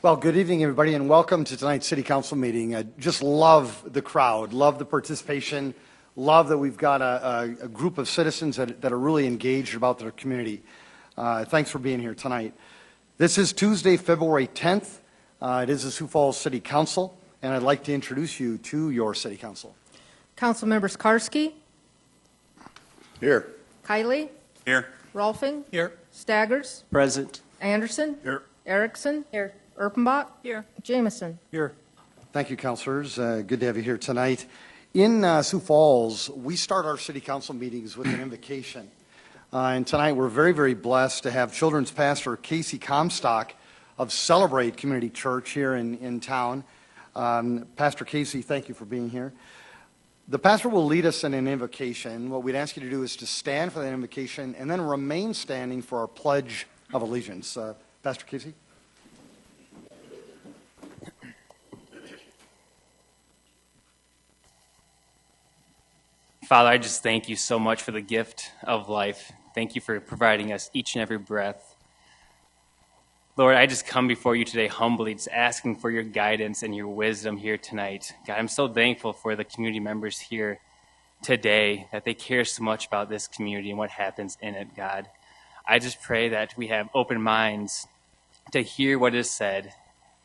Well, good evening, everybody, and welcome to tonight's City Council meeting. I just love the crowd, love the participation, love that we've got a group of citizens that are really engaged about their community. Thanks for being here tonight. This is Tuesday, February 10th. It is the Sioux Falls City Council, and I'd like to introduce you to your City Council. Council members Karski. Here. Kiley. Here. Rolfing. Here. Staggers. Present. Anderson. Here. Erickson. Here. Erpenbach. Here. Jameson. Here. Thank you, councilors. Good to have you here tonight. In Sioux Falls, we start our City Council meetings with an invocation. And tonight we're very, very blessed to have children's pastor Casey Comstock of Celebrate Community Church here in town. Pastor Casey, thank you for being here. The pastor will lead us in an invocation. What we'd ask you to do is to stand for that invocation and then remain standing for our Pledge of Allegiance. Pastor Casey? Father, I just thank you so much for the gift of life. Thank you for providing us each and every breath. Lord, I just come before you today humbly, just asking for your guidance and your wisdom here tonight. God, I'm so thankful for the community members here today, that they care so much about this community and what happens in it, God. I just pray that we have open minds to hear what is said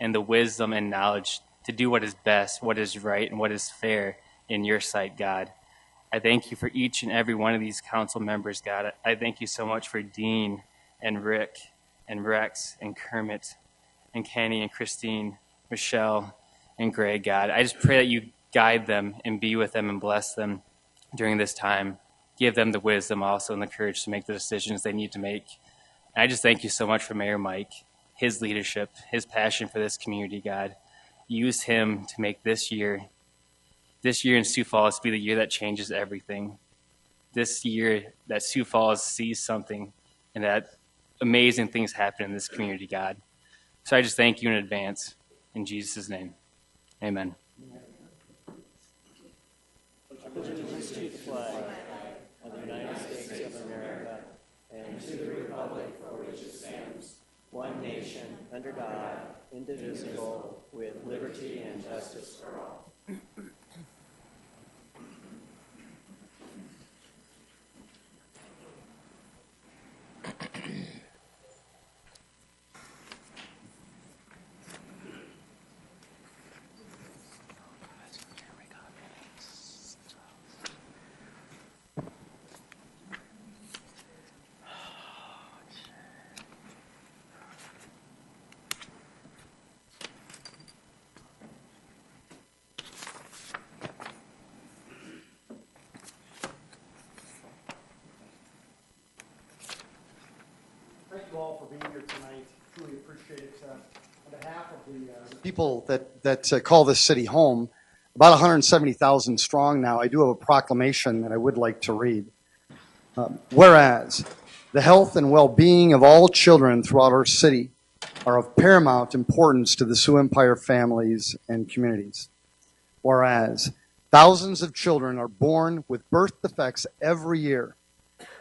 and the wisdom and knowledge to do what is best, what is right, and what is fair in your sight, God. I thank you for each and every one of these council members, God. I thank you so much for Dean and Rick and Rex and Kermit and Kenny and Christine, Michelle and Greg, God. I just pray that you guide them and be with them and bless them during this time. Give them the wisdom also and the courage to make the decisions they need to make. And I just thank you so much for Mayor Mike, his leadership, his passion for this community, God. Use him to make this year in Sioux Falls be the year that changes everything. This year that Sioux Falls sees something and that amazing things happen in this community, God. So I just thank you in advance. In Jesus' name, amen. Allegiance to the flag of the United States of America and to the republic for which it stands, one nation, under God, indivisible, with liberty and justice for all. Thank you all for being here tonight. Truly appreciate it. On behalf of the people that call this city home, about 170,000 strong now, I do have a proclamation that I would like to read. Whereas the health and well-being of all children throughout our city are of paramount importance to the Sioux Empire families and communities. Whereas thousands of children are born with birth defects every year,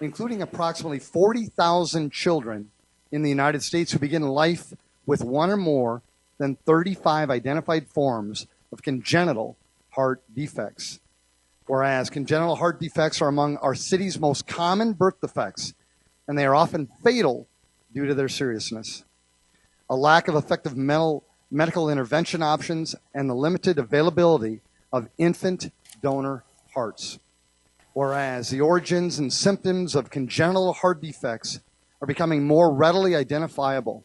including approximately 40,000 children in the United States who begin life with one or more than 35 identified forms of congenital heart defects. Whereas congenital heart defects are among our city's most common birth defects, and they are often fatal due to their seriousness. A lack of effective medical intervention options and the limited availability of infant donor hearts. Whereas the origins and symptoms of congenital heart defects are becoming more readily identifiable,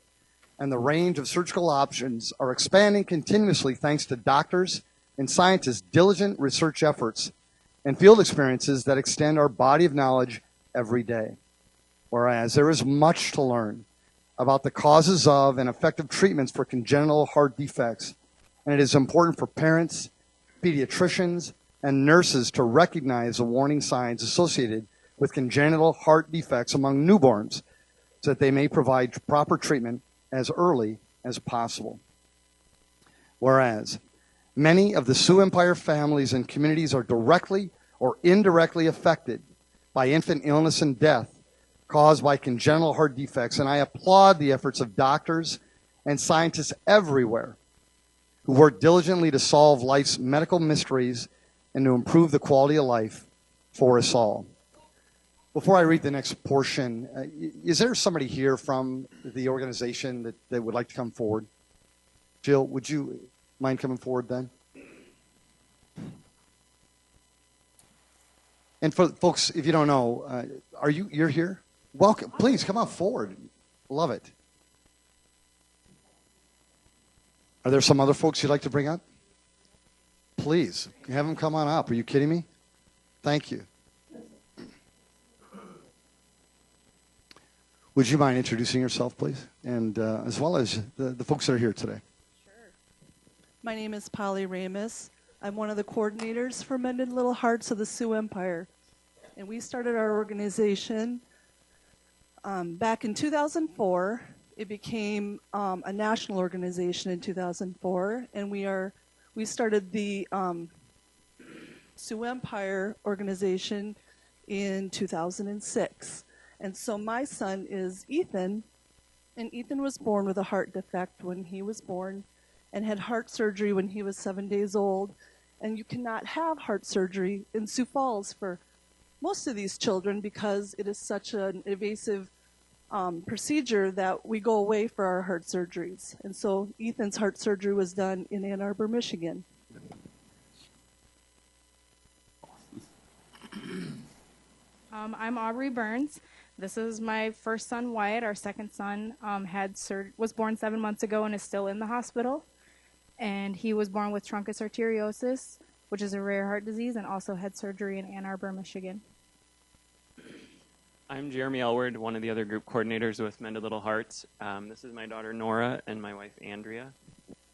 and the range of surgical options are expanding continuously thanks to doctors and scientists' diligent research efforts and field experiences that extend our body of knowledge every day. Whereas there is much to learn about the causes of and effective treatments for congenital heart defects, and it is important for parents, pediatricians, and nurses to recognize the warning signs associated with congenital heart defects among newborns so that they may provide proper treatment as early as possible. Whereas many of the Sioux Empire families and communities are directly or indirectly affected by infant illness and death caused by congenital heart defects, and I applaud the efforts of doctors and scientists everywhere who work diligently to solve life's medical mysteries and to improve the quality of life for us all. Before I read the next portion, is there somebody here from the organization that would like to come forward? Jill, would you mind coming forward then? And for folks, if you don't know, you're here? Welcome. Please come on forward. Love it. Are there some other folks you'd like to bring up? Please, have them come on up. Are you kidding me? Thank you. Would you mind introducing yourself, please? And as well as the folks that are here today. Sure. My name is Polly Ramus. I'm one of the coordinators for Mended Little Hearts of the Sioux Empire. And we started our organization back in 2004. It became a national organization in 2004. And we started the Sioux Empire organization in 2006. And so my son is Ethan, and Ethan was born with a heart defect when he was born and had heart surgery when he was 7 days old. And you cannot have heart surgery in Sioux Falls for most of these children because it is such an invasive procedure that we go away for our heart surgeries. And so Ethan's heart surgery was done in Ann Arbor, Michigan. I'm Aubrey Burns. This is my first son, Wyatt. Our second son was born 7 months ago and is still in the hospital. And he was born with truncus arteriosus, which is a rare heart disease, and also had surgery in Ann Arbor, Michigan. I'm Jeremy Elward, one of the other group coordinators with Mended Little Hearts. This is my daughter Nora and my wife Andrea.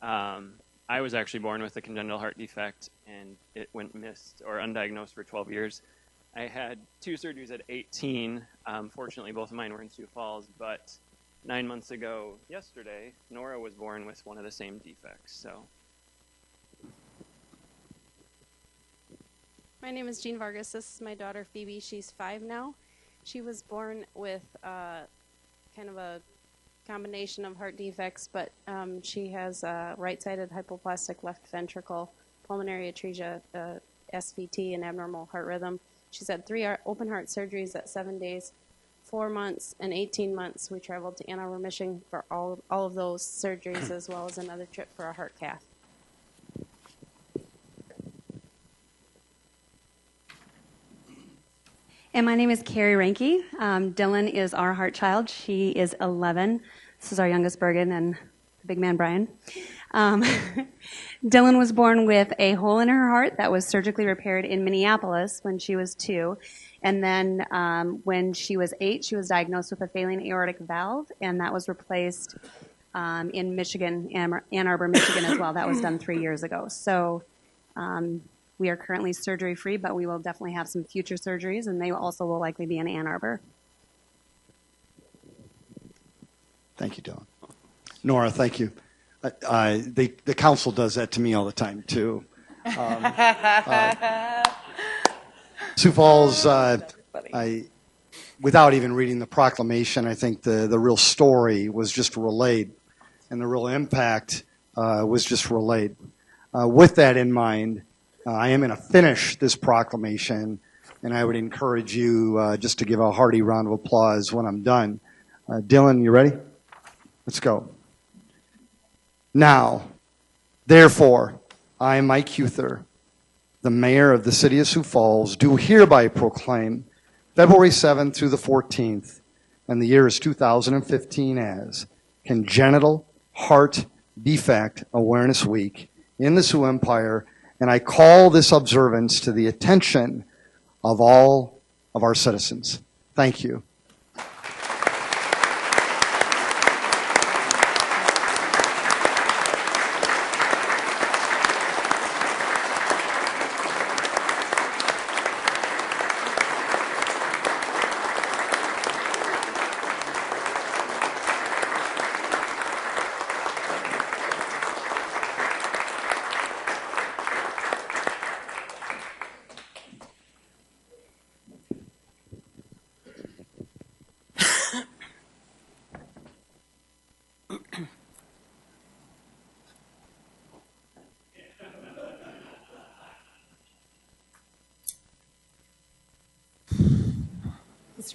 I was actually born with a congenital heart defect, and it went missed or undiagnosed for 12 years. I had 2 surgeries at 18. Fortunately, both of mine were in Sioux Falls, but 9 months ago, yesterday, Nora was born with one of the same defects. So, my name is Jean Vargas. This is my daughter Phoebe. She's 5 now. She was born with kind of a combination of heart defects, but she has right-sided hypoplastic left ventricle, pulmonary atresia, SVT, and abnormal heart rhythm. She's had 3 open heart surgeries at 7 days, 4 months, and 18 months. We traveled to Ann Arbor, Michigan for all of those surgeries, as well as another trip for a heart cath. And my name is Carrie Ranke. Dylan is our heart child. She is 11. This is our youngest, Bergen, and the big man, Brian. Dylan was born with a hole in her heart that was surgically repaired in Minneapolis when she was 2. And then when she was 8, she was diagnosed with a failing aortic valve, and that was replaced in Michigan, Ann Arbor, Michigan as well. That was done 3 years ago. So we are currently surgery-free, but we will definitely have some future surgeries, and they also will likely be in Ann Arbor. Thank you, Dylan. Nora, thank you. The council does that to me all the time, too. Sioux Falls, without even reading the proclamation, I think the real story was just relayed, and the real impact was just relayed. With that in mind, I am going to finish this proclamation, and I would encourage you just to give a hearty round of applause when I'm done. Dylan, you ready? Let's go. Now, therefore, I, Mike Huther, the mayor of the City of Sioux Falls, do hereby proclaim February 7th through the 14th, and the year is 2015, as Congenital Heart Defect Awareness Week in the Sioux Empire, and I call this observance to the attention of all of our citizens. Thank you.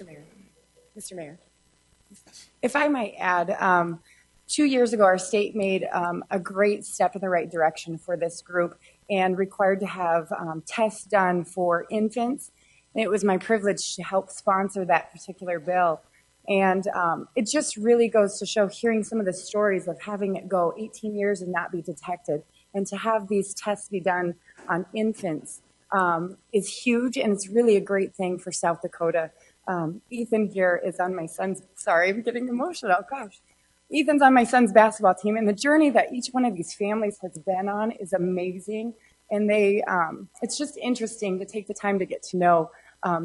Mr. Mayor. Mr. Mayor. If I might add, 2 years ago, our state made a great step in the right direction for this group and required to have tests done for infants. And it was my privilege to help sponsor that particular bill. And it just really goes to show, hearing some of the stories of having it go 18 years and not be detected, and to have these tests be done on infants is huge, and it's really a great thing for South Dakota. Ethan here is on my son's, sorry, I'm getting emotional, gosh. Ethan's on my son's basketball team, and the journey that each one of these families has been on is amazing. And it's just interesting to take the time to get to know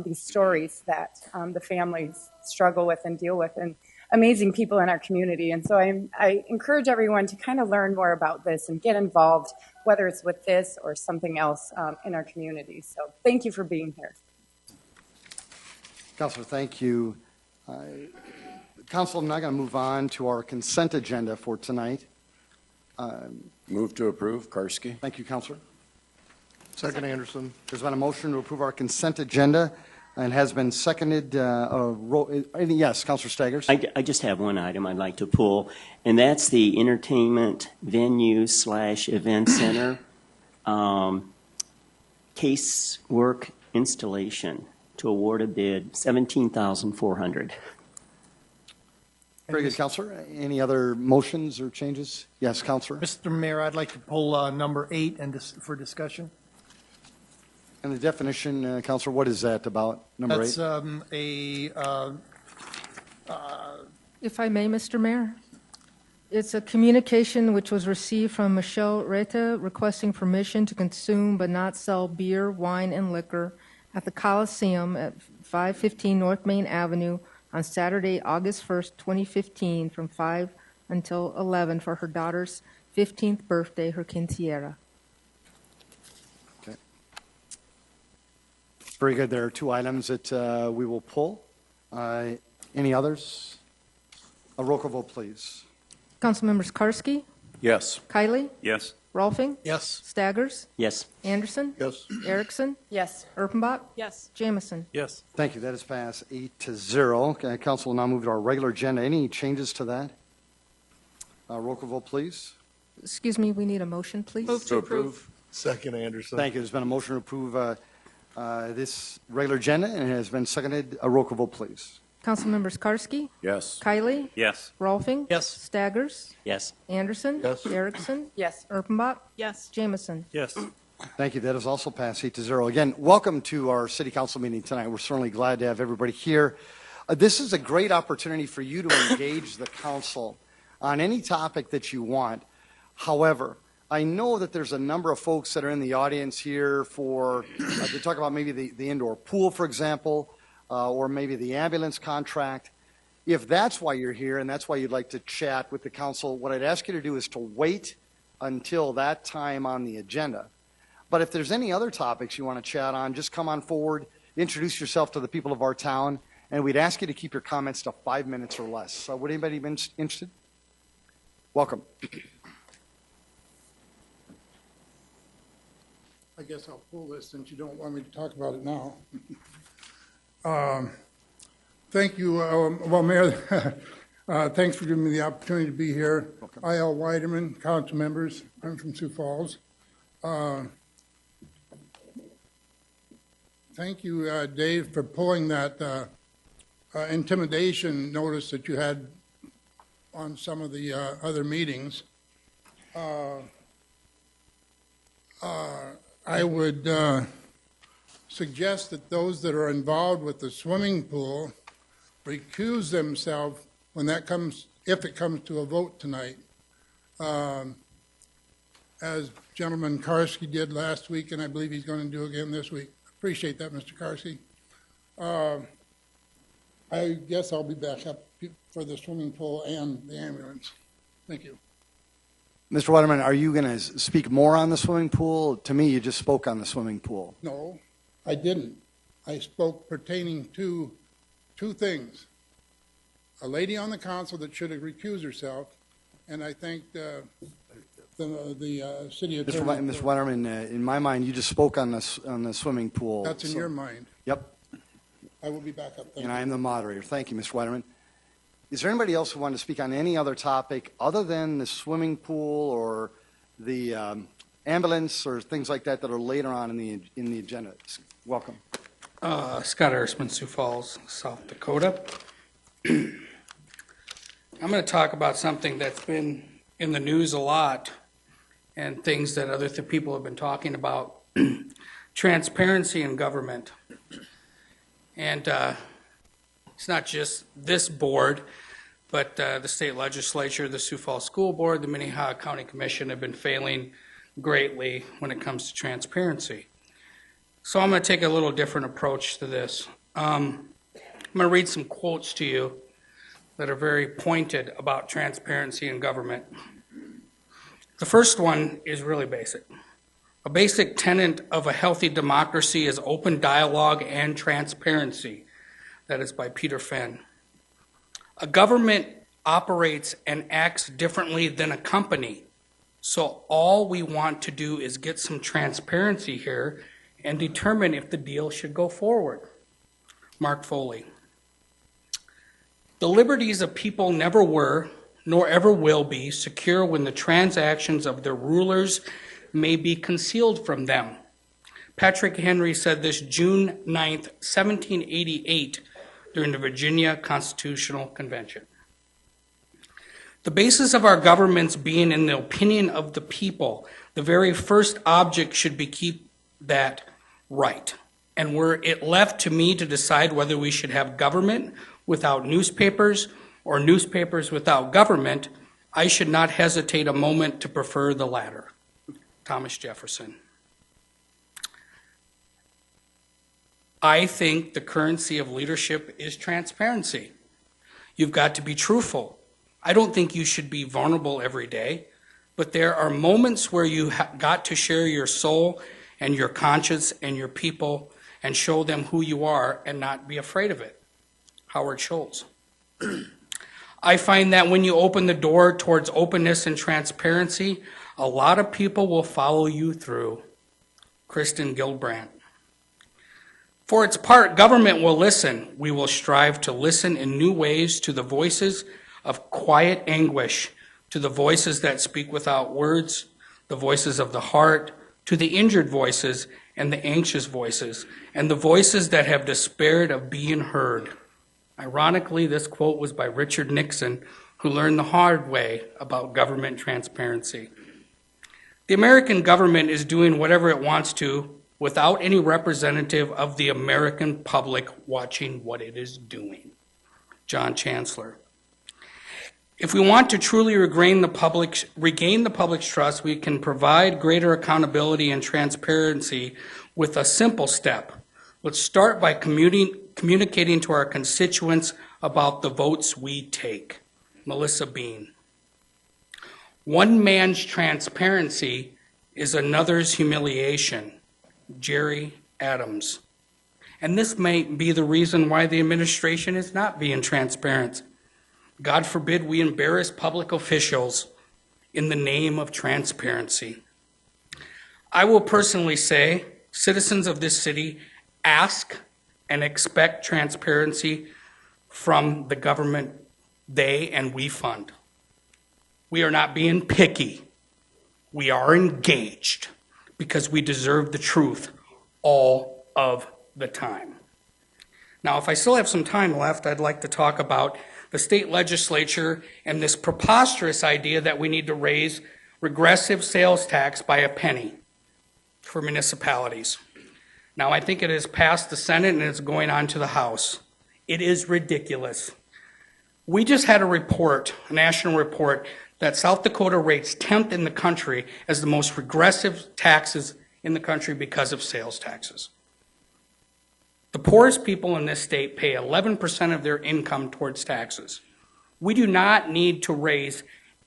these stories that the families struggle with and deal with, and amazing people in our community. And so I encourage everyone to kind of learn more about this and get involved, whether it's with this or something else in our community. So thank you for being here. Councilor, thank you. Council, I'm now going to move on to our consent agenda for tonight. Move to approve, Karski. Thank you, Councilor. Second, Anderson. There's been a motion to approve our consent agenda and has been seconded. Yes, Councilor Staggers. I just have one item I'd like to pull, and that's the entertainment venue/event center casework installation to award a bid $17,400. Very good, Councilor. Any other motions or changes? Yes, Councilor. Mr. Mayor, I'd like to pull number 8 for discussion. And the definition, Councilor, what is that about, number 8? That's If I may, Mr. Mayor, it's a communication which was received from Michelle Reta requesting permission to consume but not sell beer, wine, and liquor at the Coliseum at 515 North Main Avenue on Saturday, August 1st, 2015, from 5 until 11 for her daughter's 15th birthday, her quinceañera. Okay. Very good. There are 2 items that we will pull. Any others? A roll call vote, please. Councilmembers Karski, Yes. Kiley, Yes. Rolfing, yes. Staggers, Yes. Anderson, Yes. Erickson, Yes. Erpenbach, Yes. Jamison. Yes. Thank you. That is passed 8-0. Okay, Council will now move to our regular agenda. Any changes to that? Roll call vote, please. Excuse me, we need a motion, please. Move to approve. Second, Anderson. Thank you. There's been a motion to approve this regular agenda, and it has been seconded. A roll call vote, please. Councilmembers Karski, Yes. Kiley, Yes. Rolfing, Yes. Staggers, Yes. Anderson, Yes. Erickson, Yes. Erpenbach, Yes. Jamison. Yes. Thank you. That is also passed 8-0. Again, welcome to our City Council meeting tonight. We're certainly glad to have everybody here. This is a great opportunity for you to engage the council on any topic that you want. However, I know that there's a number of folks that are in the audience here for to talk about maybe the indoor pool, for example, or maybe the ambulance contract. If that's why you're here and that's why you'd like to chat with the council, what I'd ask you to do is to wait until that time on the agenda. But if there's any other topics you want to chat on, just come on forward, introduce yourself to the people of our town, and we'd ask you to keep your comments to 5 minutes or less. Would anybody be interested? Welcome. I guess I'll pull this since you don't want me to talk about it now. Thank you, well, Mayor, thanks for giving me the opportunity to be here. Welcome. I.L. Weideman, council members. I'm from Sioux Falls. Thank you, Dave, for pulling that intimidation notice that you had on some of the other meetings. I would suggest that those that are involved with the swimming pool recuse themselves when that comes, if it comes to a vote tonight. As Gentleman Karski did last week, and I believe he's going to do again this week. Appreciate that, Mr. Karski. I guess I'll be back up for the swimming pool and the ambulance. Thank you. Mr. Waterman, are you going to speak more on the swimming pool? To me, you just spoke on the swimming pool. No, I didn't. I spoke pertaining to 2 things. A lady on the council that should have recused herself, and I thanked the city attorney. Mr. Waterman, in my mind, you just spoke on the swimming pool. That's in your mind. Yep. I will be back up. Thank And you. I am the moderator. Thank you, Mr. Weiderman. Is there anybody else who wanted to speak on any other topic other than the swimming pool or the ambulance or things like that that are later on in the agenda? Welcome. Scott Ersman, Sioux Falls, South Dakota. I'm going to talk about something that's been in the news a lot and things that other people have been talking about. Transparency in government. And it's not just this board, but the state legislature, the Sioux Falls School Board, the Minnehaha County Commission have been failing greatly when it comes to transparency. So I'm going to take a little different approach to this. I'm going to read some quotes to you that are very pointed about transparency in government. The first one is really basic. A basic tenet of a healthy democracy is open dialogue and transparency. That is by Peter Fenn. A government operates and acts differently than a company. So all we want to do is get some transparency here and determine if the deal should go forward. Mark Foley. The liberties of people never were, nor ever will be, secure when the transactions of their rulers may be concealed from them. Patrick Henry said this June 9th, 1788, during the Virginia Constitutional Convention. The basis of our governments being in the opinion of the people, the very first object should be keep that right. And were it left to me to decide whether we should have government without newspapers or newspapers without government, I should not hesitate a moment to prefer the latter. Thomas Jefferson. I think the currency of leadership is transparency. You've got to be truthful. I don't think you should be vulnerable every day, but there are moments where you got to share your soul and your conscience and your people and show them who you are and not be afraid of it. Howard Schultz. I find that when you open the door towards openness and transparency, a lot of people will follow you through. Kristen Gilbrandt. For its part, government will listen. We will strive to listen in new ways to the voices of quiet anguish, to the voices that speak without words, the voices of the heart, to the injured voices and the anxious voices, and the voices that have despaired of being heard. Ironically, this quote was by Richard Nixon, who learned the hard way about government transparency. The American government is doing whatever it wants to without any representative of the American public watching what it is doing. John Chancellor. If we want to truly regain the public's trust, we can provide greater accountability and transparency with a simple step. Let's start by communicating to our constituents about the votes we take. Melissa Bean. One man's transparency is another's humiliation. Jerry Adams. And this may be the reason why the administration is not being transparent. God forbid we embarrass public officials in the name of transparency. I will personally say, citizens of this city ask and expect transparency from the government they and we fund. We are not being picky. We are engaged because we deserve the truth all of the time. Now, if I still have some time left, I'd like to talk about the state legislature and this preposterous idea that we need to raise regressive sales tax by a penny for municipalities. Now, I think it has passed the Senate and it's going on to the House. It is ridiculous. We just had a report, a national report, that South Dakota rates 10th in the country as the most regressive taxes in the country because of sales taxes. The poorest people in this state pay 11% of their income towards taxes. We do not need to raise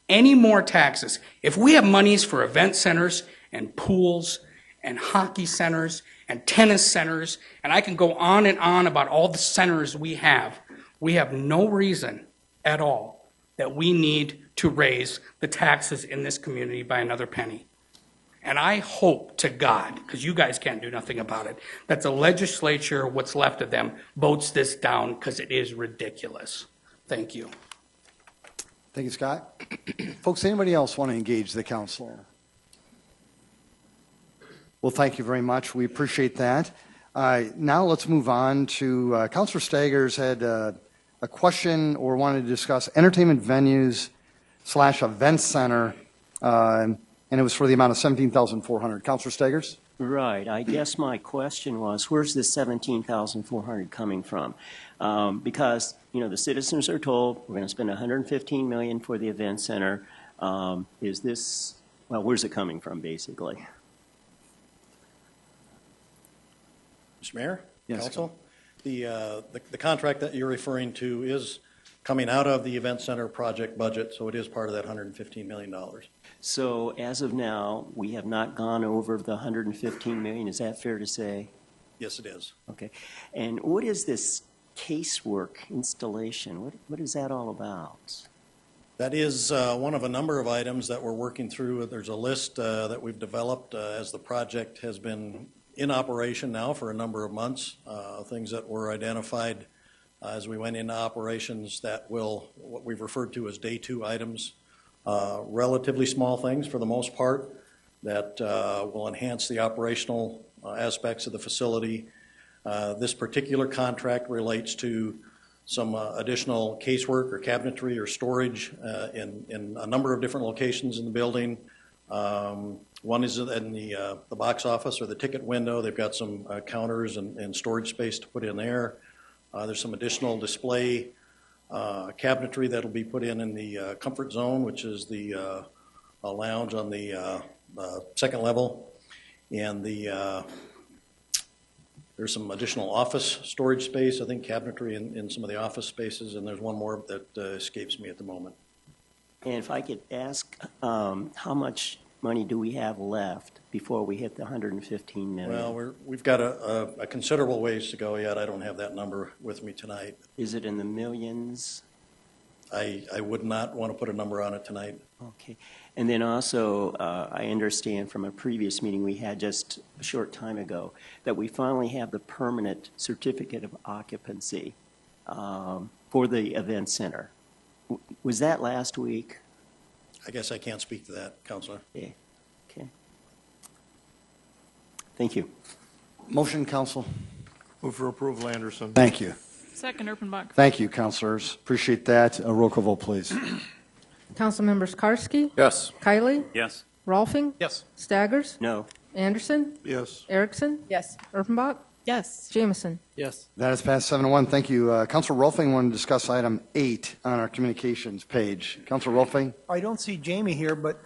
any more taxes. If we have monies for event centers and pools and hockey centers and tennis centers, and I can go on and on about all the centers we have no reason at all that we need to raise the taxes in this community by another penny. And I hope to God, because you guys can't do nothing about it, that the legislature, what's left of them, votes this down because it is ridiculous. Thank you. Thank you, Scott. Folks, anybody else want to engage the council? Well, thank you very much. We appreciate that. Now let's move on to Councilor Staggers had a question or wanted to discuss entertainment venues / event center, and it was for the amount of $17,400. Councilor Staggers? Right. I guess my question was, where's this $17,400 coming from? Because, you know, the citizens are told we're going to spend $115 million for the event center. Is this, well, where's it coming from, basically? Mr. Mayor, yes, Council, the contract that you're referring to is coming out of the event center project budget, so it is part of that $115 million. So as of now, we have not gone over the $115 million. Is that fair to say? Yes, it is. Okay. And what is this casework installation? What is that all about? That is one of a number of items that we're working through. There's a list that we've developed as the project has been in operation now for a number of months, things that were identified as we went into operations that will, what we've referred to as day 2 items, relatively small things for the most part that will enhance the operational aspects of the facility. This particular contract relates to some additional casework or cabinetry or storage in a number of different locations in the building. One is in the box office or the ticket window. They've got some counters and storage space to put in there. There's some additional display cabinetry that'll be put in the comfort zone, which is the lounge on the second level. And there's some additional office storage space, I think cabinetry in some of the office spaces, and there's one more that escapes me at the moment. And if I could ask, how much money do we have left before we hit the $115 million? Well, we've got a considerable ways to go yet. I don't have that number with me tonight. Is it in the millions? I would not want to put a number on it tonight. Okay. And then also, I understand from a previous meeting we had just a short time ago that we finally have the permanent certificate of occupancy for the event center. Was that last week? I guess I can't speak to that, Councilor. Yeah. Okay. Thank you. Motion, Council. Move for approval, Anderson. Thank you. Second, Erpenbach. Thank you, councilors. Appreciate that. A roll call vote, please. Council members Karski? Yes. Kiley? Yes. Rolfing? Yes. Staggers? No. Anderson? Yes. Erickson? Yes. Erpenbach? Yes. Jameson? Yes. That is passed 7-1. Thank you. Councilor Rolfing wanted to discuss item 8 on our communications page. Councilor Rolfing? I don't see Jamie here, but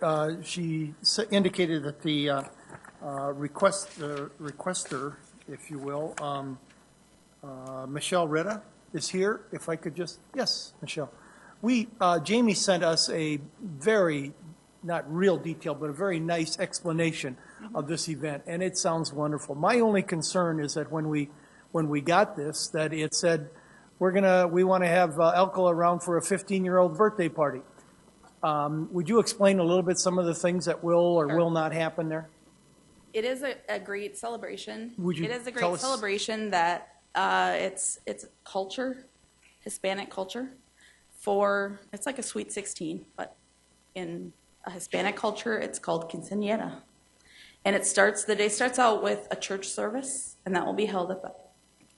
she indicated that the requester, if you will, Michelle Retta is here. If I could just, yes, Michelle. Jamie sent us a very, not real detailed, but a very nice explanation of this event, and it sounds wonderful. My only concern is that when we got this, that it said we want to have Elko around for a 15-year-old birthday party. Would you explain a little bit some of the things that will or will not happen there? It is a great celebration. Would you it is a tell great us- celebration that it's culture, Hispanic culture. It's like a sweet 16, but in a Hispanic culture, it's called quinceañera. And the day starts out with a church service, and that will be held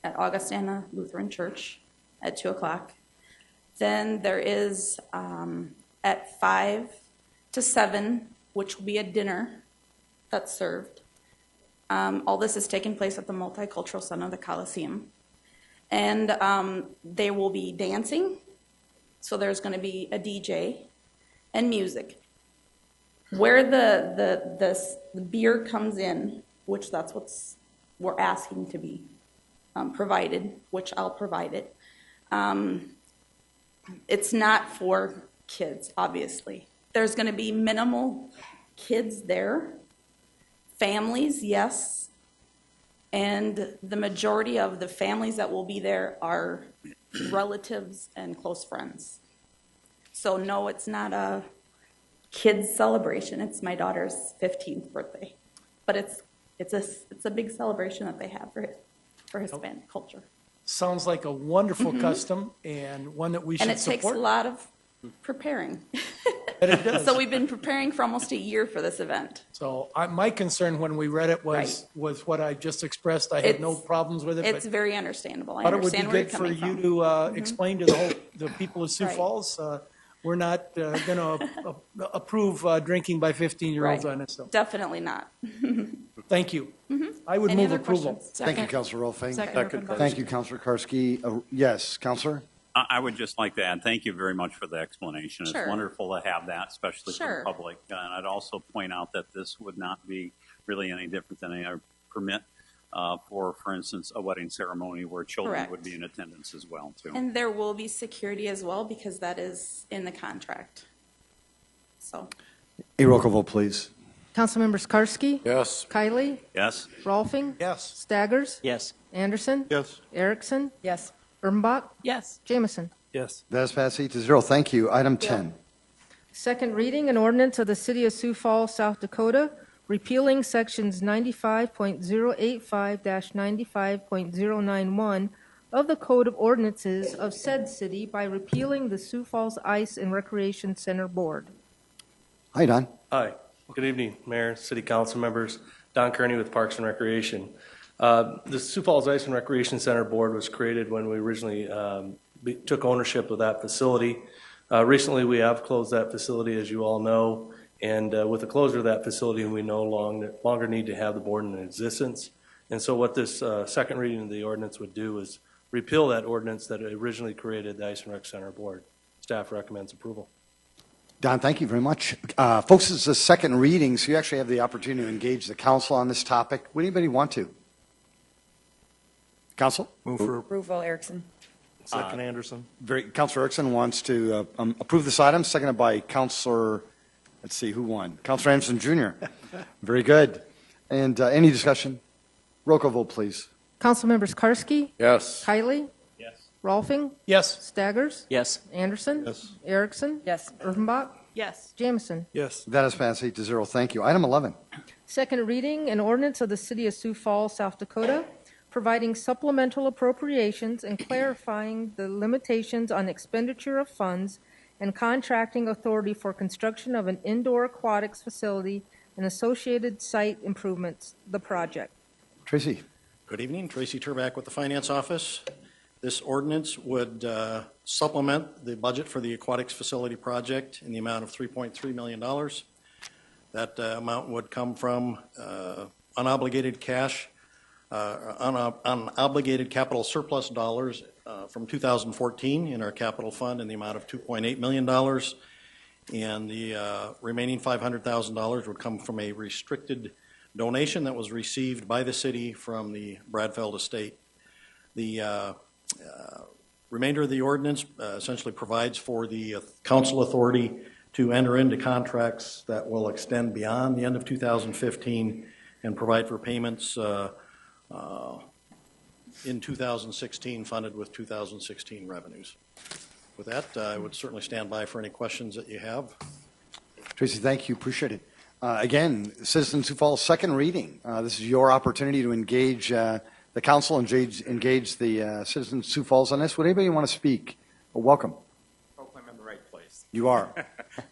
at Augustana Lutheran Church at 2 o'clock. Then there is at 5 to 7, which will be a dinner that's served. All this is taking place at the Multicultural Center of the Coliseum. And they will be dancing, so there's going to be a DJ and music. Where the beer comes in, which that's we're asking to be provided, which I'll provide it. It's not for kids, obviously. There's going to be minimal kids there. Families, yes. And the majority of the families that will be there are relatives and close friends. So no, it's not a kids celebration. It's my daughter's 15th birthday, but it's a big celebration that they have for Hispanic culture. Sounds like a wonderful custom and one that we should And it support. takes a lot of preparing. And it does. So we've been preparing for almost a year for this event. So my concern when we read it was what I just expressed. I had no problems with it. It's but very understandable. I thought it would be understand where you're good for coming you from. to explain to the people of Sioux Right. Falls, we're not going to approve drinking by 15-year-olds Right. on this. So Definitely not. thank you. I would Any move other approval. questions? Thank you, Councilor Rolfing. Second. Thank you, Councilor Karski. Yes, Councilor? I would just like to add, thank you very much for the explanation. Sure. It's wonderful to have that, especially for Sure. the public. And I'd also point out that this would not be really any different than a permit for instance, a wedding ceremony where children Correct. would be in attendance as well, too. And there will be security as well because that is in the contract. So, A roll call vote, please. Councilmembers Karski? Yes. Kylie? Yes? Rolfing? Yes. Staggers? Yes. Anderson? Yes. Erickson? Yes. Ermbach? yes. Jameson? Yes. That is passed 8-0. Thank you. Item 10. Second reading, an ordinance of the City of Sioux Falls, South Dakota, repealing sections 95.085-95.091 of the Code of Ordinances of said city by repealing the Sioux Falls Ice and Recreation Center Board. Hi, Don. Hi. Good evening, Mayor, City Council members. Don Kearney with Parks and Recreation. The Sioux Falls Ice and Recreation Center Board was created when we originally took ownership of that facility. Recently, we have closed that facility, as you all know, and with the closure of that facility, we no longer need to have the board in existence. And so what this second reading of the ordinance would do is repeal that ordinance that originally created the Ice and Rec Center Board. Staff recommends approval. Don, thank you very much. Folks, this is a second reading, so you actually have the opportunity to engage the council on this topic. Would anybody want to? Council? Move for Approval, Erickson. second Anderson. Councilor Erickson wants to approve this item, seconded by Councilor, let's see, who won? Councilor Anderson Jr. Very good. And any discussion? Roll call vote, please. Councilmembers Karski? Yes. Kylie? Yes. Rolfing? Yes. Staggers? Yes. Anderson? Yes. Erickson? Yes. Ermbach? Yes. Jameson? Yes. That is passed 8-0. Thank you. Item 11. Second reading, an ordinance of the City of Sioux Falls, South Dakota, providing supplemental appropriations and clarifying the limitations on expenditure of funds and contracting authority for construction of an indoor aquatics facility and associated site improvements, the project. Tracy. Good evening, Tracy Turback with the Finance Office. This ordinance would supplement the budget for the aquatics facility project in the amount of $3.3 million. That amount would come from unobligated cash, unobligated capital surplus dollars from 2014 in our capital fund in the amount of $2.8 million. And the remaining $500,000 would come from a restricted donation that was received by the city from the Bradfeld estate. The remainder of the ordinance essentially provides for the council authority to enter into contracts that will extend beyond the end of 2015 and provide for payments in 2016 funded with 2016 revenues. With that, I would certainly stand by for any questions that you have. Tracy, thank you. Appreciate it. Again, Citizens Sioux Falls, second reading. This is your opportunity to engage the council, engage the Citizens Sioux Falls on this. Would anybody want to speak? Well, welcome. Hope I'm in the right place. You are.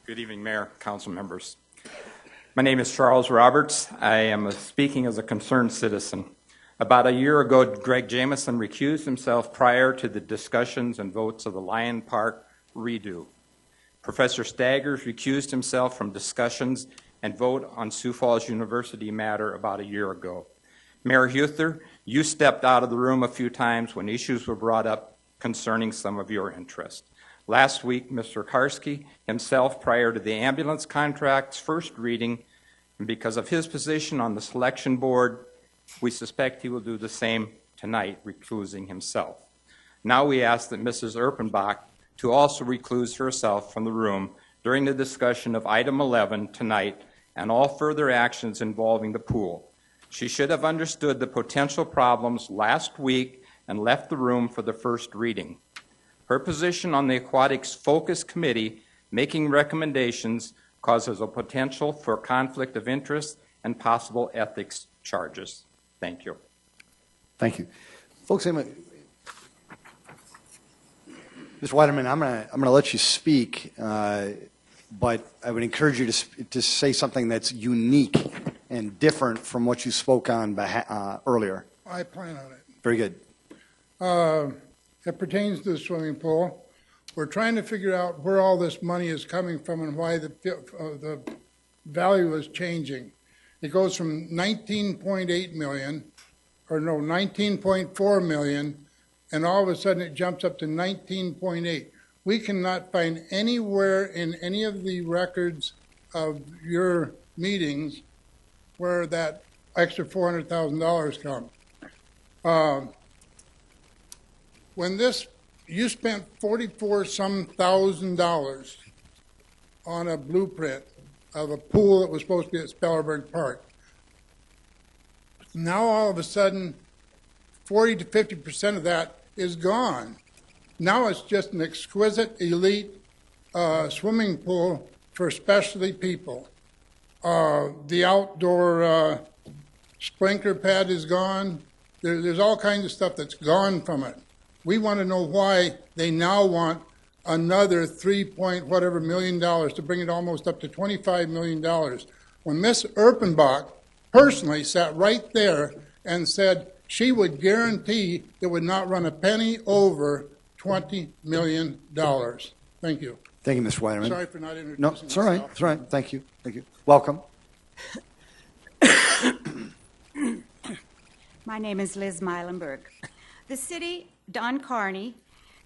Good evening, Mayor, council members. My name is Charles Roberts. I am speaking as a concerned citizen. About a year ago, Greg Jameson recused himself prior to the discussions and votes of the Lion Park redo. Professor Staggers recused himself from discussions and vote on Sioux Falls University matter about a year ago. Mayor Huther, you stepped out of the room a few times when issues were brought up concerning some of your interest. Last week, Mr. Karski himself, prior to the ambulance contract's first reading, and because of his position on the selection board, we suspect he will do the same tonight, reclusing himself. Now we ask that Mrs. Erpenbach to also recluse herself from the room during the discussion of item 11 tonight and all further actions involving the pool. She should have understood the potential problems last week and left the room for the first reading. Her position on the Aquatics Focus Committee, making recommendations, causes a potential for conflict of interest and possible ethics charges. Thank you. Thank you. Folks, Mr. Weiderman, I'm gonna let you speak, but I would encourage you to say something that's unique and different from what you spoke on earlier. I plan on it. Very good. It pertains to the swimming pool. We're trying to figure out where all this money is coming from and why the value is changing. It goes from 19.8 million, or no, 19.4 million, and all of a sudden it jumps up to 19.8. We cannot find anywhere in any of the records of your meetings where that extra $400,000 comes. When you spent $44-some thousand on a blueprint of a pool that was supposed to be at Spellerberg Park. Now all of a sudden, 40 to 50% of that is gone. Now it's just an exquisite, elite swimming pool for specialty people. The outdoor sprinkler pad is gone. There's all kinds of stuff that's gone from it. We want to know why they now want another $3 million to bring it almost up to $25 million. When Ms. Erpenbach personally sat right there and said she would guarantee it would not run a penny over $20 million. Thank you. Thank you, Mr. Weiderman. Sorry for not introducing No, it's all right. myself. It's all right. Thank you. Thank you. Welcome. My name is Liz Meilenberg. The city, Don Carney,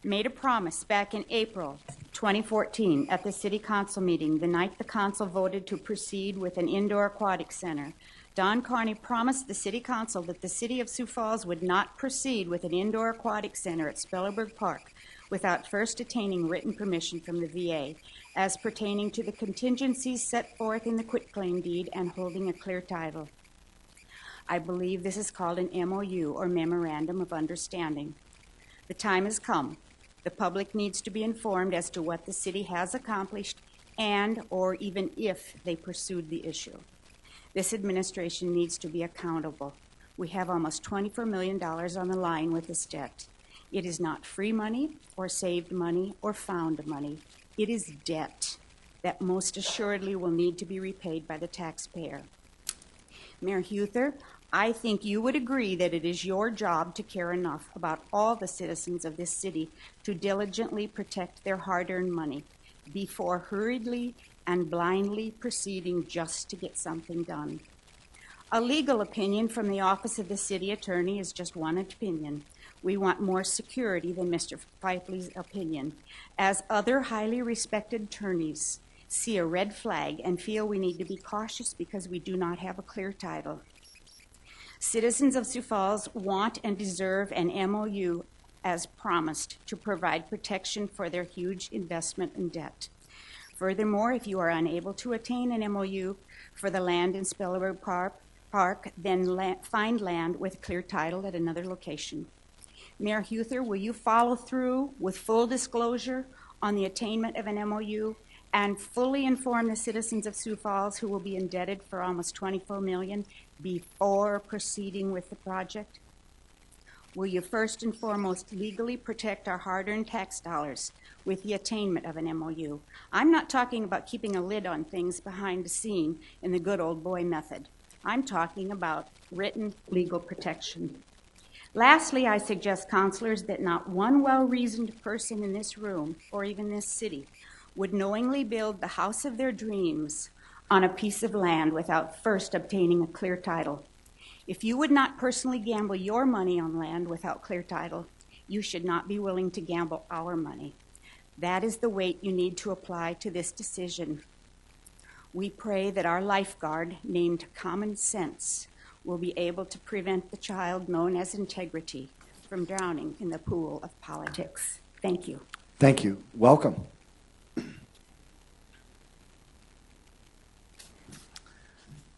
made a promise back in April 2014 at the city council meeting, the night the council voted to proceed with an indoor aquatic center. Don Carney promised the city council that the city of Sioux Falls would not proceed with an indoor aquatic center at Spellerberg Park without first attaining written permission from the VA as pertaining to the contingencies set forth in the quitclaim deed and holding a clear title. I believe this is called an MOU, or Memorandum of Understanding. The time has come. The public needs to be informed as to what the city has accomplished and or even if they pursued the issue. This administration needs to be accountable. We have almost $24 million on the line with this debt. It is not free money or saved money or found money. It is debt that most assuredly will need to be repaid by the taxpayer. Mayor Huther, I think you would agree that it is your job to care enough about all the citizens of this city to diligently protect their hard-earned money before hurriedly and blindly proceeding just to get something done. A legal opinion from the Office of the City Attorney is just one opinion. We want more security than Mr. Fifley's opinion, as other highly respected attorneys see a red flag and feel we need to be cautious because we do not have a clear title. Citizens of Sioux Falls want and deserve an MOU as promised to provide protection for their huge investment and debt. Furthermore, if you are unable to attain an MOU for the land in Spellerberg Park, then find land with clear title at another location. Mayor Huther, will you follow through with full disclosure on the attainment of an MOU and fully inform the citizens of Sioux Falls who will be indebted for almost $24 million before proceeding with the project? Will you first and foremost legally protect our hard-earned tax dollars with the attainment of an MOU? I'm not talking about keeping a lid on things behind the scene in the good old boy method. I'm talking about written legal protection. Lastly, I suggest, councilors, that not one well-reasoned person in this room, or even this city, would knowingly build the house of their dreams on a piece of land without first obtaining a clear title. If you would not personally gamble your money on land without clear title, you should not be willing to gamble our money. That is the weight you need to apply to this decision. We pray that our lifeguard, named Common Sense, will be able to prevent the child known as integrity from drowning in the pool of politics. Thank you. Thank you. Welcome.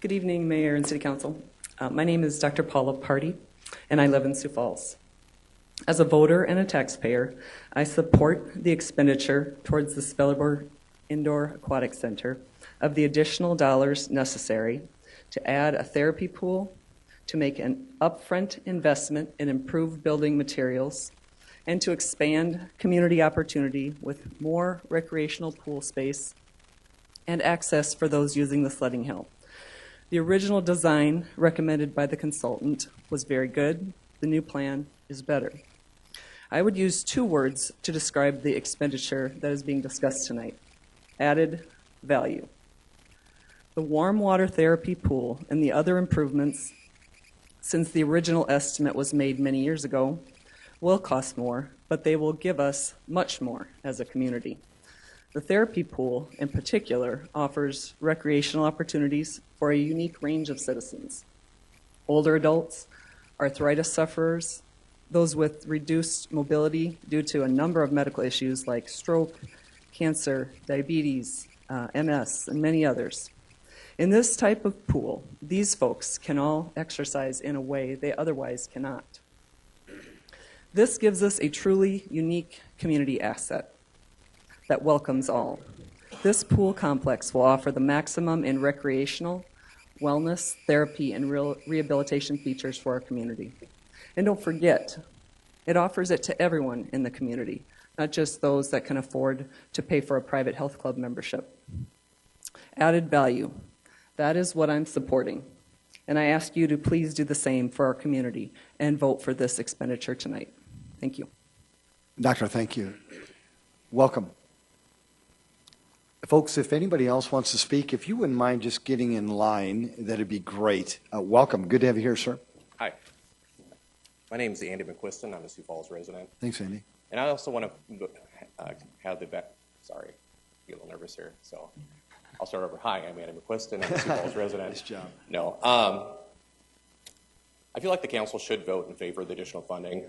Good evening, Mayor and City Council. My name is Dr. Paula Party, and I live in Sioux Falls. As a voter and a taxpayer, I support the expenditure towards the Spellerberg Indoor Aquatic Center of the additional dollars necessary to add a therapy pool, to make an upfront investment in improved building materials, and to expand community opportunity with more recreational pool space and access for those using the sledding hill. The original design recommended by the consultant was very good. The new plan is better. I would use two words to describe the expenditure that is being discussed tonight: added value. The warm water therapy pool and the other improvements since the original estimate was made many years ago will cost more, but they will give us much more as a community. The therapy pool, in particular, offers recreational opportunities for a unique range of citizens: older adults, arthritis sufferers, those with reduced mobility due to a number of medical issues like stroke, cancer, diabetes, MS, and many others. In this type of pool, these folks can all exercise in a way they otherwise cannot. This gives us a truly unique community asset that welcomes all. This pool complex will offer the maximum in recreational, wellness, therapy, and rehabilitation features for our community. And don't forget, it offers it to everyone in the community, not just those that can afford to pay for a private health club membership. Added value. That is what I'm supporting. And I ask you to please do the same for our community and vote for this expenditure tonight. Thank you. Doctor, thank you. Welcome. Folks, if anybody else wants to speak, if you wouldn't mind just getting in line, that'd be great. Welcome. Good to have you here, sir. Hi. My name is Andy McQuiston. I'm a Sioux Falls resident. Thanks, Andy. And I also want to have the sorry, I get a little nervous here, so I'll start over. Hi, I'm Andy McQuiston. I'm a Sioux Falls resident. Nice job. No. I feel like the council should vote in favor of the additional funding.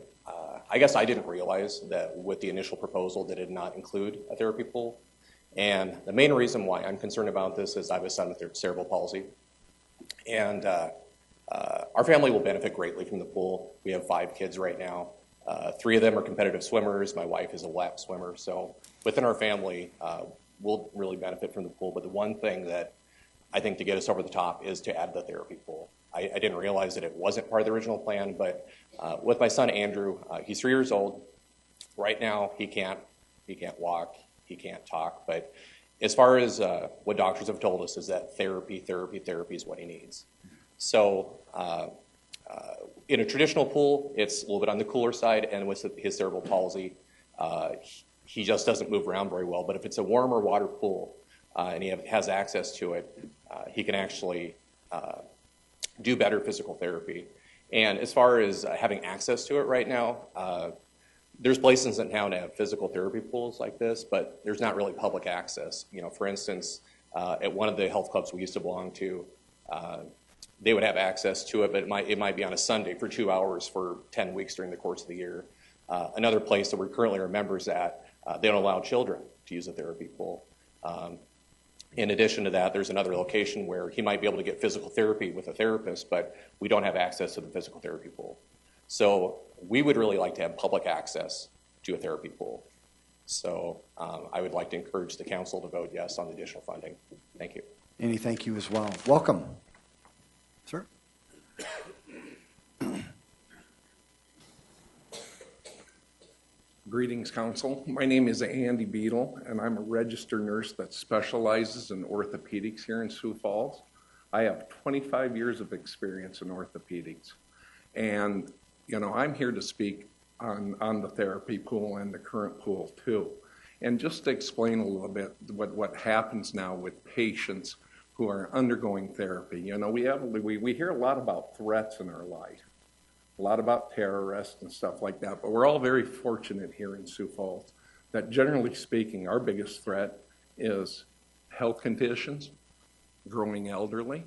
I guess I didn't realize that with the initial proposal that it did not include a therapy pool. And the main reason why I'm concerned about this is I have a son with cerebral palsy. And our family will benefit greatly from the pool. We have 5 kids right now. 3 of them are competitive swimmers. My wife is a lap swimmer. So within our family, we'll really benefit from the pool. But the one thing that I think to get us over the top is to add the therapy pool. I didn't realize that it wasn't part of the original plan, but with my son Andrew, he's 3 years old. Right now, he can't walk, he can't talk. But as far as what doctors have told us is that therapy is what he needs. So in a traditional pool, it's a little bit on the cooler side, and with his cerebral palsy, he just doesn't move around very well. But if it's a warmer water pool and he has access to it, he can actually do better physical therapy. And as far as having access to it right now, there's places in town that have physical therapy pools like this, but there's not really public access. You know, for instance, at one of the health clubs we used to belong to, they would have access to it, but it might be on a Sunday for 2 hours for 10 weeks during the course of the year. Another place that we currently are members at, they don't allow children to use a therapy pool. In addition to that, there's another location where he might be able to get physical therapy with a therapist, but we don't have access to the physical therapy pool. So we would really like to have public access to a therapy pool. So I would like to encourage the council to vote yes on the additional funding. Thank you. Andy, thank you as well. Welcome. Sir? Greetings, Council. My name is Andy Beadle, and I'm a registered nurse that specializes in orthopedics here in Sioux Falls. I have 25 years of experience in orthopedics. And, you know, I'm here to speak on the therapy pool and the current pool, too. And just to explain a little bit what happens now with patients who are undergoing therapy. You know, we hear a lot about threats in our life. A lot about terrorists and stuff like that, but we're all very fortunate here in Sioux Falls that generally speaking, our biggest threat is health conditions, growing elderly,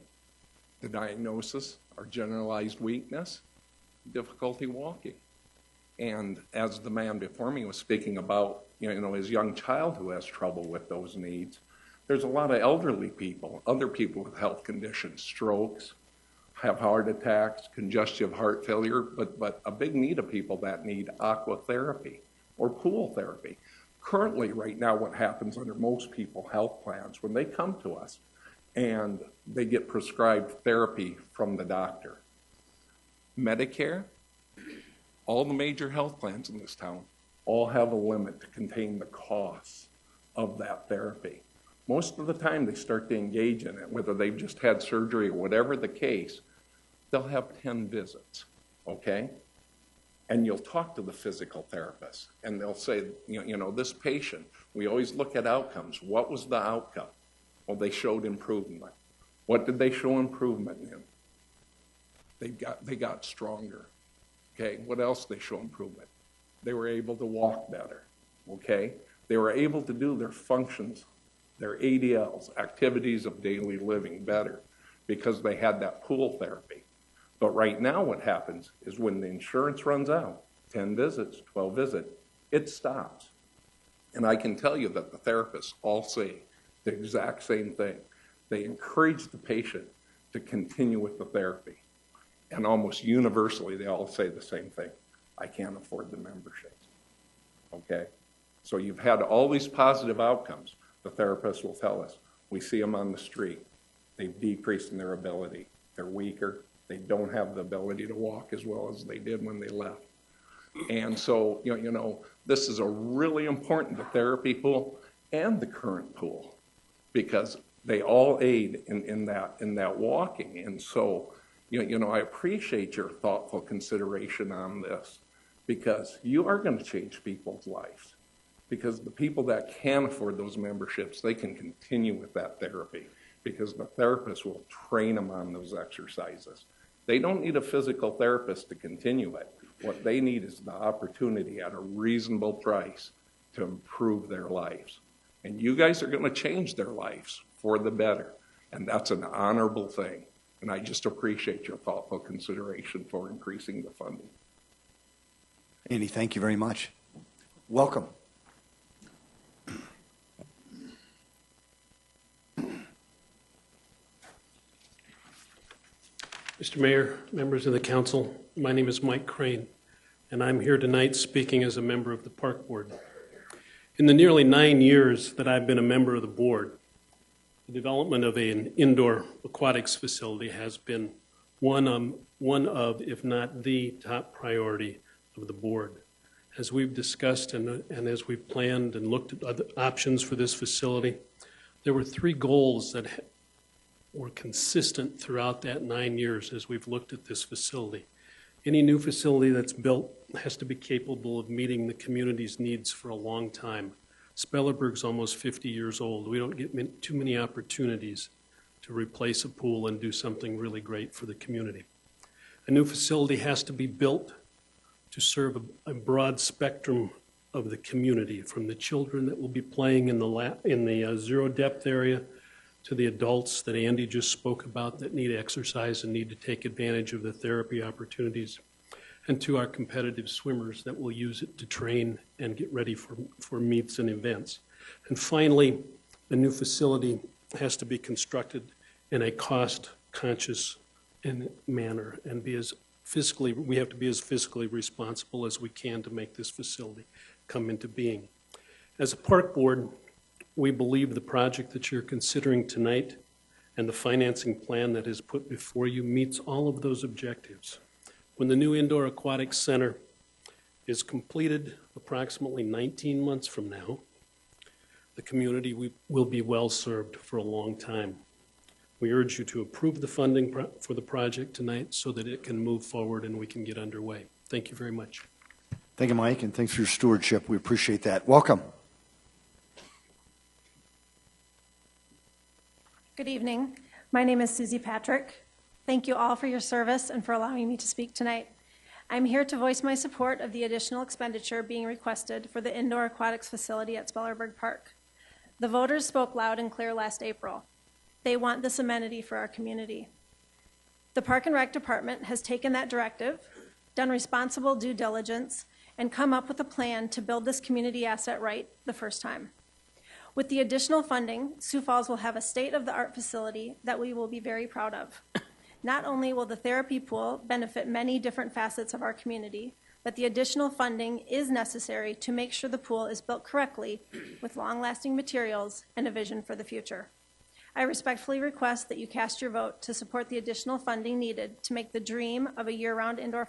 the diagnosis, our generalized weakness, difficulty walking. And as the man before me was speaking about, you know, his young child who has trouble with those needs, there's a lot of elderly people, other people with health conditions, strokes, have heart attacks, congestive heart failure, but a big need of people that need aqua therapy or pool therapy. Currently, right now, what happens under most people health plans, when they come to us and they get prescribed therapy from the doctor, Medicare, all the major health plans in this town, all have a limit to contain the costs of that therapy. Most of the time they start to engage in it, whether they've just had surgery or whatever the case, they'll have 10 visits, okay? And you'll talk to the physical therapist, and they'll say, you know, this patient, we always look at outcomes. What was the outcome? Well, they showed improvement. What did they show improvement in? They got stronger, okay? What else did they show improvement? They were able to walk better, okay? They were able to do their functions, their ADLs, activities of daily living, better because they had that pool therapy. But right now what happens is when the insurance runs out, 10 visits, 12 visits, it stops. And I can tell you that the therapists all say the exact same thing. They encourage the patient to continue with the therapy. And almost universally, they all say the same thing. I can't afford the membership. Okay? So you've had all these positive outcomes. The therapist will tell us, we see them on the street. They've decreased in their ability. They're weaker. They don't have the ability to walk as well as they did when they left. And so, you know, this is a really important therapy pool and the current pool because they all aid in that walking. And so, you know, I appreciate your thoughtful consideration on this because you are going to change people's lives. Because the people that can afford those memberships, they can continue with that therapy because the therapist will train them on those exercises. They don't need a physical therapist to continue it. What they need is the opportunity at a reasonable price to improve their lives. And you guys are going to change their lives for the better. And that's an honorable thing. And I just appreciate your thoughtful consideration for increasing the funding. Andy, thank you very much. Welcome. Mr. Mayor, members of the council, my name is Mike Crane, and I'm here tonight speaking as a member of the Park Board. In the nearly 9 years that I've been a member of the board, the development of an indoor aquatics facility has been one of, if not the top priority of the board. As we've discussed and as we've planned and looked at other options for this facility, there were 3 goals that were consistent throughout that 9 years as we've looked at this facility. Any new facility that's built has to be capable of meeting the community's needs for a long time. Spellerberg's almost 50 years old. We don't get too many opportunities to replace a pool and do something really great for the community. A new facility has to be built to serve a broad spectrum of the community, from the children that will be playing in the zero depth area to the adults that Andy just spoke about that need exercise and need to take advantage of the therapy opportunities, and to our competitive swimmers that will use it to train and get ready for meets and events. And finally, a new facility has to be constructed in a cost-conscious manner and we have to be as fiscally responsible as we can to make this facility come into being. As a park board, we believe the project that you're considering tonight and the financing plan that is put before you meets all of those objectives. When the new indoor aquatic center is completed approximately 19 months from now, the community will be well served for a long time. We urge you to approve the funding for the project tonight so that it can move forward and we can get underway. Thank you very much. Thank you, Mike, and thanks for your stewardship. We appreciate that. Welcome. Good evening. My name is Susie Patrick. Thank you all for your service and for allowing me to speak tonight. I'm here to voice my support of the additional expenditure being requested for the indoor aquatics facility at Spellerberg Park. The voters spoke loud and clear last April. They want this amenity for our community. The Park and Rec Department has taken that directive, done responsible due diligence, and come up with a plan to build this community asset right the first time. With the additional funding, Sioux Falls will have a state-of-the-art facility that we will be very proud of. Not only will the therapy pool benefit many different facets of our community, but the additional funding is necessary to make sure the pool is built correctly with long-lasting materials and a vision for the future. I respectfully request that you cast your vote to support the additional funding needed to make the dream of a year-round indoor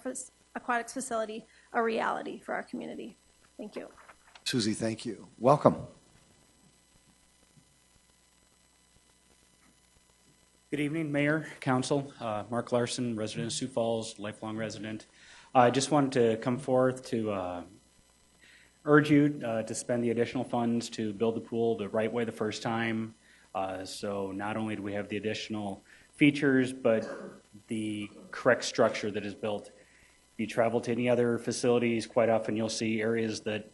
aquatics facility a reality for our community. Thank you. Susie, thank you. Welcome. Good evening, Mayor, Council. Mark Larson, resident of Sioux Falls, lifelong resident. I just wanted to come forth to urge you to spend the additional funds to build the pool the right way the first time. So not only do we have the additional features, but the correct structure that is built. If you travel to any other facilities, quite often you'll see areas that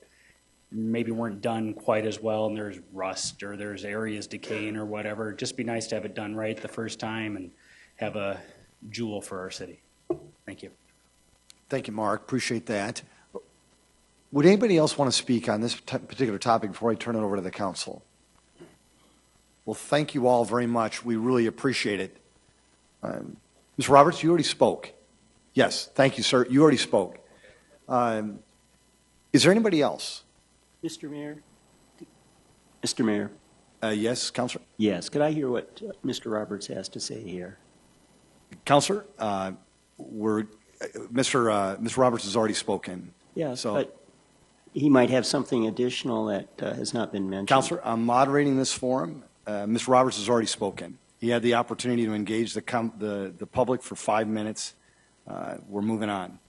maybe weren't done quite as well, and there's rust or there's areas decaying or whatever. It'd just be nice to have it done right the first time and have a jewel for our city. Thank you. Thank you, Mark. Appreciate that. Would anybody else want to speak on this particular topic before I turn it over to the council? Well, thank you all very much. We really appreciate it. Ms. Roberts, you already spoke. Yes, thank you, sir. You already spoke. Is there anybody else? Mr. Mayor? Mr. Mayor? Yes, Councilor? Yes, could I hear what Mr. Roberts has to say here? Councilor, Mr. Roberts has already spoken. Yeah, so, but he might have something additional that has not been mentioned. Councilor, I'm moderating this forum. Mr. Roberts has already spoken. He had the opportunity to engage the public for 5 minutes. We're moving on.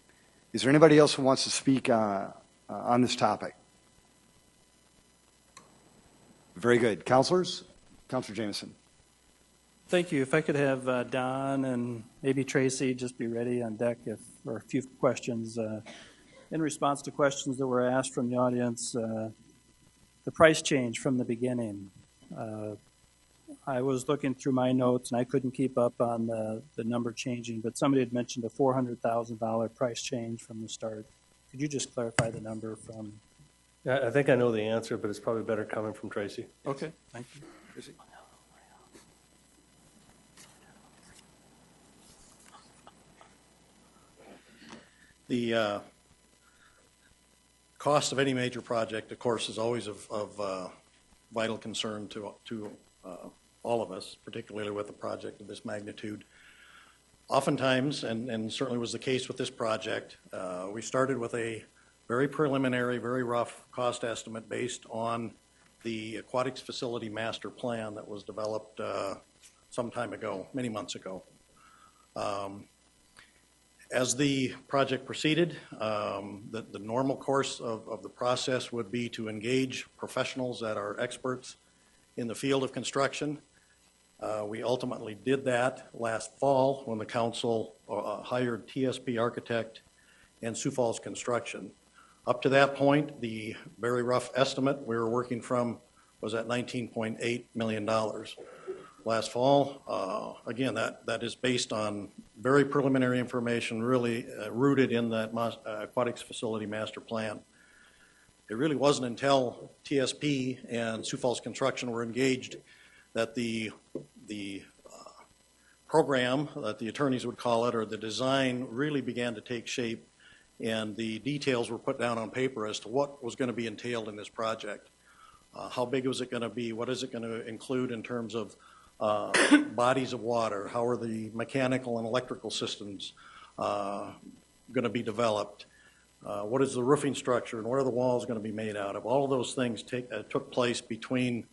Is there anybody else who wants to speak on this topic? Very good. Councilors? Councilor Jameson. Thank you. If I could have Don and maybe Tracy just be ready on deck for a few questions. In response to questions that were asked from the audience, the price change from the beginning. I was looking through my notes and I couldn't keep up on the number changing, but somebody had mentioned a $400,000 price change from the start. Could you just clarify the number from? Yeah, I think I know the answer, but it's probably better coming from Tracy. Okay, thank you. Tracy? The cost of any major project, of course, is always of vital concern to all of us, particularly with a project of this magnitude. Oftentimes, and certainly was the case with this project, we started with a very preliminary, very rough cost estimate based on the aquatics facility master plan that was developed some time ago, many months ago. As the project proceeded, the normal course of the process would be to engage professionals that are experts in the field of construction. We ultimately did that last fall when the council hired TSP Architect and Sioux Falls Construction. Up to that point, the very rough estimate we were working from was at $19.8 million. Last fall, again, that is based on very preliminary information, really rooted in that aquatics facility master plan. It really wasn't until TSP and Sioux Falls Construction were engaged that the program, that the attorneys would call it, or the design really began to take shape, and the details were put down on paper as to what was going to be entailed in this project. How big was it going to be? What is it going to include in terms of bodies of water? How are the mechanical and electrical systems going to be developed? What is the roofing structure and what are the walls going to be made out of? All of those things took place between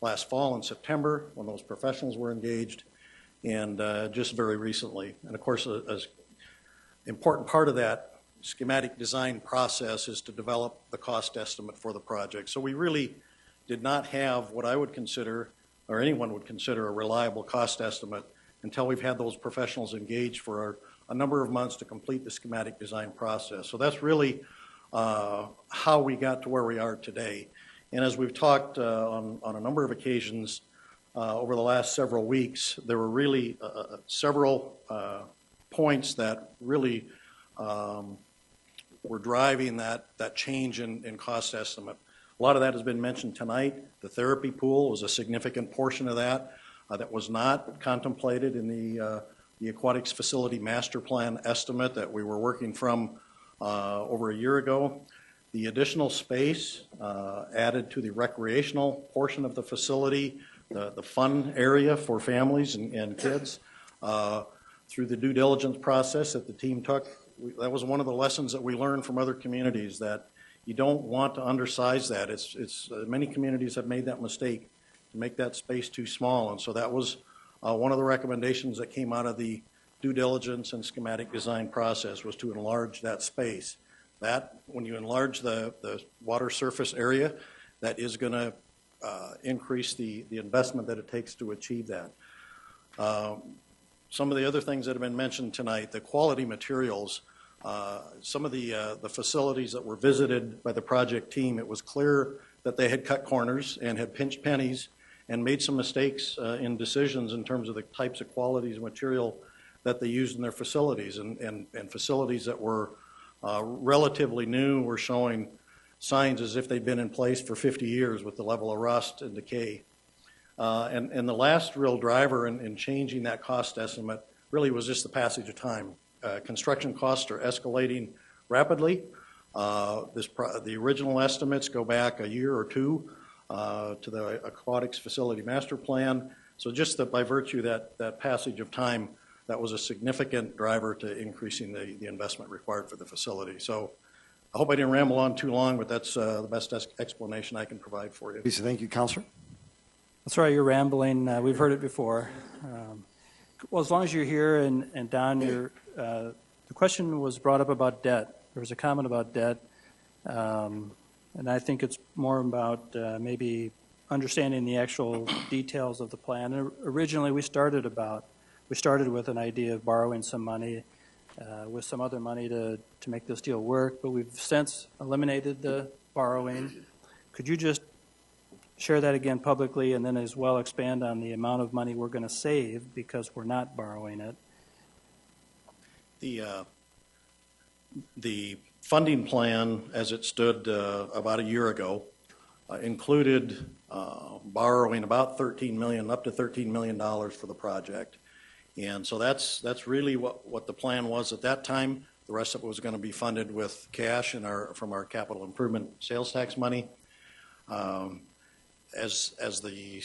last fall and September when those professionals were engaged, and just very recently. And of course, an important part of that schematic design process is to develop the cost estimate for the project. So we really did not have what I would consider, or anyone would consider, a reliable cost estimate until we've had those professionals engaged for a number of months to complete the schematic design process. So that's really how we got to where we are today. And as we've talked on a number of occasions over the last several weeks, there were really several points that really were driving that change in cost estimate. A lot of that has been mentioned tonight. The therapy pool was a significant portion of that that was not contemplated in the aquatics facility master plan estimate that we were working from over a year ago. The additional space added to the recreational portion of the facility, the fun area for families and kids, through the due diligence process that the team took. That was one of the lessons that we learned from other communities, that you don't want to undersize that. Many communities have made that mistake, to make that space too small. And so that was one of the recommendations that came out of the due diligence and schematic design process, was to enlarge that space. That, when you enlarge the water surface area, that is going to increase the investment that it takes to achieve that. Some of the other things that have been mentioned tonight, the quality materials, some of the facilities that were visited by the project team, it was clear that they had cut corners and had pinched pennies and made some mistakes in decisions in terms of the types of qualities of material that they used in their facilities. And facilities that were relatively new were showing signs as if they'd been in place for 50 years with the level of rust and decay. And the last real driver in changing that cost estimate really was just the passage of time. Construction costs are escalating rapidly. The original estimates go back a year or two to the aquatics facility master plan. So just that by virtue of that passage of time, that was a significant driver to increasing the investment required for the facility. So I hope I didn't ramble on too long, but that's the best explanation I can provide for you. Lisa, thank you, Councilor. That's right, you're rambling. We've heard it before. Well, as long as you're here, and Don, the question was brought up about debt. There was a comment about debt, and I think it's more about maybe understanding the actual details of the plan. And originally, we started with an idea of borrowing some money with some other money to make this deal work, but we've since eliminated the borrowing. Could you just share that again publicly, and then as well expand on the amount of money we're going to save because we're not borrowing it? The funding plan, as it stood about a year ago, included borrowing about $13 million, up to $13 million for the project. And so that's really what the plan was at that time. The rest of it was going to be funded with cash from our capital improvement sales tax money. As the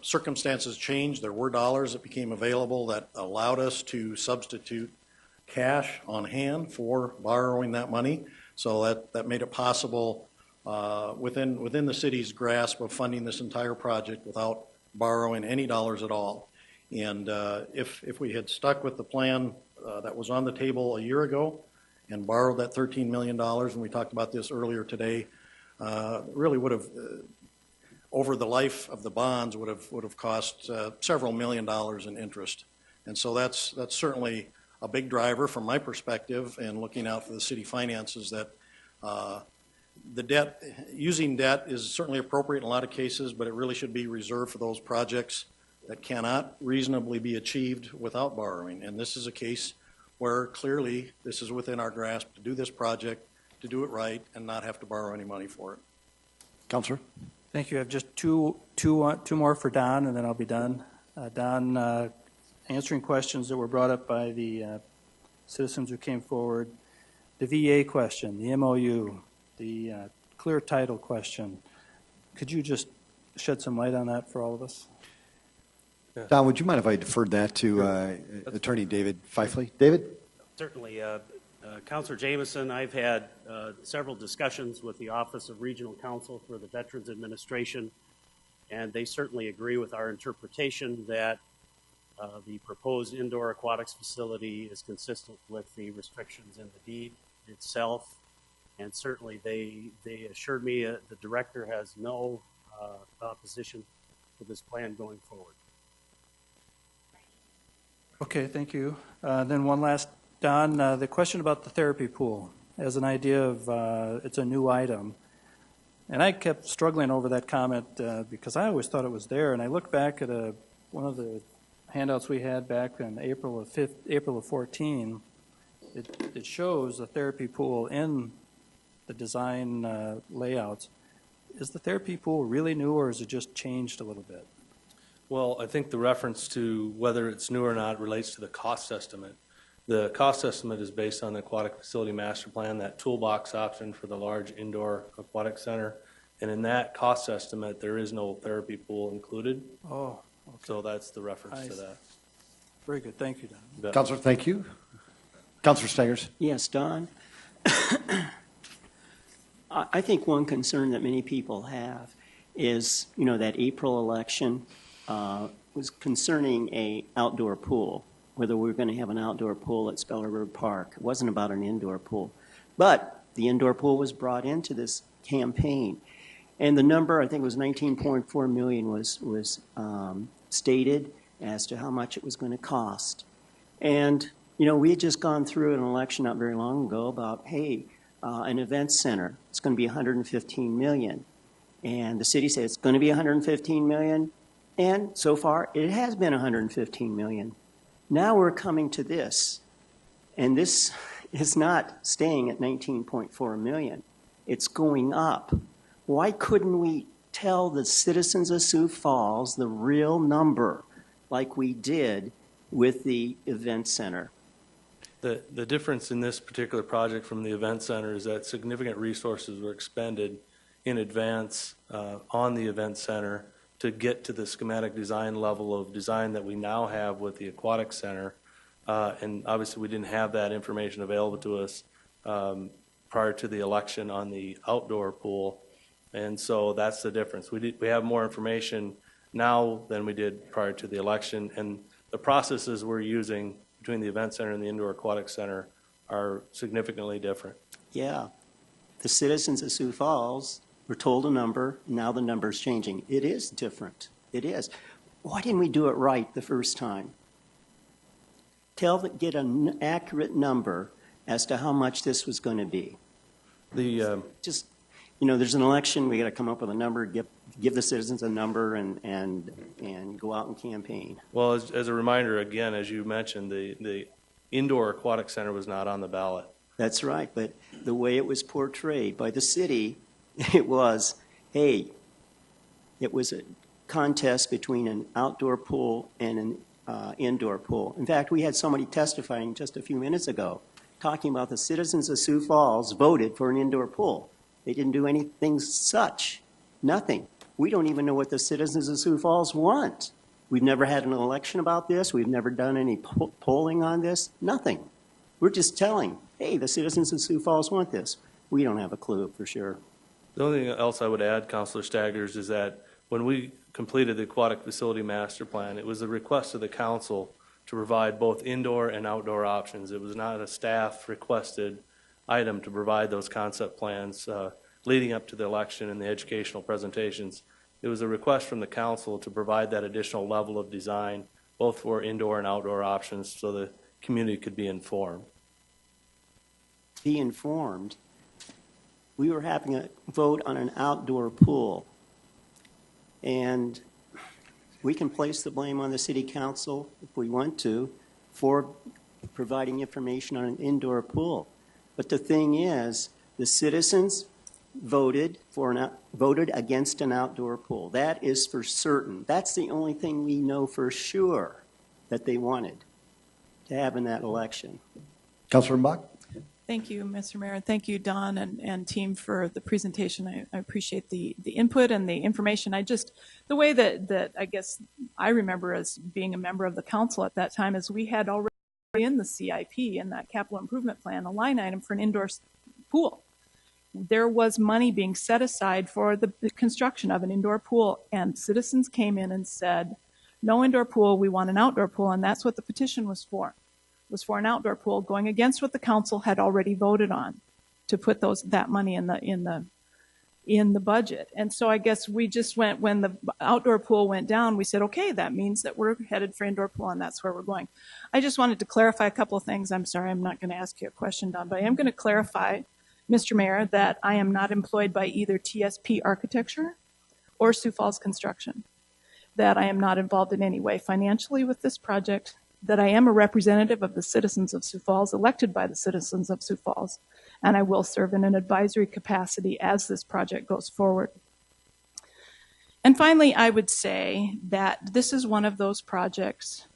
circumstances changed, there were dollars that became available that allowed us to substitute cash on hand for borrowing that money. So that made it possible within the city's grasp of funding this entire project without borrowing any dollars at all. And if we had stuck with the plan that was on the table a year ago and borrowed that $13 million, and we talked about this earlier today, really would have, over the life of the bonds, would have cost several $1 million in interest. And so that's certainly a big driver from my perspective, and looking out for the city finances, that using debt is certainly appropriate in a lot of cases, but it really should be reserved for those projects that cannot reasonably be achieved without borrowing. And this is a case where clearly this is within our grasp to do this project, to do it right, and not have to borrow any money for it. Councilor? Thank you. I have just two more for Don, and then I'll be done. Don, answering questions that were brought up by the citizens who came forward, the VA question, the MOU, the clear title question. Could you just shed some light on that for all of us? Don, would you mind if I deferred that to Attorney David Fifley? David? Certainly. Councilor Jameson, I've had several discussions with the Office of Regional Counsel for the Veterans Administration, and they certainly agree with our interpretation that the proposed indoor aquatics facility is consistent with the restrictions in the deed itself. And certainly they assured me the director has no opposition to this plan going forward. Okay, thank you. Then one last, Don, the question about the therapy pool as an idea of it's a new item. And I kept struggling over that comment because I always thought it was there. And I look back at one of the handouts we had back in April of 14. It shows a therapy pool in the design layouts. Is the therapy pool really new, or has it just changed a little bit? Well, I think the reference to whether it's new or not relates to the cost estimate. The cost estimate is based on the aquatic facility master plan, that toolbox option for the large indoor aquatic center. And in that cost estimate, there is no therapy pool included. Oh, okay. So that's the reference to that. Very good. Thank you, Don. Councilor, thank you. Councilor Staggers. Yes, Don. I think one concern that many people have is, that April election was concerning a outdoor pool, whether we were going to have an outdoor pool at Speller Road Park. It wasn't about an indoor pool. But the indoor pool was brought into this campaign. And the number, I think it was 19.4 million, was stated as to how much it was going to cost. And, we had just gone through an election not very long ago about, hey, an event center, it's going to be 115 million. And the city said it's going to be 115 million. And so far, it has been 115 million. Now we're coming to this. And this is not staying at 19.4 million. It's going up. Why couldn't we tell the citizens of Sioux Falls the real number like we did with the event center? The difference in this particular project from the event center is that significant resources were expended in advance on the event center to get to the schematic design level of design that we now have with the aquatic center. And obviously we didn't have that information available to us prior to the election on the outdoor pool. And so that's the difference. We have more information now than we did prior to the election, and the processes we're using between the event center and the indoor aquatic center are significantly different. Yeah. The citizens of Sioux Falls were told a number, now the number's changing. It is different. It is. Why didn't we do it right the first time? Get an accurate number as to how much this was going to be. Just, there's an election, we got to come up with a number, give the citizens a number, and go out and campaign. Well, as a reminder, again, as you mentioned, the indoor aquatic center was not on the ballot. That's right, but the way it was portrayed by the city, it was, hey, it was a contest between an outdoor pool and an indoor pool. In fact, we had somebody testifying just a few minutes ago talking about the citizens of Sioux Falls voted for an indoor pool. They didn't do anything such. Nothing. We don't even know what the citizens of Sioux Falls want. We've never had an election about this. We've never done any polling on this. Nothing. We're just telling, hey, the citizens of Sioux Falls want this. We don't have a clue for sure. The only thing else I would add, Councilor Staggers, is that when we completed the aquatic facility master plan, it was a request of the council to provide both indoor and outdoor options. It was not a staff requested item to provide those concept plans leading up to the election and the educational presentations. It was a request from the council to provide that additional level of design, both for indoor and outdoor options, so the community could be informed. Be informed. We were having a vote on an outdoor pool, and we can place the blame on the city council if we want to for providing information on an indoor pool. But the thing is, the citizens voted against an outdoor pool. That is for certain. That's the only thing we know for sure that they wanted to have in that election. Councilor Bach? Thank you, Mr. Mayor, and thank you, Don and team, for the presentation. I appreciate the input and the information. The way that I guess I remember as being a member of the council at that time is we had already in the CIP, in that capital improvement plan, a line item for an indoor pool. There was money being set aside for the construction of an indoor pool, and citizens came in and said, no indoor pool, we want an outdoor pool, and that's what the petition was for. Was for an outdoor pool, going against what the council had already voted on to put that money in the budget. And so I guess we just went, when the outdoor pool went down, we said, okay, that means that we're headed for indoor pool, and that's where we're going. I just wanted to clarify a couple of things. I'm sorry, I'm not going to ask you a question, Don, but I am going to clarify, Mr. Mayor, that I am not employed by either TSP Architecture or Sioux Falls Construction, that I am not involved in any way financially with this project, that I am a representative of the citizens of Sioux Falls, elected by the citizens of Sioux Falls, and I will serve in an advisory capacity as this project goes forward. And finally, I would say that this is one of those projects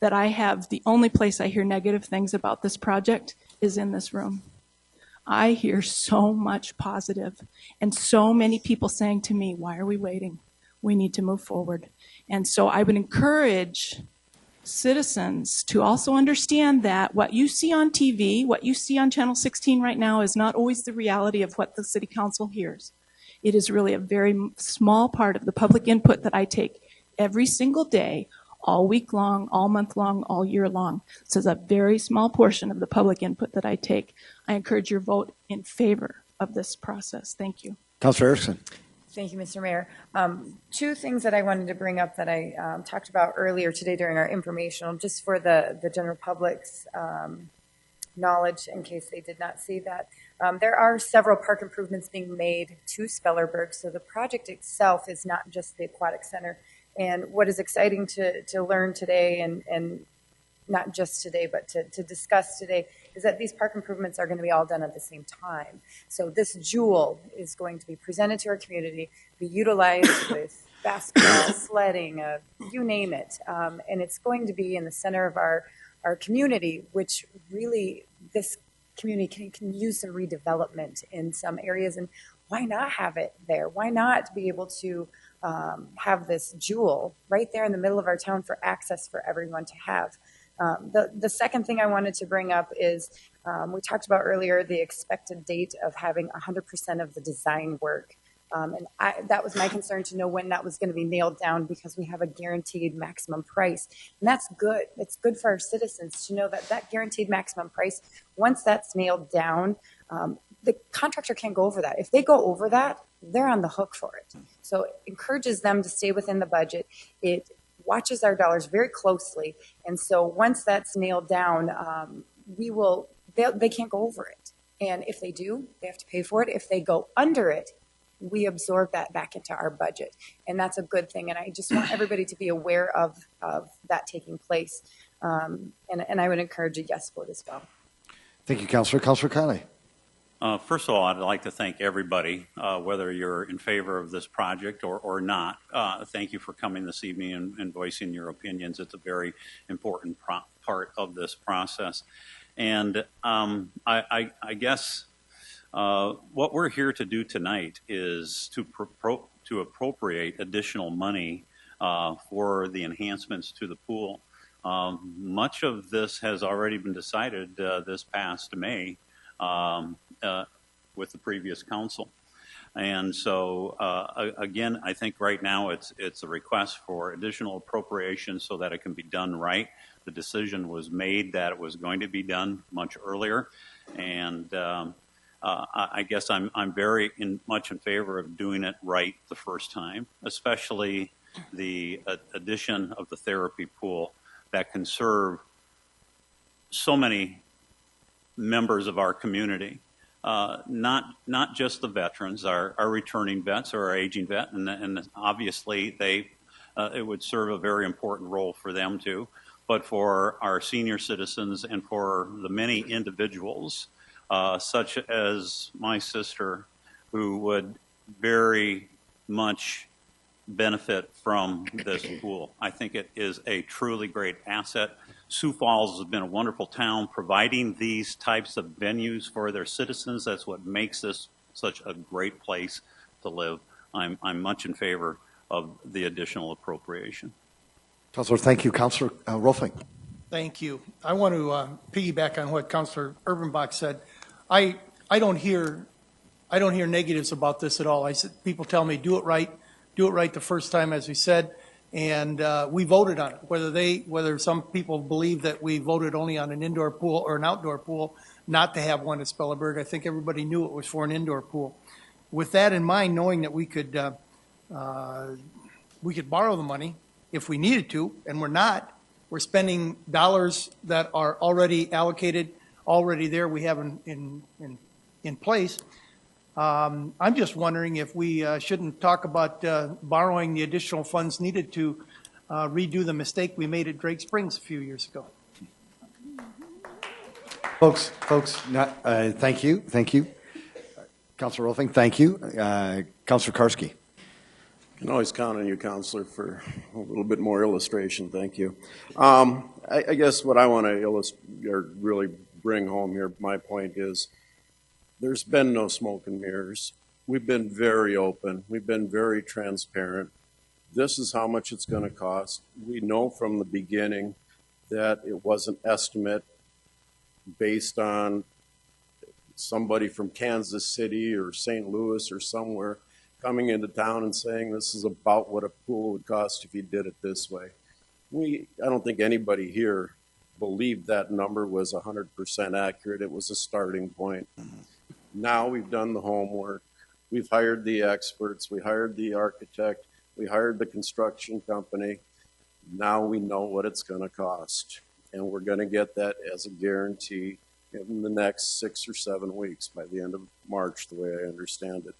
that I have, the only place I hear negative things about this project is in this room. I hear so much positive and so many people saying to me, why are we waiting? We need to move forward. And so I would encourage citizens to also understand that what you see on TV, what you see on Channel 16 right now is not always the reality of what the City Council hears. It is really a very small part of the public input that I take every single day, all week long, all month long, all year long. This is a very small portion of the public input that I take. I encourage your vote in favor of this process. Thank you. Councilor Erickson. Thank you, Mr. Mayor. Two things that I wanted to bring up that I talked about earlier today during our informational, just for the general public's knowledge in case they did not see that. There are several park improvements being made to Spellerberg, so the project itself is not just the aquatic center. And what is exciting to learn today, and not just today, but to discuss today, is that these park improvements are going to be all done at the same time. So this jewel is going to be presented to our community, be utilized with basketball, sledding, you name it. And it's going to be in the center of our community, which really this community can use some redevelopment in some areas. And why not have it there? Why not be able to have this jewel right there in the middle of our town for access for everyone to have? The second thing I wanted to bring up is we talked about earlier the expected date of having 100% of the design work. And that was my concern to know when that was going to be nailed down, because we have a guaranteed maximum price. And that's good. It's good for our citizens to know that that guaranteed maximum price, once that's nailed down, the contractor can't go over that. If they go over that, they're on the hook for it. So it encourages them to stay within the budget. It watches our dollars very closely. And so once that's nailed down, they can't go over it. And if they do, they have to pay for it. If they go under it, we absorb that back into our budget. And that's a good thing. And I just want everybody to be aware of that taking place. And I would encourage a yes vote as well. Thank you, Councilor. Councilor Conley. First of all, I'd like to thank everybody, whether you're in favor of this project or not. Thank you for coming this evening and voicing your opinions. It's a very important part of this process. And I guess what we're here to do tonight is to appropriate additional money for the enhancements to the pool. Much of this has already been decided this past May with the previous council. And so, again, I think right now it's a request for additional appropriation so that it can be done right. The decision was made that it was going to be done much earlier. And I guess I'm very much in favor of doing it right the first time, especially the addition of the therapy pool that can serve so many members of our community, not just the veterans, our returning vets or our aging vet, and obviously it would serve a very important role for them too, but for our senior citizens and for the many individuals such as my sister, who would very much benefit from this pool. I think it is a truly great asset. Sioux Falls has been a wonderful town providing these types of venues for their citizens. That's what makes this such a great place to live. I'm much in favor of the additional appropriation. Councilor, thank you. Councilor Rolfing. Thank you. I want to piggyback on what Councilor Urbanbach said. I don't hear negatives about this at all. People tell me do it right the first time, as we said, and we voted on it. Whether some people believe that we voted only on an indoor pool or an outdoor pool, not to have one at Spellerberg, I think everybody knew it was for an indoor pool. With that in mind, knowing that we could borrow the money if we needed to, and we're not. We're spending dollars that are already allocated, already there. We have in place. I'm just wondering if we shouldn't talk about borrowing the additional funds needed to redo the mistake we made at Drake Springs a few years ago. Folks, thank you. Councilor Rolfing, thank you. Councilor Karski. Can always count on you, Counselor, for a little bit more illustration. Thank you. I guess what I want to really bring home here, my point is, there's been no smoke and mirrors. We've been very open. We've been very transparent. This is how much it's going to cost. We know from the beginning that it was an estimate based on somebody from Kansas City or St. Louis or somewhere coming into town and saying this is about what a pool would cost if you did it this way. I don't think anybody here believed that number was 100% accurate. It was a starting point. Now we've done the homework. We've hired the experts. We hired the architect. We hired the construction company. Now we know what it's going to cost. And we're going to get that as a guarantee in the next 6 or 7 weeks, by the end of March, the way I understand it.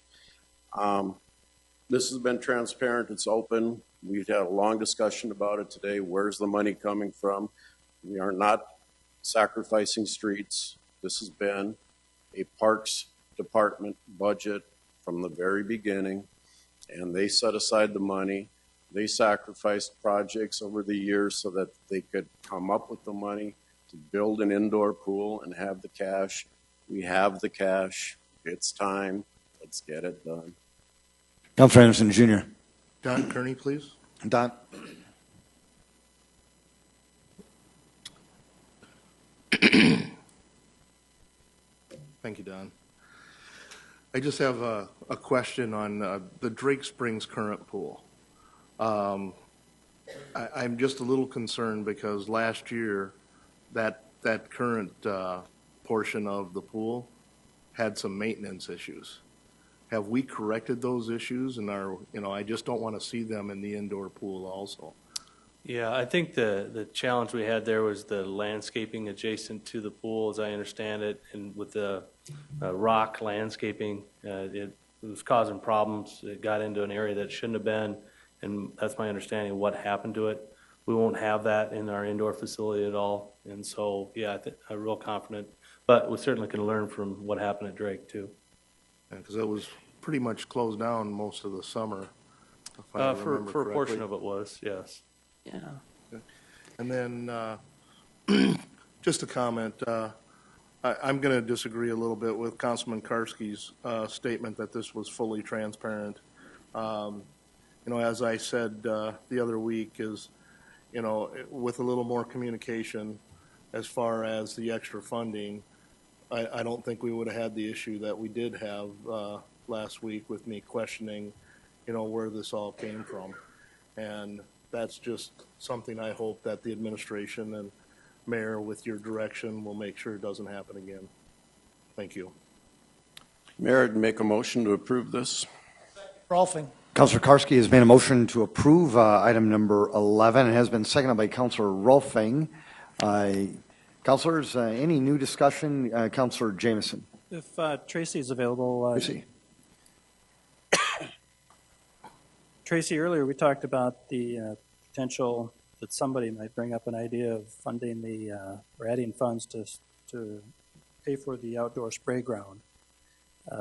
This has been transparent. It's open. We've had a long discussion about it today. Where's the money coming from? We are not sacrificing streets. This has been a Parks Department budget from the very beginning, and they set aside the money. They sacrificed projects over the years so that they could come up with the money to build an indoor pool and have the cash. We have the cash. It's time. Let's get it done. Councilor Anderson Jr. Don Kearney, please. Don. Thank you, Don. I just have a question on the Drake Springs current pool. I'm just a little concerned because last year that current portion of the pool had some maintenance issues. Have we corrected those issues? And I just don't want to see them in the indoor pool also. Yeah, I think the challenge we had there was the landscaping adjacent to the pool, as I understand it, and with the rock landscaping, it was causing problems. It got into an area that shouldn't have been, and that's my understanding of what happened to it. We won't have that in our indoor facility at all, and so, yeah, I'm real confident. But we certainly can learn from what happened at Drake, too. Because it was pretty much closed down most of the summer. If I For remember a portion correctly. of it was, yes. Yeah. And then just a comment, I'm going to disagree a little bit with Councilman Karski's statement that this was fully transparent. As I said the other week is, with a little more communication as far as the extra funding, I don't think we would have had the issue that we did have last week with me questioning, where this all came from. And that's just something I hope that the administration and Mayor, with your direction, will make sure it doesn't happen again. Thank you. Mayor, I'd make a motion to approve this. Rolfing. Councilor Karski has made a motion to approve item number 11. It has been seconded by Councilor Rolfing. Councilors, any new discussion? Councilor Jameson. If Tracy is available. Tracy. Tracy, earlier we talked about the potential that somebody might bring up an idea of funding or adding funds to pay for the outdoor spray ground.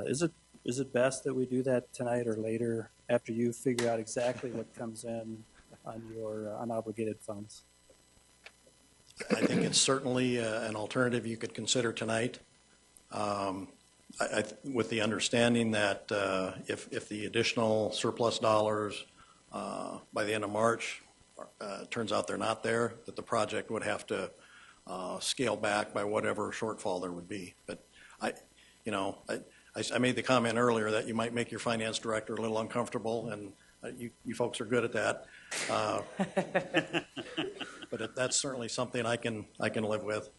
Is it best that we do that tonight or later after you figure out exactly what comes in on your unobligated funds? I think it's certainly an alternative you could consider tonight, with the understanding that if the additional surplus dollars by the end of March turns out they're not there, that the project would have to scale back by whatever shortfall there would be. But I made the comment earlier that you might make your finance director a little uncomfortable, and you folks are good at that. But that's certainly something I can live with.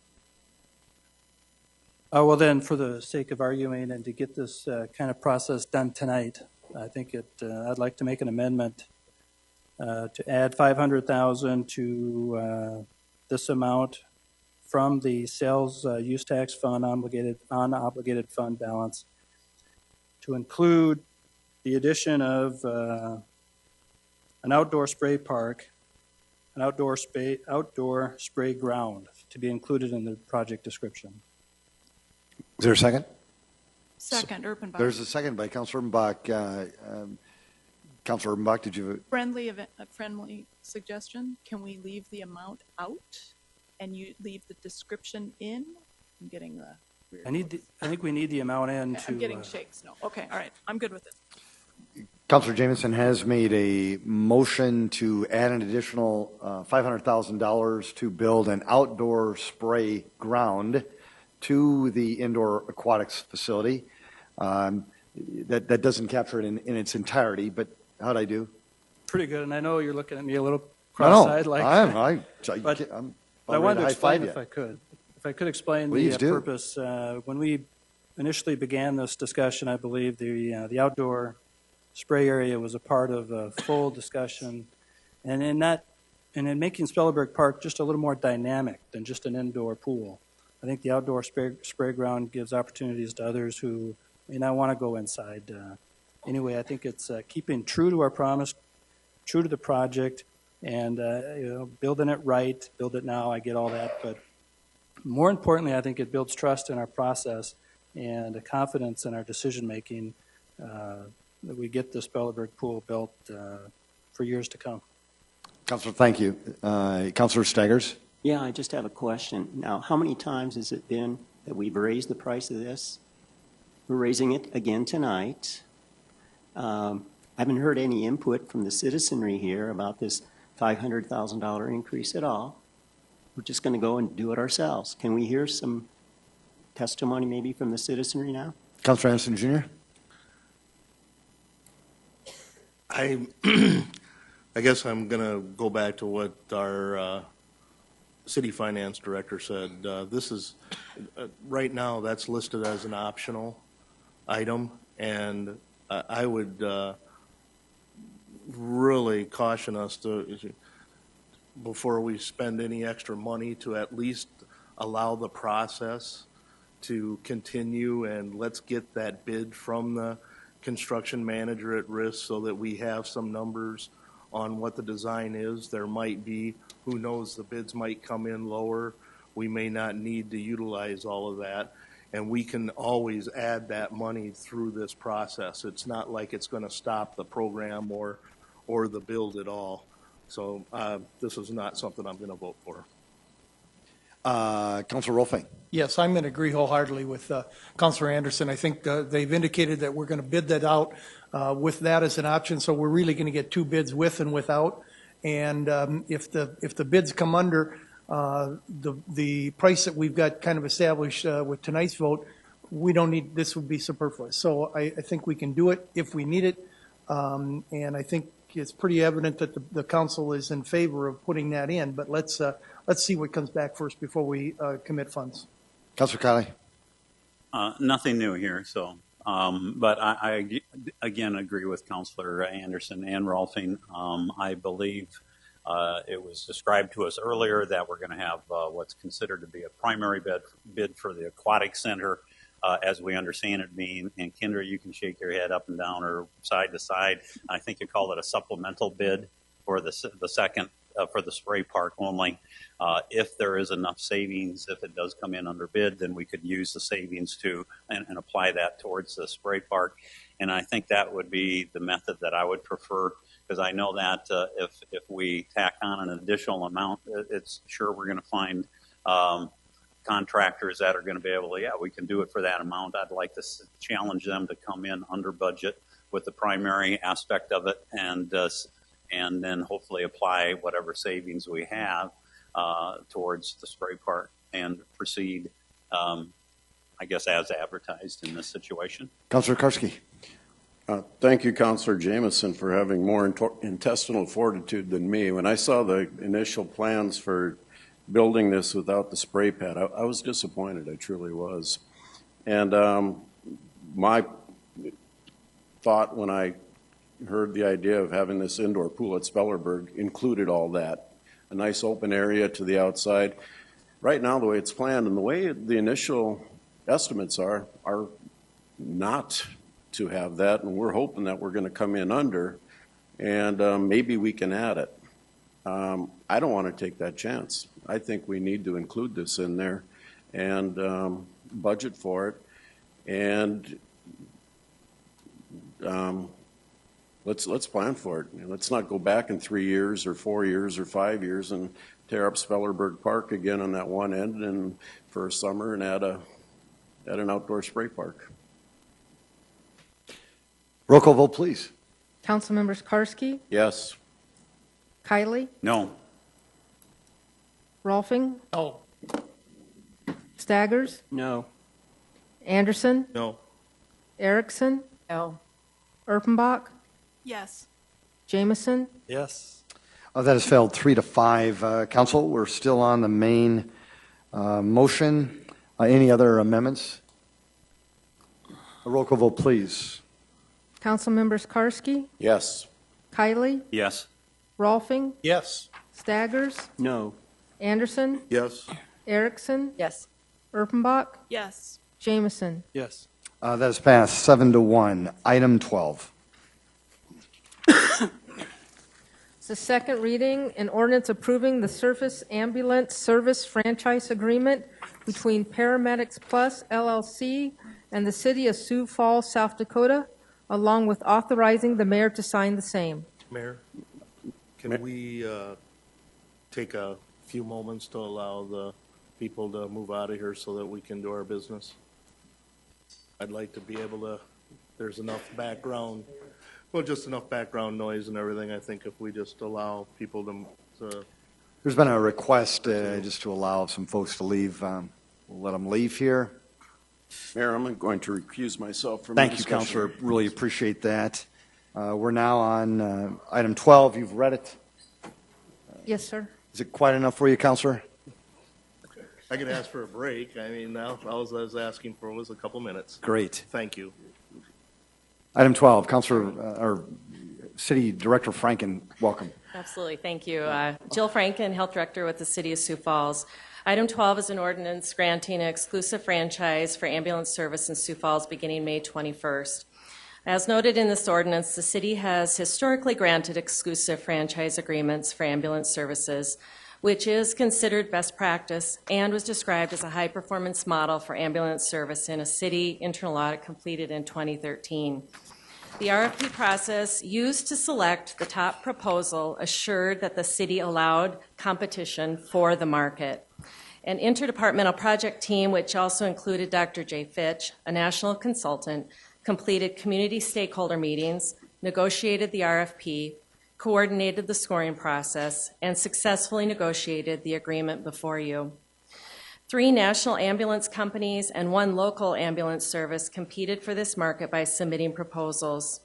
Well, then, for the sake of arguing and to get this kind of process done tonight, I think I'd like to make an amendment to add $500,000 to this amount from the sales use tax fund unobligated fund balance to include the addition of an outdoor spray park, an outdoor spray ground to be included in the project description. Is there a second? Second, Urbanbach. There's a second by Councilor Urbanbach. Councilor Urbanbach, did you? A friendly suggestion. Can we leave the amount out and you leave the description in? I'm getting the. I think we need the amount in to. I'm getting shakes. No. Okay. All right. I'm good with it. Councilor Jameson has made a motion to add an additional $500,000 to build an outdoor spray ground to the indoor aquatics facility. That doesn't capture it in its entirety, but how'd I do? Pretty good, and I know you're looking at me a little cross-eyed. But I wanted to explain if I could. If I could explain the purpose. When we initially began this discussion, I believe the outdoor spray area was a part of a full discussion, and in making Spellerberg Park just a little more dynamic than just an indoor pool. I think the outdoor spray ground gives opportunities to others who may not want to go inside. Anyway, I think it's keeping true to our promise, true to the project, and building it right, build it now. I get all that, but more importantly, I think it builds trust in our process and a confidence in our decision making that we get the Spellerberg pool built for years to come. Councilor, thank you. Councilor Staggers. Yeah, I just have a question. Now, how many times has it been that we've raised the price of this? We're raising it again tonight. I haven't heard any input from the citizenry here about this $500,000 increase at all. We're just going to go and do it ourselves. Can we hear some testimony maybe from the citizenry now? Councilor Anderson, Jr. I guess I'm going to go back to what our city finance director said. This is, right now, that's listed as an optional item, and I would really caution us to, before we spend any extra money, to at least allow the process to continue, and let's get that bid from the construction manager at risk so that we have some numbers on what the design is. There might be, who knows, the bids might come in lower. We may not need to utilize all of that, and we can always add that money through this process. It's not like it's going to stop the program or the build at all. So this is not something I'm going to vote for. Councilor Rolfing. Yes, I'm going to agree wholeheartedly with Councilor Anderson. I think they've indicated that we're going to bid that out with that as an option. So we're really going to get two bids, with and without. And if the bids come under the price that we've got kind of established with tonight's vote, we don't need, this would be superfluous. So I think we can do it if we need it. And I think it's pretty evident that the council is in favor of putting that in. But let's see what comes back first before we commit funds. Councilor Kiley. Nothing new here. So, but I again agree with Councilor Anderson and Rolfing. I believe it was described to us earlier that we're going to have what's considered to be a primary bid for the aquatic center, as we understand it being. And Kendra, you can shake your head up and down or side to side. I think you call it a supplemental bid for the second for the spray park only. If there is enough savings, if it does come in under bid, then we could use the savings to and apply that towards the spray park. And I think that would be the method that I would prefer, because I know that if we tack on an additional amount, it's sure we're going to find contractors that are going to be able to, we can do it for that amount. I'd like to challenge them to come in under budget with the primary aspect of it, and then hopefully apply whatever savings we have towards the spray park and proceed, I guess, as advertised in this situation. Councilor Karski. Thank you, Councilor Jameson, for having more intestinal fortitude than me. When I saw the initial plans for building this without the spray pad, I was disappointed. I truly was. And my thought when I heard the idea of having this indoor pool at Spellerberg included all that. A nice open area to the outside. Right now, the way it's planned and the way the initial estimates are not to have that, and we're hoping that we're going to come in under, and maybe we can add it. I don't want to take that chance. I think we need to include this in there and budget for it, and let's plan for it. Let's not go back in 3 years or 4 years or 5 years and tear up Spellerberg Park again on that one end and for a summer and add an outdoor spray park. Roll call vote, please. Councilmembers Karski, Yes. Kiley, No. Rolfing, No. Staggers, No. Anderson, No. Erickson, No. Erpenbach, Yes. Jameson, Yes. That has failed 3 to 5. Council, we're still on the main motion. Any other amendments? A roll call vote, please. Councilmembers Karski, Yes. Kiley, Yes. Rolfing, Yes. Staggers, No. Anderson, Yes. Erickson, Yes. Erpenbach, Yes. Jameson. Yes. That is passed 7 to 1. Item 12. It's the second reading, an ordinance approving the Surface Ambulance Service Franchise Agreement between Paramedics Plus LLC and the City of Sioux Falls, South Dakota, along with authorizing the mayor to sign the same. Mayor, can we take a few moments to allow the people to move out of here so that we can do our business? I'd like to be able to, there's enough background, well, just enough background noise and everything. I think if we just allow people to There's been a request just to allow some folks to leave. We'll let them leave here. Mayor, I'm going to recuse myself from Thank the you, discussion. Councilor. Really appreciate that. We're now on item 12. You've read it. Yes, sir. Is it quite enough for you, Councilor? I could ask for a break. I mean, now all I was asking for was a couple minutes. Great. Thank you. Item 12, Councilor, or City Director Franken, welcome. Absolutely, thank you. Jill Franken, Health Director with the City of Sioux Falls. Item 12 is an ordinance granting an exclusive franchise for ambulance service in Sioux Falls beginning May 21st. As noted in this ordinance, the city has historically granted exclusive franchise agreements for ambulance services, which is considered best practice and was described as a high-performance model for ambulance service in a city internal audit completed in 2013. The RFP process used to select the top proposal assured that the city allowed competition for the market. An interdepartmental project team, which also included Dr. Jay Fitch, a national consultant, completed community stakeholder meetings, negotiated the RFP, coordinated the scoring process, and successfully negotiated the agreement before you. 3 national ambulance companies and 1 local ambulance service competed for this market by submitting proposals.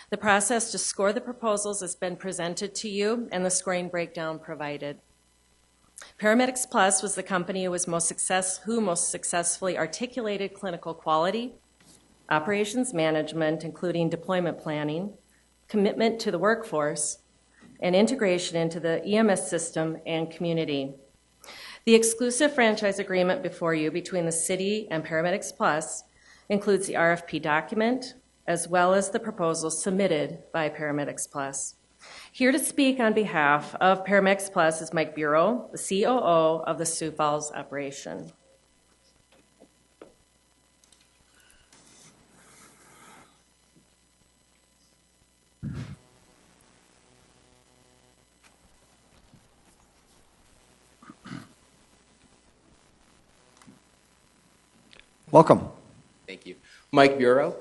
The process to score the proposals has been presented to you and the scoring breakdown provided. Paramedics Plus was the company who most successfully articulated clinical quality, operations management, including deployment planning, commitment to the workforce, and integration into the EMS system and community. The exclusive franchise agreement before you between the city and Paramedics Plus includes the RFP document as well as the proposals submitted by Paramedics Plus. Here to speak on behalf of Paramedics Plus is Mike Bureau, the COO of the Sioux Falls operation. Welcome. Thank you. Mike Bureau,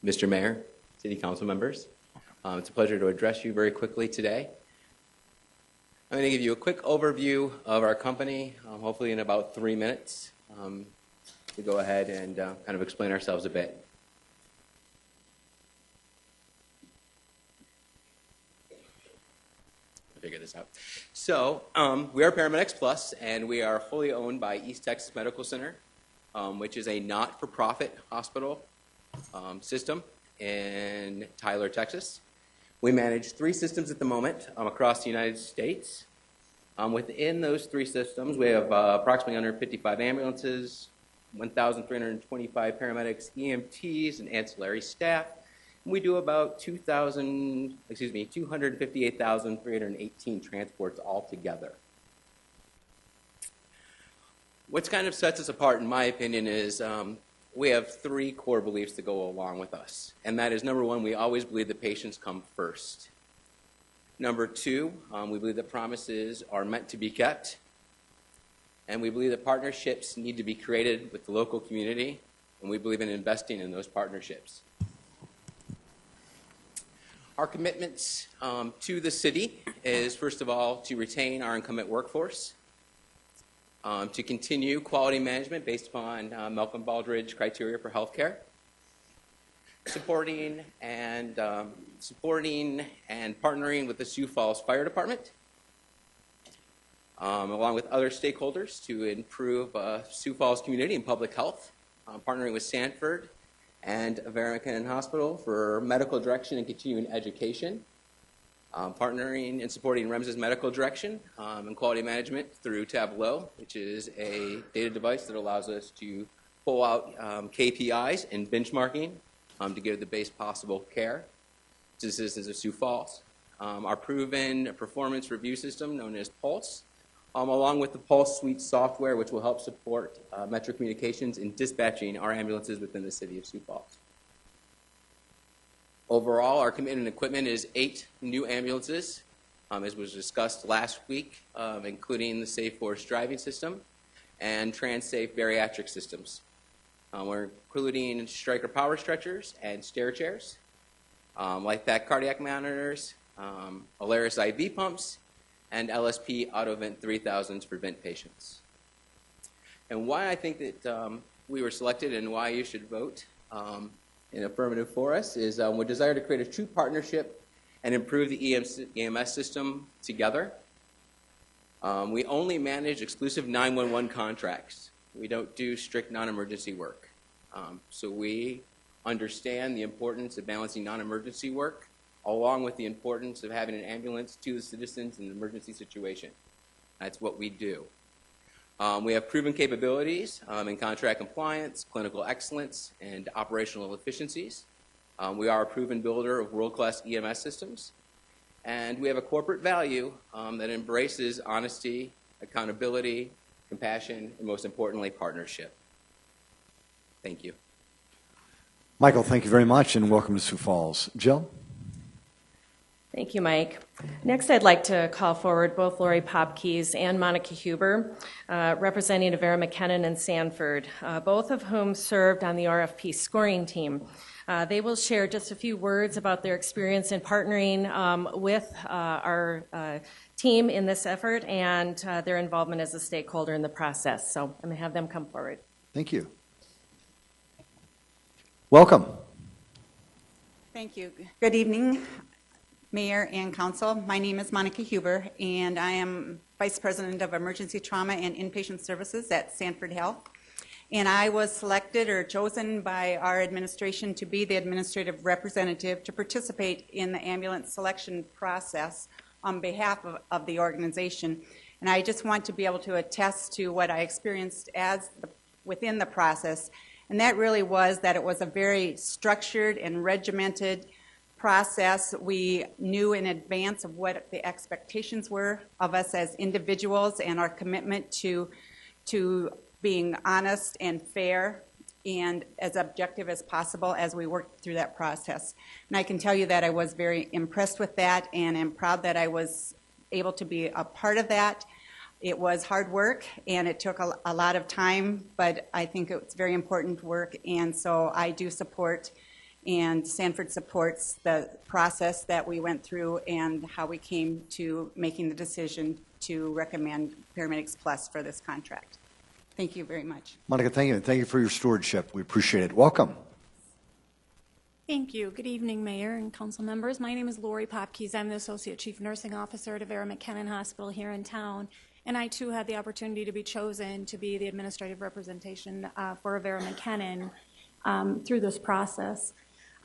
Mr. Mayor, City Council members. It's a pleasure to address you very quickly today. I'm going to give you a quick overview of our company, hopefully in about 3 minutes, to go ahead and kind of explain ourselves a bit. Figure this out. So we are Paramedics Plus, and we are fully owned by East Texas Medical Center, which is a not-for-profit hospital system in Tyler, Texas. We manage 3 systems at the moment across the United States. Within those 3 systems, we have approximately 155 ambulances, 1,325 paramedics, EMTs, and ancillary staff. We do about 258,318 transports altogether. What kind of sets us apart, in my opinion, is we have three core beliefs that go along with us. And that is, number one, we always believe that patients come first. Number two, we believe that promises are meant to be kept. And we believe that partnerships need to be created with the local community, and we believe in investing in those partnerships. Our commitments to the city is, first of all, to retain our incumbent workforce, to continue quality management based upon Malcolm Baldrige criteria for healthcare, supporting and partnering with the Sioux Falls Fire Department, along with other stakeholders to improve Sioux Falls community and public health, partnering with Sanford and Vera McKinnon Hospital for medical direction and continuing education, partnering and supporting REMS's medical direction and quality management through Tableau, which is a data device that allows us to pull out KPIs and benchmarking to give the best possible care to the citizens of Sioux Falls. Our proven performance review system known as Pulse, along with the Pulse Suite software, which will help support Metro Communications in dispatching our ambulances within the city of Sioux Falls. Overall, our commitment and equipment is 8 new ambulances, as was discussed last week, including the Safe Force driving system and TransSafe bariatric systems. We're including Stryker power stretchers and stair chairs, LifePak cardiac monitors, Alaris IV pumps, and LSP AutoVent 3000s for vent patients. And why I think that we were selected and why you should vote in affirmative for us is we desire to create a true partnership and improve the EMS system together. We only manage exclusive 911 contracts. We don't do strict non-emergency work. So we understand the importance of balancing non-emergency work along with the importance of having an ambulance to the citizens in an emergency situation. That's what we do. We have proven capabilities in contract compliance, clinical excellence, and operational efficiencies. We are a proven builder of world-class EMS systems. And we have a corporate value that embraces honesty, accountability, compassion, and most importantly, partnership. Thank you. Michael, thank you very much, and welcome to Sioux Falls. Jill? Thank you, Mike. Next, I'd like to call forward both Lori Popkeys and Monica Huber, representing Vera McKinnon and Sanford, both of whom served on the RFP scoring team. They will share just a few words about their experience in partnering with our team in this effort and their involvement as a stakeholder in the process. So I'm going to have them come forward. Thank you. Welcome. Thank you. Good evening, Mayor and Council. My name is Monica Huber, and I am Vice President of Emergency Trauma and Inpatient Services at Sanford Health. And I was selected or chosen by our administration to be the administrative representative to participate in the ambulance selection process on behalf of the organization. And I just want to be able to attest to what I experienced within the process. And that really was that it was a very structured and regimented process. We knew in advance of what the expectations were of us as individuals and our commitment to being honest and fair and as objective as possible as we worked through that process. And I can tell you that I was very impressed with that and am proud that I was able to be a part of that. It was hard work and it took a lot of time, but I think it's very important work, and so I do support and Sanford supports the process that we went through and how we came to making the decision to recommend Paramedics Plus for this contract. Thank you very much. Monica, thank you, and thank you for your stewardship. We appreciate it. Welcome. Thank you. Good evening, Mayor and Council members. My name is Lori Popkeys. I'm the Associate Chief Nursing Officer at Vera McKinnon Hospital here in town, and I too had the opportunity to be chosen to be the administrative representation for Vera McKinnon through this process.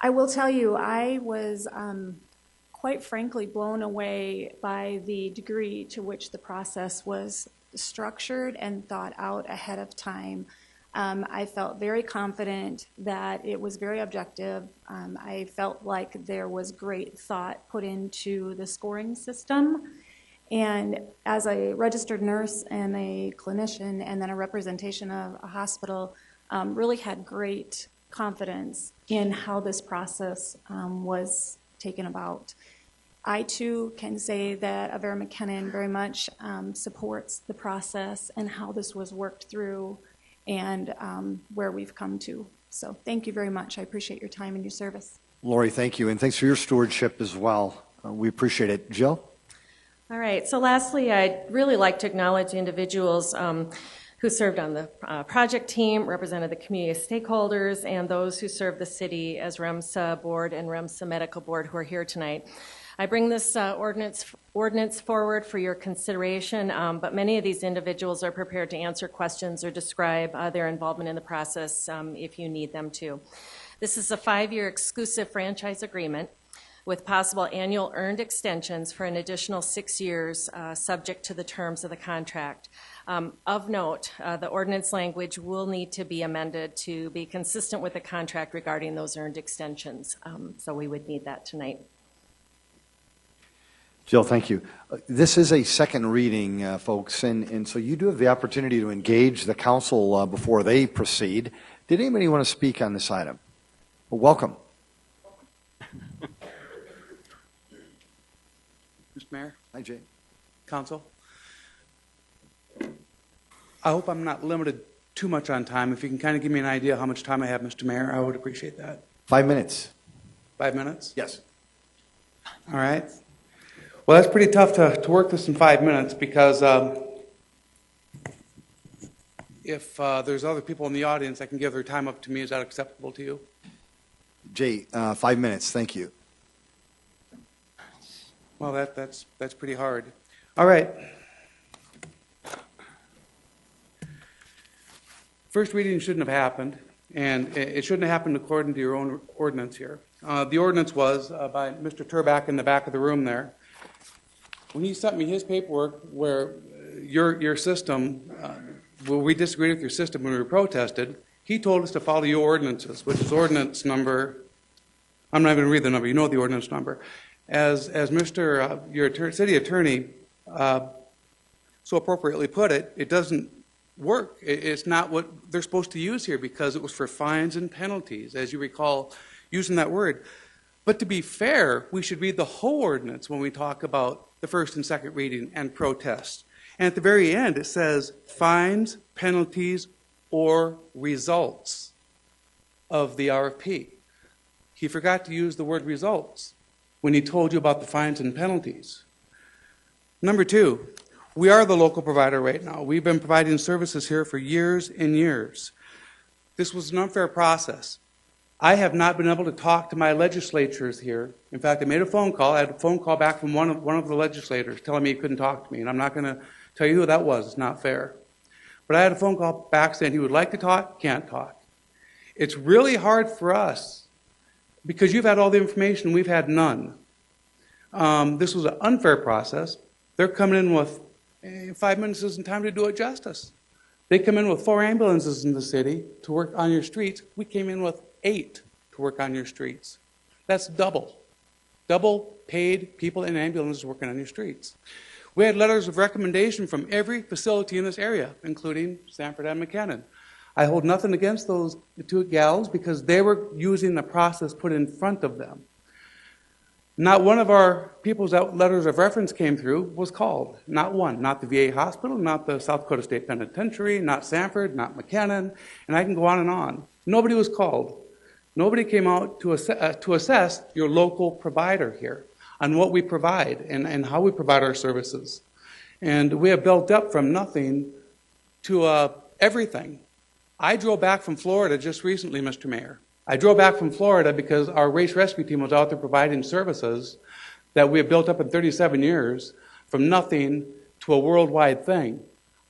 I will tell you, I was quite frankly blown away by the degree to which the process was structured and thought out ahead of time. I felt very confident that it was very objective. I felt like there was great thought put into the scoring system. And as a registered nurse and a clinician and then a representation of a hospital, really had great confidence in how this process was taken about. I too can say that Avera McKinnon very much supports the process and how this was worked through and where we've come to. So thank you very much. I appreciate your time and your service. Lori, thank you, and thanks for your stewardship as well. We appreciate it. Jill? All right, so lastly, I'd really like to acknowledge individuals who served on the project team, represented the community stakeholders, and those who served the city as REMSA board and REMSA medical board who are here tonight. I bring this ordinance forward for your consideration, but many of these individuals are prepared to answer questions or describe their involvement in the process if you need them to. This is a 5-year exclusive franchise agreement with possible annual earned extensions for an additional 6 years, subject to the terms of the contract. Of note, the ordinance language will need to be amended to be consistent with the contract regarding those earned extensions. So we would need that tonight. Jill, thank you. This is a second reading, folks, and so you do have the opportunity to engage the council before they proceed. Did anybody want to speak on this item? Well, welcome. Mr. Mayor. Hi, Jay. Council. I hope I'm not limited too much on time. If you can kind of give me an idea how much time I have, Mr. Mayor, I would appreciate that. 5 minutes. 5 minutes? Yes. All right. Well, that's pretty tough to work this in 5 minutes because if there's other people in the audience that can give their time up to me, is that acceptable to you? Jay, 5 minutes. Thank you. Well, that's pretty hard. All right. First reading shouldn't have happened, and it shouldn't have happened according to your own ordinance here. The ordinance was by Mr. Turback in the back of the room there. When he sent me his paperwork where your system, where we disagreed with your system when we protested, he told us to follow your ordinances, which is ordinance number, I'm not even going to read the number, you know the ordinance number. As Mr. Your city attorney so appropriately put it, it doesn't work. It's not what they're supposed to use here because it was for fines and penalties, as you recall using that word. But to be fair, we should read the whole ordinance when we talk about the first and second reading and protest. And at the very end, it says fines, penalties, or results of the RFP. He forgot to use the word results when he told you about the fines and penalties. Number two, we are the local provider right now. We've been providing services here for years and years. This was an unfair process. I have not been able to talk to my legislatures here. In fact, I made a phone call. I had a phone call back from one of the legislators telling me he couldn't talk to me, and I'm not going to tell you who that was. It's not fair. But I had a phone call back saying he would like to talk, can't talk. It's really hard for us because you've had all the information, we've had none. This was an unfair process. They're coming in with 5 minutes isn't time to do it justice. They come in with 4 ambulances in the city to work on your streets. We came in with 8 to work on your streets. That's double. Double paid people in ambulances working on your streets. We had letters of recommendation from every facility in this area, including Sanford and McKinnon. I hold nothing against those 2 gals because they were using the process put in front of them. Not one of our people's letters of reference came through was called. Not one. Not the VA hospital, not the South Dakota State Penitentiary, not Sanford, not McKinnon, and I can go on and on. Nobody was called. Nobody came out to assess your local provider here on what we provide and how we provide our services. And we have built up from nothing to everything. I drove back from Florida just recently, Mr. Mayor. I drove back from Florida because our race rescue team was out there providing services that we have built up in 37 years from nothing to a worldwide thing.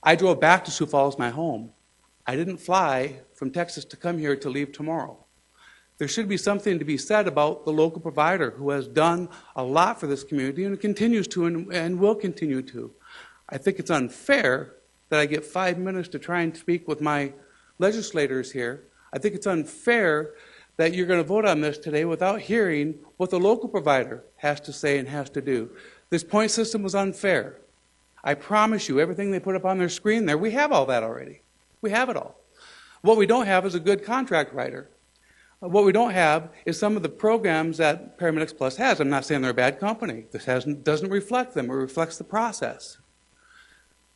I drove back to Sioux Falls, my home. I didn't fly from Texas to come here to leave tomorrow. There should be something to be said about the local provider who has done a lot for this community and continues to and will continue to. I think it's unfair that I get 5 minutes to try and speak with my legislators here. I think it's unfair that you're going to vote on this today without hearing what the local provider has to say and has to do. This point system was unfair. I promise you, everything they put up on their screen there, we have all that already. We have it all. What we don't have is a good contract writer. What we don't have is some of the programs that Paramedics Plus has. I'm not saying they're a bad company. This doesn't reflect them. It reflects the process.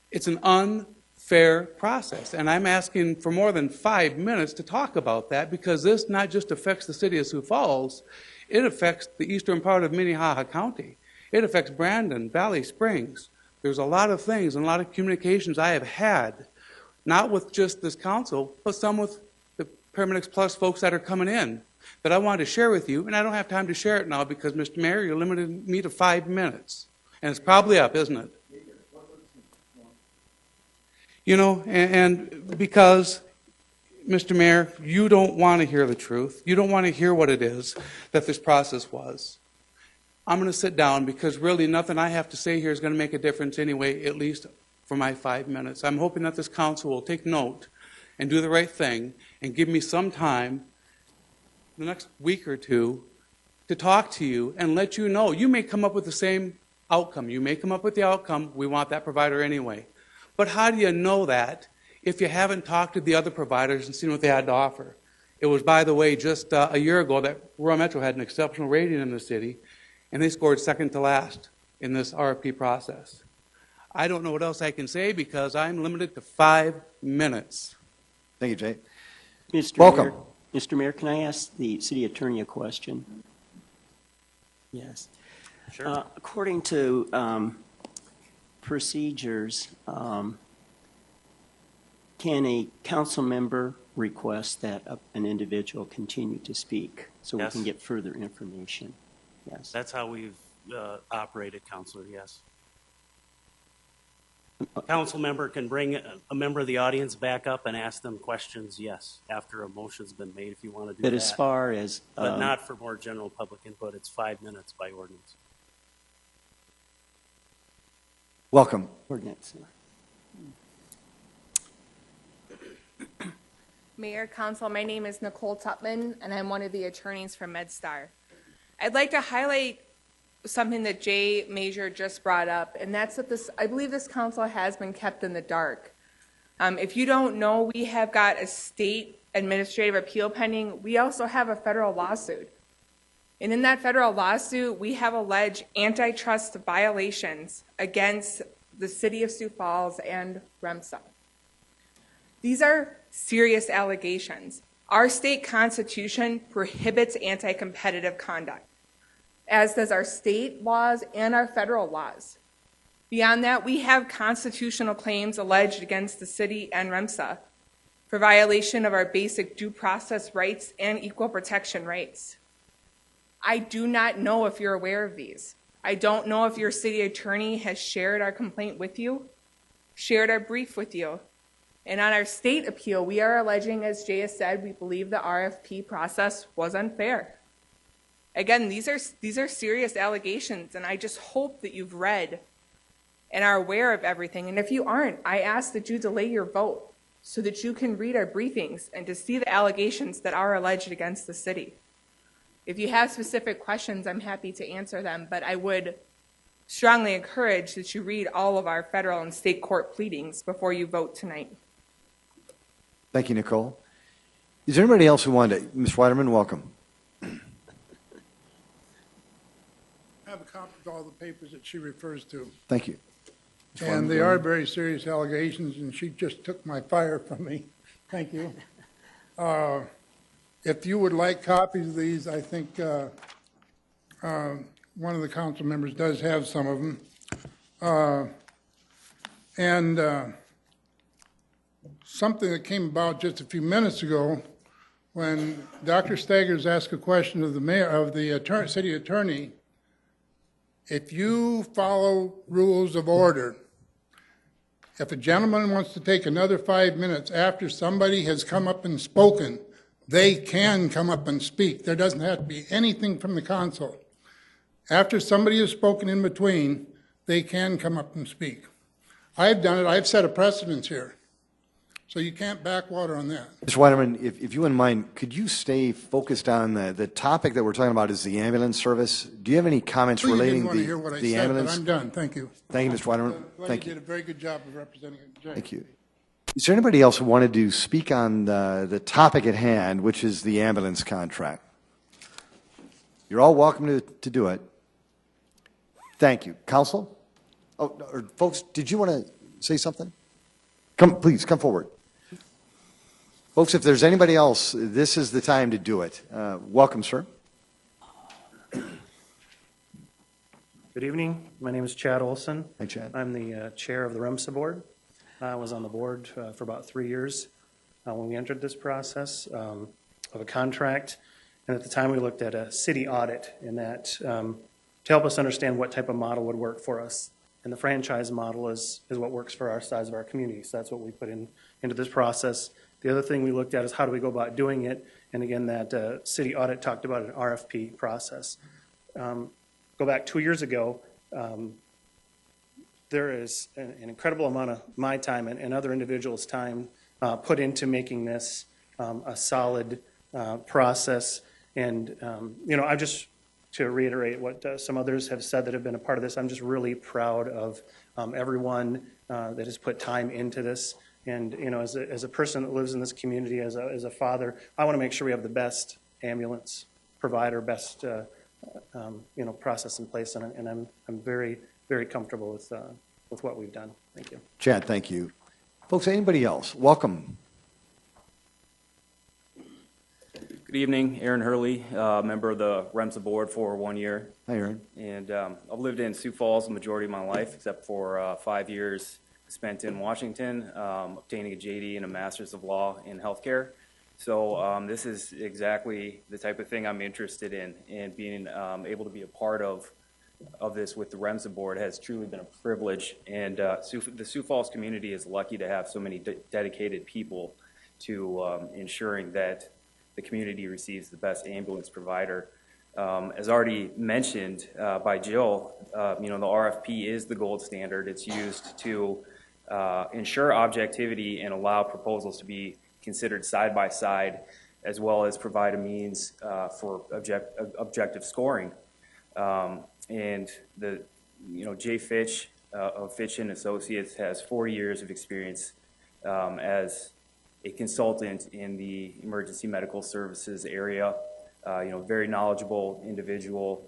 It's an unfair process, and I'm asking for more than 5 minutes to talk about that because this not just affects the city of Sioux Falls, it affects the eastern part of Minnehaha County. It affects Brandon, Valley Springs. There's a lot of things and a lot of communications I have had, not with just this council, but some with the Paramedics Plus folks that are coming in that I wanted to share with you, and I don't have time to share it now because, Mr. Mayor, you limited me to 5 minutes. And it's probably up, isn't it? You know, and because, Mr. Mayor, you don't want to hear the truth. You don't want to hear what it is that this process was. I'm going to sit down because really nothing I have to say here is going to make a difference anyway, at least for my 5 minutes. I'm hoping that this council will take note and do the right thing and give me some time, the next week or two, to talk to you and let you know. You may come up with the same outcome. You may come up with the outcome, we want that provider anyway. But how do you know that if you haven't talked to the other providers and seen what they had to offer? It was, by the way, just a year ago that Royal Metro had an exceptional rating in the city, and they scored second to last in this RFP process. I don't know what else I can say because I'm limited to 5 minutes. Thank you, Jay. Welcome. Mr. Mayor, can I ask the city attorney a question? Yes. Sure. According to procedures, can a council member request that an individual continue to speak so Yes. we can get further information? Yes. That's how we've operated, Counselor, yes. A council member can bring a member of the audience back up and ask them questions, yes, after a motion's been made if you want to do that. But as far as... but not for more general public input. It's 5 minutes by ordinance. Welcome. Ordinance. Mayor, Council, my name is Nicole Tutman, and I'm one of the attorneys from MedStar. I'd like to highlight something that Jay Major just brought up, and that's that I believe this council has been kept in the dark. If you don't know, we have got a state administrative appeal pending. We also have a federal lawsuit. And in that federal lawsuit, we have alleged antitrust violations against the City of Sioux Falls and REMSA. These are serious allegations. Our state constitution prohibits anti-competitive conduct, as does our state laws and our federal laws. Beyond that, we have constitutional claims alleged against the city and REMSA for violation of our basic due process rights and equal protection rights. I do not know if you're aware of these. I don't know if your city attorney has shared our complaint with you, shared our brief with you. And on our state appeal, we are alleging, as Jay has said, we believe the RFP process was unfair. Again, these are serious allegations, and I just hope that you've read and are aware of everything. And if you aren't, I ask that you delay your vote so that you can read our briefings and to see the allegations that are alleged against the city. If you have specific questions, I'm happy to answer them, but I would strongly encourage that you read all of our federal and state court pleadings before you vote tonight. Thank you, Nicole. Is there anybody else who wanted to? Ms. Weiderman, welcome. I have a copy of all the papers that she refers to. Thank you. And they are very serious allegations, and she just took my fire from me. Thank you. If you would like copies of these, I think one of the council members does have some of them. Something that came about just a few minutes ago when Dr. Staggers asked a question of the mayor, of the city attorney. If you follow rules of order, if a gentleman wants to take another 5 minutes after somebody has come up and spoken, they can come up and speak. There doesn't have to be anything from the council. After somebody has spoken in between, they can come up and speak. I've done it. I've set a precedence here. So you can't backwater on that. Ms. Weiderman, if you wouldn't mind, could you stay focused on the topic that we're talking about is the ambulance service? Do you have any comments relating to the ambulance? But I'm done. Thank you. Thank you, Ms. Weiderman. Thank you. You did a very good job of representing it. Jay. Thank you. Is there anybody else who wanted to speak on the topic at hand, which is the ambulance contract? You're all welcome to do it. Thank you. Counsel? Oh, or folks, did you want to say something? Please, come forward. Folks, if there's anybody else, this is the time to do it. Welcome, sir. Good evening. My name is Chad Olson. Hi, Chad. I'm the chair of the REMSA board. I was on the board for about 3 years when we entered this process of a contract. And at the time, we looked at a city audit in that to help us understand what type of model would work for us. And the franchise model is what works for our size of our community. So that's what we put into this process. The other thing we looked at is how do we go about doing it. And again, that city audit talked about an RFP process. Go back 2 years ago, there is an incredible amount of my time and other individuals' time put into making this a solid process. And, I just, to reiterate what some others have said that have been a part of this, I'm just really proud of everyone that has put time into this. And, as a person that lives in this community, as a father, I want to make sure we have the best ambulance provider, best process in place, and I'm very, very comfortable with what we've done. Thank you. Chad, thank you. Folks, anybody else? Welcome. Good evening, Aaron Hurley, member of the REMSA board for 1 year. Hi, Aaron. And I've lived in Sioux Falls the majority of my life, except for 5 years spent in Washington, obtaining a JD and a Master's of Law in healthcare. So this is exactly the type of thing I'm interested in, and being able to be a part of this with the REMSA board has truly been a privilege. And the Sioux Falls community is lucky to have so many dedicated people to ensuring that the community receives the best ambulance provider. As already mentioned by Jill, the RFP is the gold standard. It's used to ensure objectivity and allow proposals to be considered side by side, as well as provide a means for objective scoring. And Jay Fitch of Fitch and Associates has 4 years of experience as a consultant in the emergency medical services area. Very knowledgeable individual.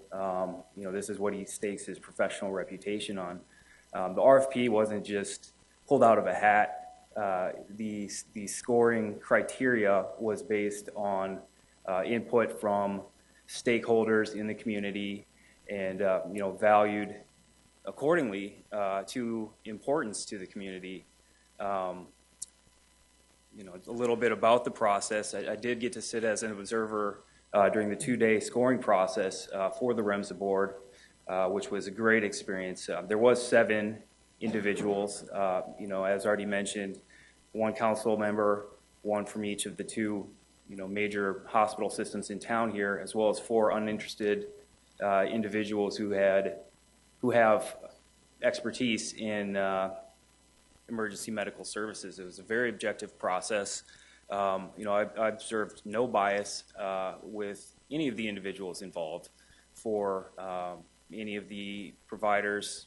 This is what he stakes his professional reputation on. The RFP wasn't just pulled out of a hat. The scoring criteria was based on input from stakeholders in the community, and valued accordingly to importance to the community. A little bit about the process. I did get to sit as an observer during the 2-day scoring process for the REMSA board, which was a great experience. There was 7 individuals, as already mentioned, 1 council member, 1 from each of the 2, major hospital systems in town here, as well as 4 uninterested individuals who have expertise in emergency medical services. It was a very objective process. I observed no bias with any of the individuals involved for any of the providers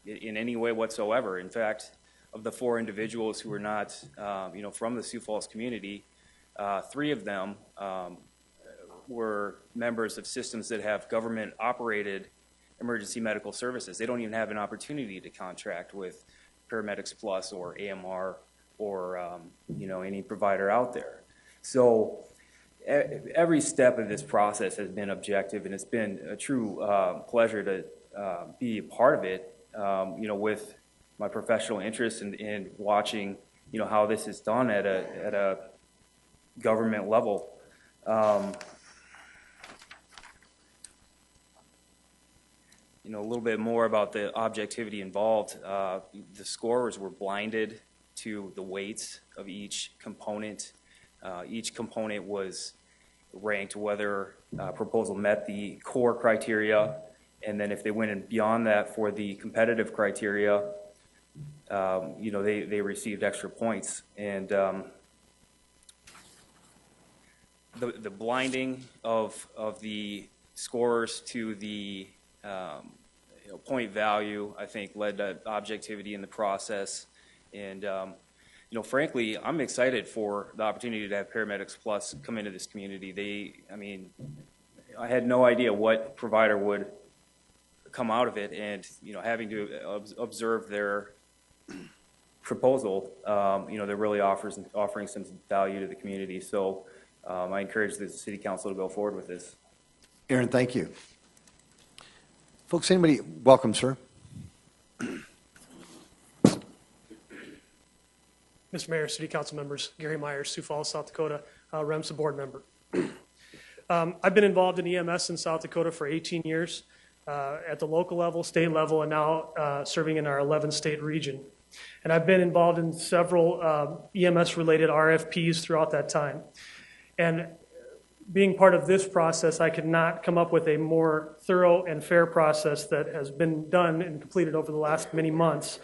in any way whatsoever. In fact, of the 4 individuals who were not, from the Sioux Falls community, 3 of them were members of systems that have government-operated emergency medical services. They don't even have an opportunity to contract with Paramedics Plus or AMR or any provider out there. So every step of this process has been objective, and it's been a true pleasure to be a part of it. With my professional interest in watching, how this is done at a government level. A little bit more about the objectivity involved. The scorers were blinded to the weights of each component. Each component was ranked whether proposal met the core criteria, and then if they went in beyond that for the competitive criteria, they received extra points. And the blinding of the scorers to the point value, I think, led to objectivity in the process. And you know, frankly, I'm excited for the opportunity to have Paramedics Plus come into this community. I mean, I had no idea what provider would come out of it, and, you know, having to observe their proposal, you know, that really offering some value to the community. So I encourage the City Council to go forward with this. Aaron, thank you. Folks, anybody, welcome, sir. Mr. Mayor, City Council members, Gary Myers, Sioux Falls, South Dakota, REMSA board member. I've been involved in EMS in South Dakota for 18 years at the local level, state level, and now serving in our 11-state region. And I've been involved in several EMS-related RFPs throughout that time. And being part of this process, I could not come up with a more thorough and fair process that has been done and completed over the last many months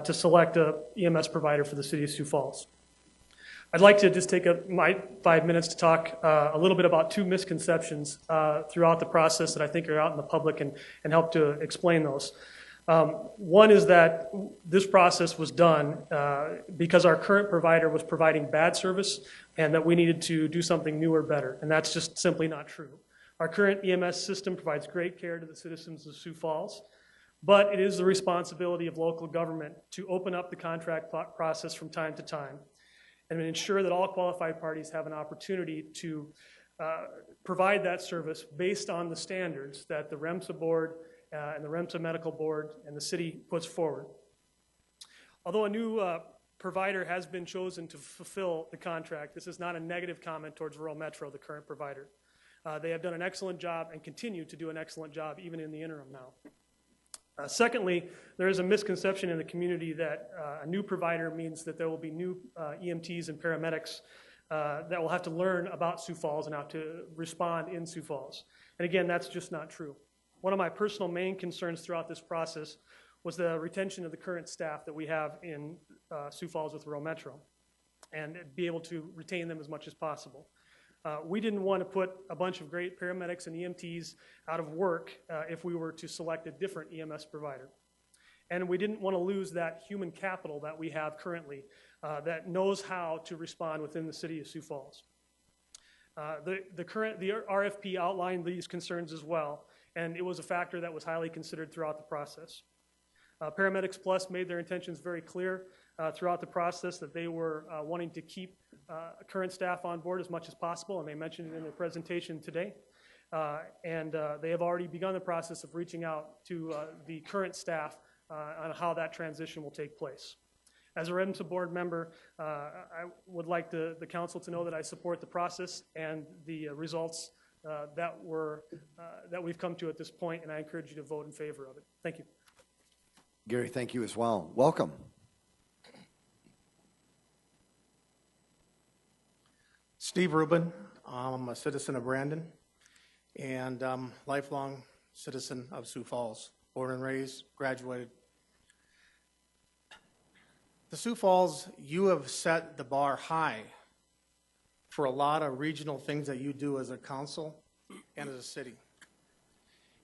to select a EMS provider for the City of Sioux Falls. I'd like to just take my 5 minutes to talk a little bit about two misconceptions throughout the process that I think are out in the public and help to explain those. One is that this process was done because our current provider was providing bad service and that we needed to do something new or better, and that's just simply not true. Our current EMS system provides great care to the citizens of Sioux Falls, but it is the responsibility of local government to open up the contract process from time to time and ensure that all qualified parties have an opportunity to provide that service based on the standards that the REMSA board and the REMSA medical board and the city puts forward. Although a new provider has been chosen to fulfill the contract, this is not a negative comment towards Rural Metro, the current provider. They have done an excellent job and continue to do an excellent job even in the interim now. Secondly, there is a misconception in the community that a new provider means that there will be new EMTs and paramedics that will have to learn about Sioux Falls and how to respond in Sioux Falls. And again, that's just not true. One of my personal main concerns throughout this process was the retention of the current staff that we have in Sioux Falls with Rural Metro and be able to retain them as much as possible. We didn't want to put a bunch of great paramedics and EMTs out of work if we were to select a different EMS provider. And we didn't want to lose that human capital that we have currently that knows how to respond within the City of Sioux Falls. The RFP outlined these concerns as well, and it was a factor that was highly considered throughout the process. Paramedics Plus made their intentions very clear throughout the process that they were wanting to keep current staff on board as much as possible, and they mentioned it in their presentation today. They have already begun the process of reaching out to the current staff on how that transition will take place. As a REMSA board member, I would like the council to know that I support the process and the results that we've come to at this point, and I encourage you to vote in favor of it. Thank you. Gary, thank you as well. Welcome. Steve Rubin. I'm a citizen of Brandon and lifelong citizen of Sioux Falls. Born and raised, graduated. The Sioux Falls, you have set the bar high for a lot of regional things that you do as a council and as a city.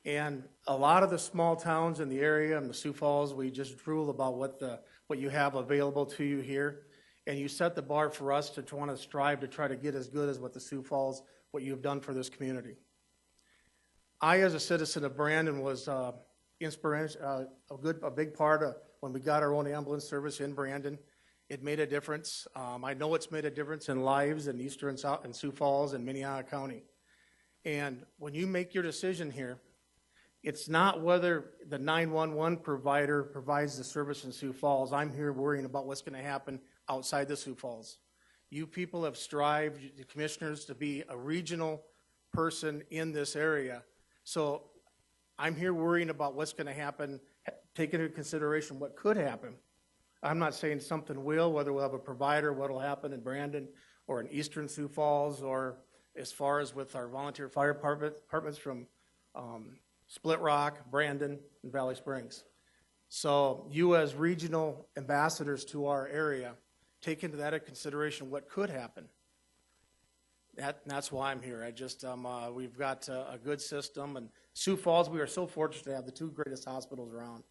And a lot of the small towns in the area and the Sioux Falls, we just drool about what you have available to you here. And you set the bar for us to want to strive to try to get as good as what the Sioux Falls, what you've done for this community. I, as a citizen of Brandon, was inspiration, a big part of when we got our own ambulance service in Brandon. It made a difference. I know it's made a difference in lives in Eastern and Sioux Falls and Minnehaha County. And when you make your decision here, it's not whether the 911 provider provides the service in Sioux Falls. I'm here worrying about what's going to happen outside the Sioux Falls. You people have strived, the commissioners, to be a regional person in this area. So I'm here worrying about what's going to happen, taking into consideration what could happen. I'm not saying something will, whether we'll have a provider, what will happen in Brandon or in Eastern Sioux Falls, or as far as with our volunteer fire departments from Split Rock, Brandon, and Valley Springs. So you as regional ambassadors to our area, take into that into consideration what could happen. That's why I'm here. We've got a good system, and Sioux Falls, we are so fortunate to have the two greatest hospitals around.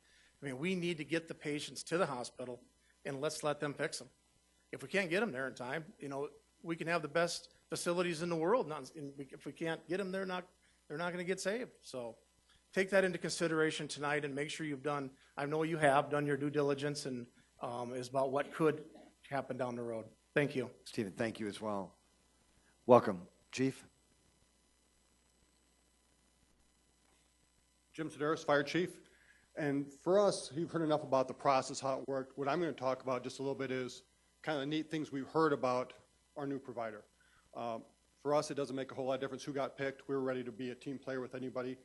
I mean, we need to get the patients to the hospital, and let's let them fix them. if we can't get them there in time, you know, we can have the best facilities in the world. If we can't get them, they're not going to get saved. So take that into consideration tonight and make sure you've done, I know you have done your due diligence and is about what could happen down the road. Thank you. Stephen, thank you as well. Welcome. Chief? Jim Sedaris, Fire Chief. And for us, you've heard enough about the process, how it worked. What I'm going to talk about just a little bit is kind of the neat things we've heard about our new provider. For us, it doesn't make a whole lot of difference who got picked. We were ready to be a team player with anybody.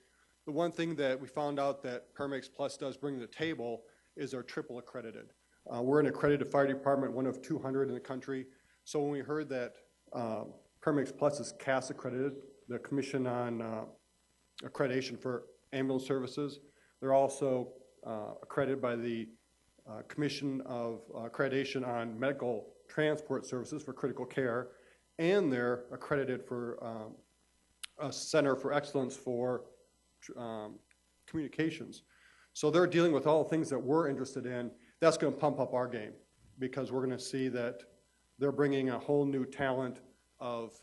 The one thing that we found out that Paramedics Plus does bring to the table is they're triple accredited. We're an accredited fire department, one of 200 in the country. So when we heard that Paramedics Plus is CAS accredited, the Commission on Accreditation for Ambulance Services, they're also accredited by the Commission of Accreditation on Medical Transport Services for Critical Care, and they're accredited for a Center for Excellence for Communications. So they're dealing with all the things that we're interested in. That's going to pump up our game because we're going to see that they're bringing a whole new talent of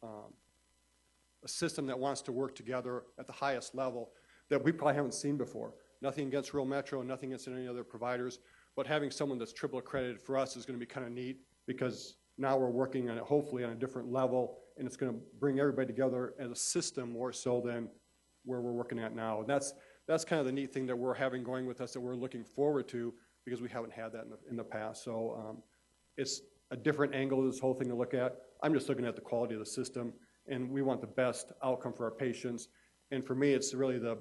a system that wants to work together at the highest level that we probably haven't seen before. Nothing against Rural Metro, nothing against any other providers, but having someone that's triple accredited for us is going to be kind of neat because now we're working on it hopefully on a different level, and it's going to bring everybody together as a system more so than where we're working at now. And that's kind of the neat thing that we're having going with us that we're looking forward to because we haven't had that in the past. So it's a different angle of this whole thing to look at. I'm just looking at the quality of the system, and we want the best outcome for our patients. And for me, it's really the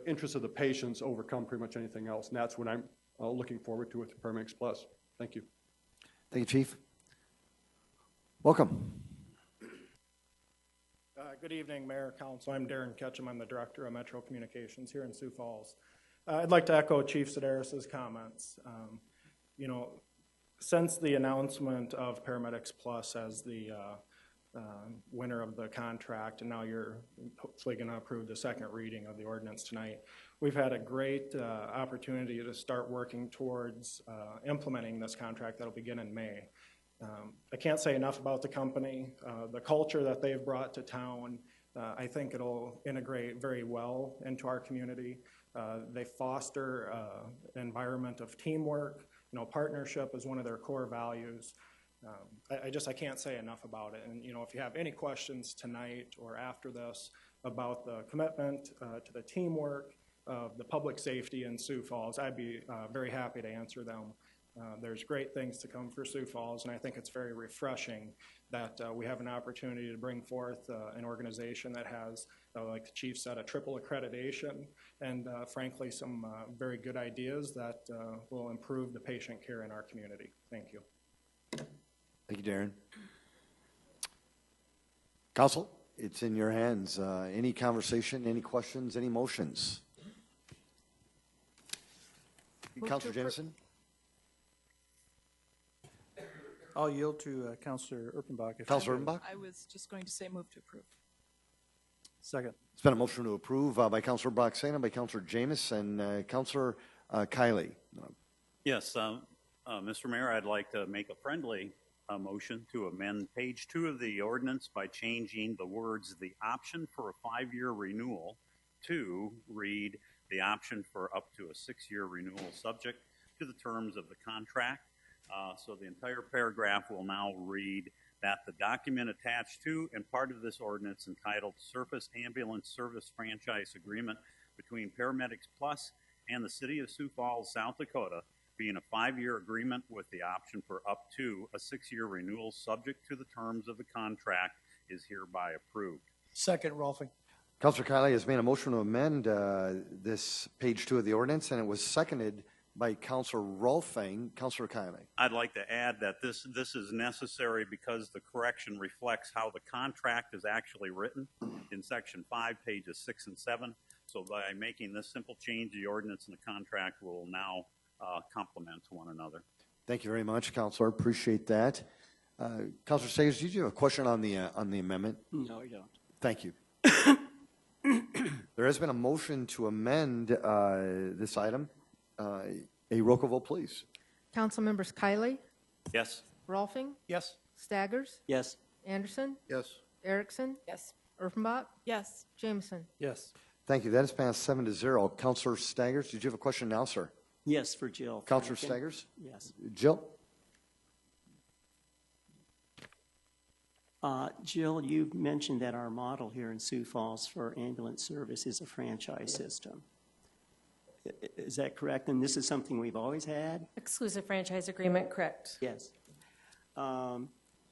interests of the patients overcome pretty much anything else. And that's what I'm looking forward to with Paramedics Plus. Thank you. Thank you, Chief. Welcome. Good evening, Mayor, Council. I'm Darren Ketchum. I'm the Director of Metro Communications here in Sioux Falls. I'd like to echo Chief Sedaris' comments. You know, since the announcement of Paramedics Plus as the winner of the contract, and now you're hopefully going to approve the second reading of the ordinance tonight, we've had a great opportunity to start working towards implementing this contract that'll begin in May. I can't say enough about the company, the culture that they've brought to town. I think it'll integrate very well into our community. They foster an environment of teamwork. You know, partnership is one of their core values. I can't say enough about it. And, you know, if you have any questions tonight or after this about the commitment to the teamwork of the public safety in Sioux Falls, I'd be very happy to answer them. There's great things to come for Sioux Falls, and I think it's very refreshing that we have an opportunity to bring forth an organization that has, like the Chief said, a triple accreditation, and frankly, some very good ideas that will improve the patient care in our community. Thank you. Thank you, Darren. Council, it's in your hands. Any conversation, any questions, any motions? Councilor Jameson? I'll yield to Councilor Erpenbach. Councilor Erpenbach? I was just going to say move to approve. Second. It's been a motion to approve by Councilor Broxana, by Councilor Jameson, and Councilor Kiley. Yes, Mr. Mayor, I'd like to make a friendly motion to amend page 2 of the ordinance by changing the words "the option for a 5-year renewal" to read "the option for up to a 6-year renewal subject to the terms of the contract." So the entire paragraph will now read that the document attached to and part of this ordinance entitled Surface Ambulance Service Franchise Agreement between Paramedics Plus and the City of Sioux Falls, South Dakota, being a 5-year agreement with the option for up to a 6-year renewal subject to the terms of the contract is hereby approved. Second, Rolfing. Councilor Kiley has made a motion to amend this page 2 of the ordinance, and it was seconded by Councilor Rolfing. Councilor Kiley. I'd like to add that this is necessary because the correction reflects how the contract is actually written in section 5, pages 6 and 7. So by making this simple change, the ordinance and the contract will now complement one another. Thank you very much, Councilor. Appreciate that. Councilor Sayers, did you have a question on the amendment? No, I don't. Thank you. There has been a motion to amend this item. A roll call vote, please. Council members Kiley, Yes. Rolfing, Yes. Staggers, Yes. Anderson, Yes. Erickson, Yes. Erfenbach, Yes. Jameson. Yes. Thank you. That is passed 7-0. Counselor Staggers, did you have a question now, sir? Yes, for Jill. Counselor Franken. Staggers? Yes. Jill? Jill, you mentioned that our model here in Sioux Falls for ambulance service is a franchise system. Is that correct? And this is something we've always had? Exclusive franchise agreement, correct. Yes. I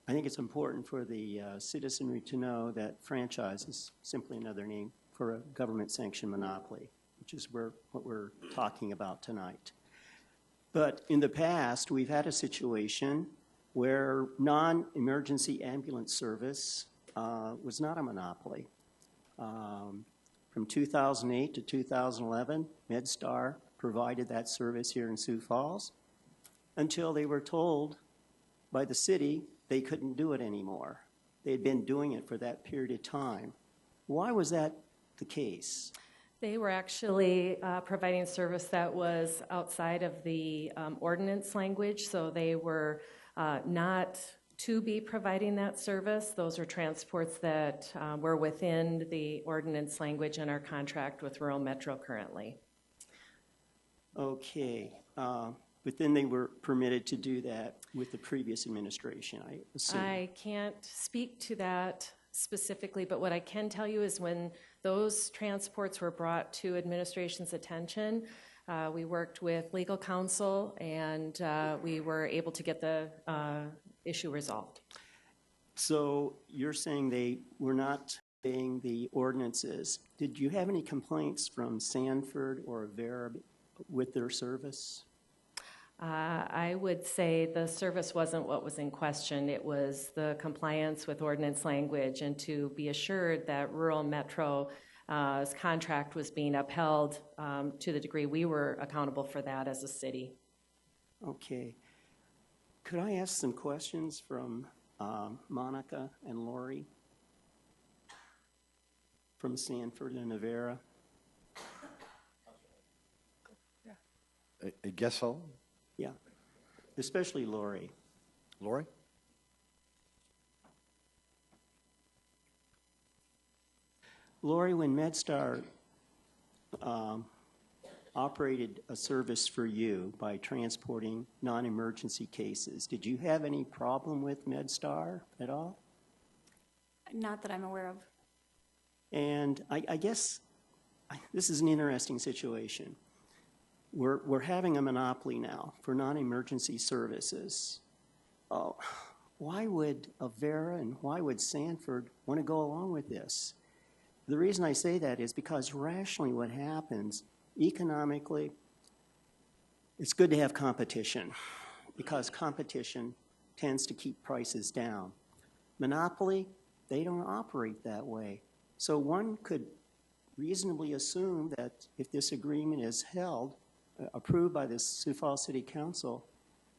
think it's important for the citizenry to know that franchise is simply another name for a government-sanctioned monopoly, which is what we're talking about tonight. But in the past, we've had a situation where non-emergency ambulance service was not a monopoly. From 2008 to 2011, MedStar provided that service here in Sioux Falls until they were told by the city they couldn't do it anymore. They had been doing it for that period of time. Why was that the case? They were actually providing service that was outside of the ordinance language, so they were not to be providing that service. Those are transports that were within the ordinance language in our contract with Rural Metro currently. Okay. But then they were permitted to do that with the previous administration, I assume. I can't speak to that specifically, but what I can tell you is when those transports were brought to administration's attention, we worked with legal counsel and we were able to get the issue resolved. So you're saying they were not obeying the ordinances. Did you have any complaints from Sanford or Vera with their service? I would say the service wasn't what was in question. It was the compliance with ordinance language and to be assured that Rural Metro's contract was being upheld to the degree we were accountable for that as a city. Okay. Could I ask some questions from Monica and Lori from Sanford and Avera? I guess so. Yeah, especially Lori. Lori? Lori, when MedStar operated a service for you by transporting non-emergency cases, did you have any problem with MedStar at all? Not that I'm aware of. And I guess this is an interesting situation. We're having a monopoly now for non-emergency services. Why would Avera and why would Sanford want to go along with this? The reason I say that is because rationally what happens, economically, it's good to have competition because competition tends to keep prices down. Monopoly, they don't operate that way. So one could reasonably assume that if this agreement is held, approved by the Sioux Falls City Council,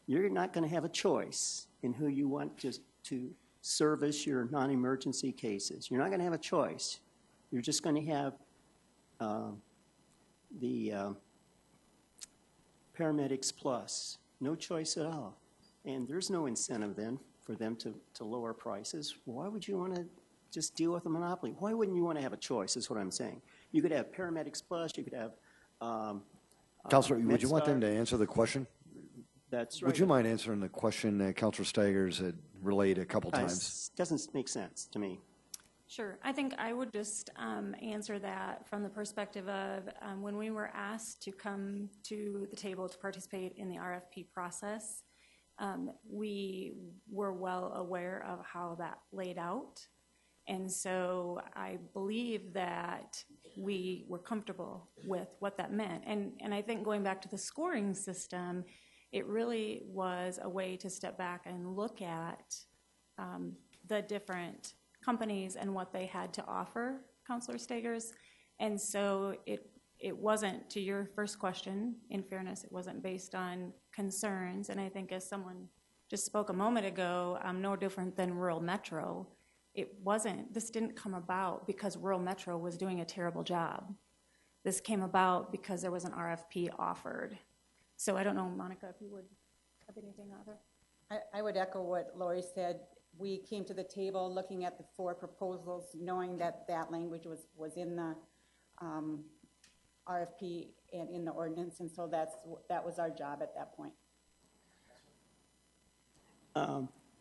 you're not going to have a choice in who you want to service your non-emergency cases. You're not going to have a choice. You're just going to have the Paramedics Plus. No choice at all. And there's no incentive then for them to lower prices. Why would you want to just deal with a monopoly? Why wouldn't you want to have a choice is what I'm saying. You could have Paramedics Plus, you could have Counselor, would you want MedStar. them to answer the question? That's right. Would you mind answering the question that Counselor Staggers had relayed a couple times? Doesn't make sense to me. Sure. I think I would just answer that from the perspective of when we were asked to come to the table to participate in the RFP process, we were well aware of how that laid out. And so I believe that we were comfortable with what that meant. And I think going back to the scoring system, it really was a way to step back and look at the different companies and what they had to offer, Councilor Staggers. And so it wasn't, to your first question, in fairness, it wasn't based on concerns. And I think as someone just spoke a moment ago, no different than Rural Metro, this didn't come about because Rural Metro was doing a terrible job. This came about because there was an RFP offered. So I don't know, Monica, if you would have anything other. I would echo what Lori said. We came to the table looking at the 4 proposals, knowing that that language was in the RFP and in the ordinance, and so that was our job at that point.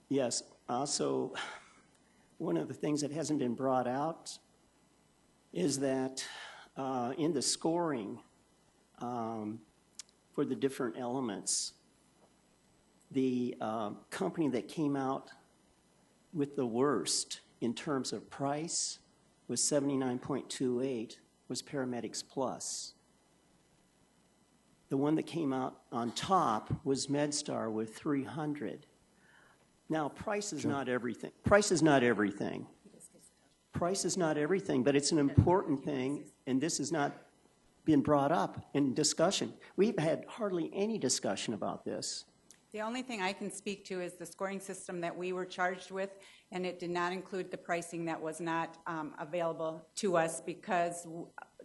Yes. Also, one of the things that hasn't been brought out is that in the scoring for the different elements, the company that came out with the worst in terms of price was 79.28, was Paramedics Plus. The one that came out on top was MedStar with 300. Now, price is not everything. Price is not everything. Price is not everything, but it's an important thing, and this has not been brought up in discussion. We've had hardly any discussion about this. The only thing I can speak to is the scoring system that we were charged with, and it did not include the pricing that was not available to us because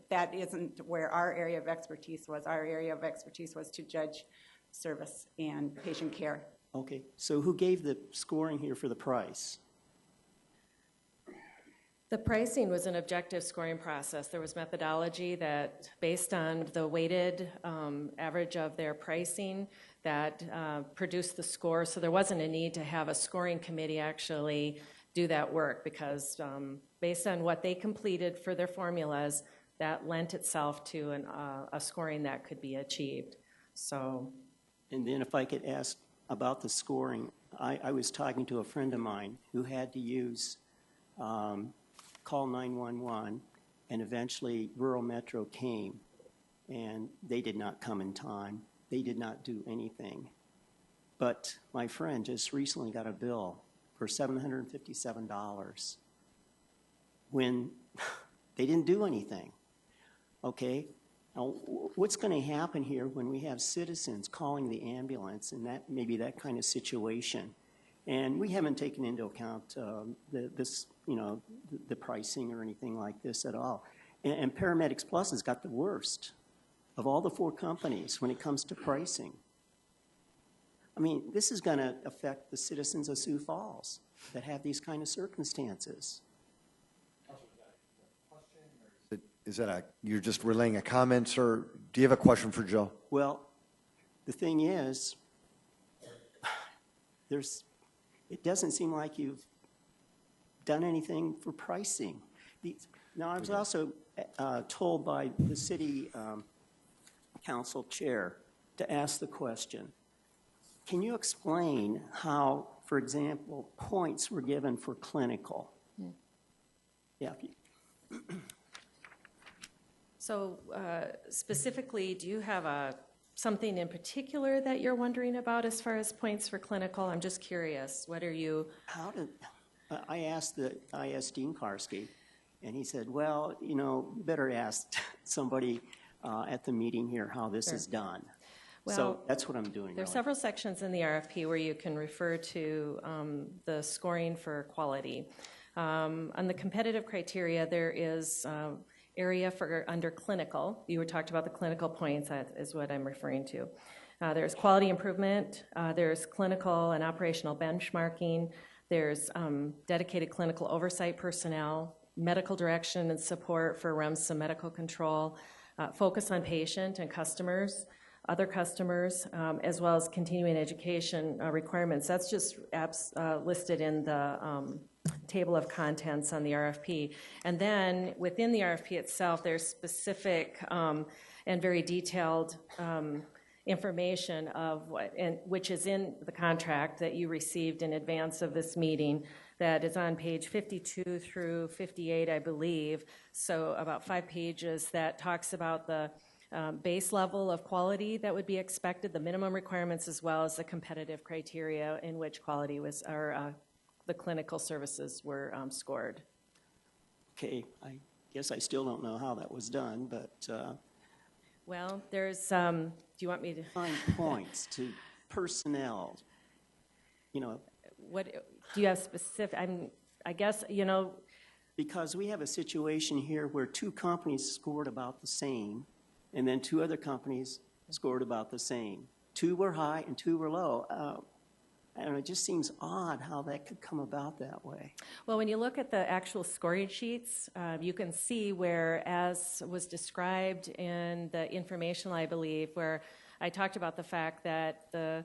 that isn't where our area of expertise was. Our area of expertise was to judge service and patient care. Okay, so who gave the scoring here for the price? The pricing was an objective scoring process. There was methodology that, based on the weighted average of their pricing, that produced the score. So there wasn't a need to have a scoring committee actually do that work because based on what they completed for their formulas, that lent itself to a scoring that could be achieved. So, and then if I could ask about the scoring, I was talking to a friend of mine who had to use call 911, and eventually Rural Metro came, and they did not come in time. They did not do anything. But my friend just recently got a bill for $757 when they didn't do anything. Okay? Now, what's going to happen here when we have citizens calling the ambulance and that maybe that kind of situation? And we haven't taken into account the pricing or anything like this at all. And Paramedics Plus has got the worst of all the 4 companies when it comes to pricing. I mean, this is going to affect the citizens of Sioux Falls that have these kind of circumstances. Is that you're just relaying a comment, or do you have a question for Joe? Well, the thing is, it doesn't seem like you've done anything for pricing. Now, I was also told by the city council chair to ask the question, can you explain how, for example, points were given for clinical? Yeah. So specifically, do you have something in particular that you're wondering about as far as points for clinical? I'm just curious. What are you? I asked the Dean Karski, and he said, well, you better ask somebody at the meeting here how this is done. Well, so that's what I'm doing. There are several sections in the RFP where you can refer to the scoring for quality. On the competitive criteria, there is area for under clinical. You were talked about the clinical points, that is what I'm referring to. There's quality improvement, there's clinical and operational benchmarking, there's dedicated clinical oversight personnel, medical direction and support for REMSA medical control, focus on patient and customers, other customers, as well as continuing education requirements. That's just listed in the table of contents on the RFP. And then within the RFP itself, there's specific and very detailed information of which is in the contract that you received in advance of this meeting, that is on page 52 through 58, I believe. So about 5 pages that talks about the base level of quality that would be expected, the minimum requirements, as well as the competitive criteria in which quality was, or the clinical services were scored. Okay, I guess I still don't know how that was done, but... well, there's, do you want me to... Find points to personnel, What, do you have specific, I guess, Because we have a situation here where 2 companies scored about the same, and then 2 other companies scored about the same. 2 were high and 2 were low. I don't know, it just seems odd how that could come about that way. Well, when you look at the actual scoring sheets, you can see where, as was described in the informational, I believe, where I talked about the fact that the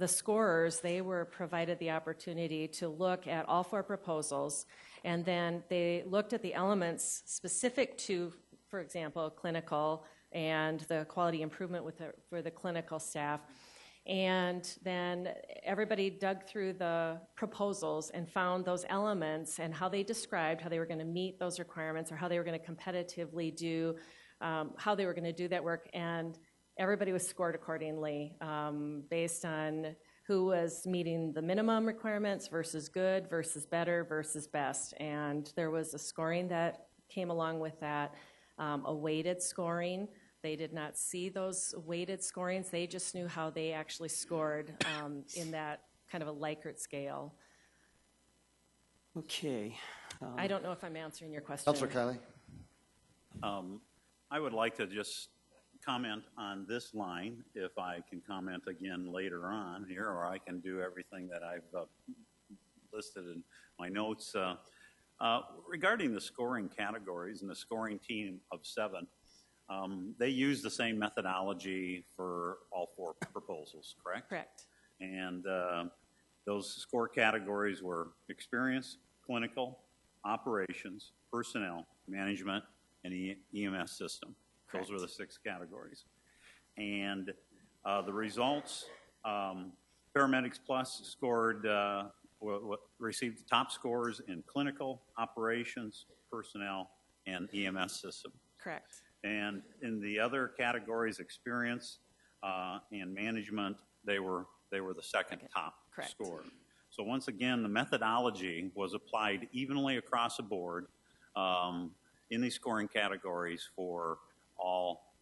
scorers, they were provided the opportunity to look at all 4 proposals, and then they looked at the elements specific to, for example, clinical and the quality improvement for the clinical staff. And then everybody dug through the proposals and found those elements and how they described how they were going to meet those requirements, or how they were going to competitively do, how they were going to do that work. And everybody was scored accordingly based on who was meeting the minimum requirements versus good versus better versus best. And there was a scoring that came along with that, a weighted scoring. They did not see those weighted scorings. They just knew how they actually scored in that kind of a Likert scale. Okay. I don't know if I'm answering your question. Councilor Kiley. I would like to just comment on this line, if I can comment again later on here, or I can do everything that I've listed in my notes. Regarding the scoring categories and the scoring team of 7, they use the same methodology for all 4 proposals, correct? Correct. And those score categories were experience, clinical, operations, personnel, management, and EMS system. Correct. Those were the 6 categories. And the results, Paramedics Plus scored, received the top scores in clinical, operations, personnel, and EMS system. Correct. And in the other categories, experience and management, they were the second top score. So once again, the methodology was applied evenly across the board in these scoring categories for all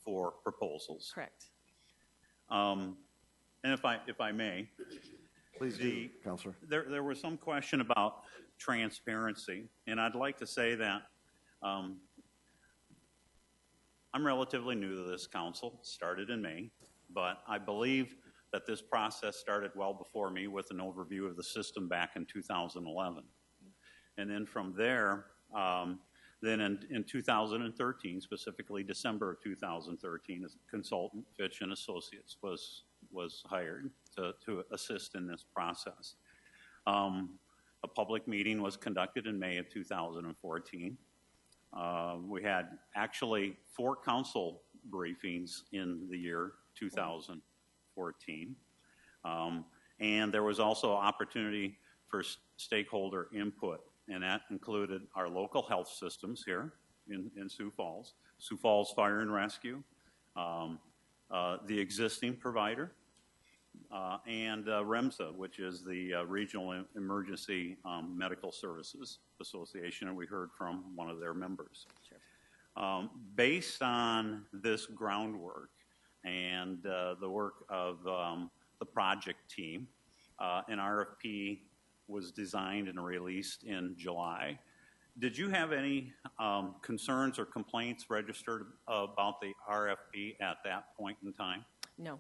4 proposals. Correct. And if I may, please do, Councilor. There was some question about transparency, and I'd like to say that I'm relatively new to this council, started in May, but I believe that this process started well before me with an overview of the system back in 2011. And then from there, then in 2013, specifically December of 2013, a consultant, Fitch and Associates, was hired to assist in this process. A public meeting was conducted in May of 2014. We had actually 4 council briefings in the year 2014. And there was also opportunity for stakeholder input, and that included our local health systems here in Sioux Falls Fire and Rescue, the existing provider, and REMSA, which is the Regional Emergency Medical Services Association, and we heard from one of their members. Sure. Based on this groundwork and the work of the project team, an RFP was designed and released in July. Did you have any concerns or complaints registered about the RFP at that point in time? No.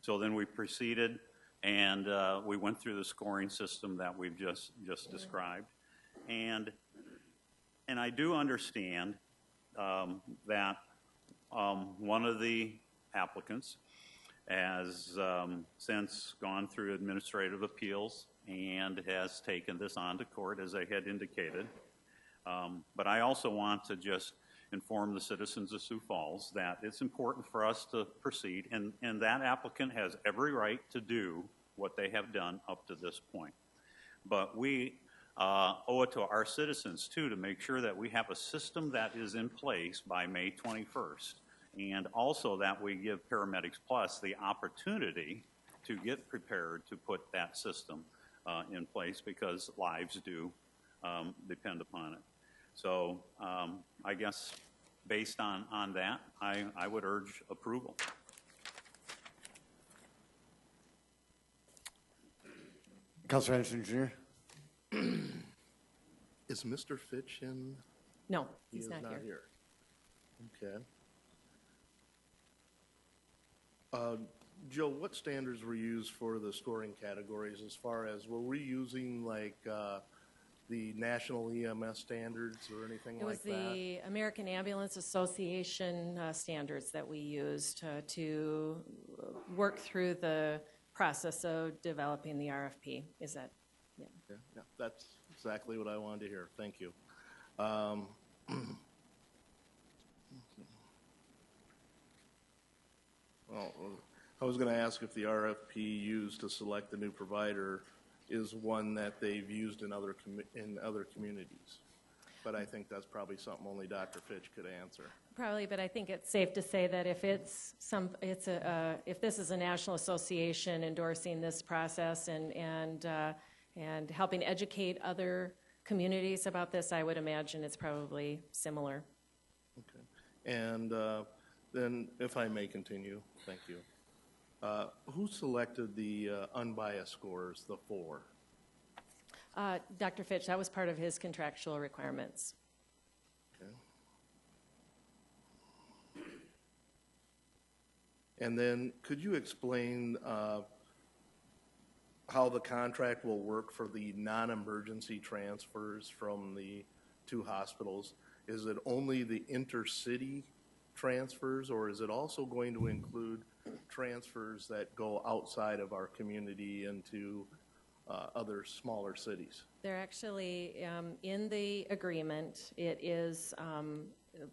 So then we proceeded and we went through the scoring system that we've just described. And I do understand that one of the applicants has since gone through administrative appeals and has taken this on to court, as I had indicated. But I also want to just inform the citizens of Sioux Falls that it's important for us to proceed, and that applicant has every right to do what they have done up to this point. But we owe it to our citizens, too, to make sure that we have a system that is in place by May 21st, and also that we give Paramedics Plus the opportunity to get prepared to put that system in place, because lives do depend upon it. So I guess based on that, I would urge approval. Councilor Anderson, Jr. Is Mr. Fitch in? No, He he's is not here. Okay. Jill, what standards were used for the scoring categories as far as, were we using like the national EMS standards or anything It was like that? the American Ambulance Association standards that we used to work through the process of developing the RFP. Is that, yeah. Yeah, that's exactly what I wanted to hear. Thank you. Well, I was going to ask if the RFP used to select the new provider is one that they've used in other communities. But I think that's probably something only Dr. Fitch could answer. Probably, but I think it's safe to say that if if this is a national association endorsing this process and helping educate other communities about this, I would imagine it's probably similar. Okay. And then, if I may continue, thank you. Who selected the unbiased scores, the 4? Dr. Fitch, that was part of his contractual requirements. Okay. And then, could you explain how the contract will work for the non-emergency transfers from the 2 hospitals? Is it only the intercity transfers, or is it also going to include transfers that go outside of our community into other smaller cities? They're actually in the agreement. It is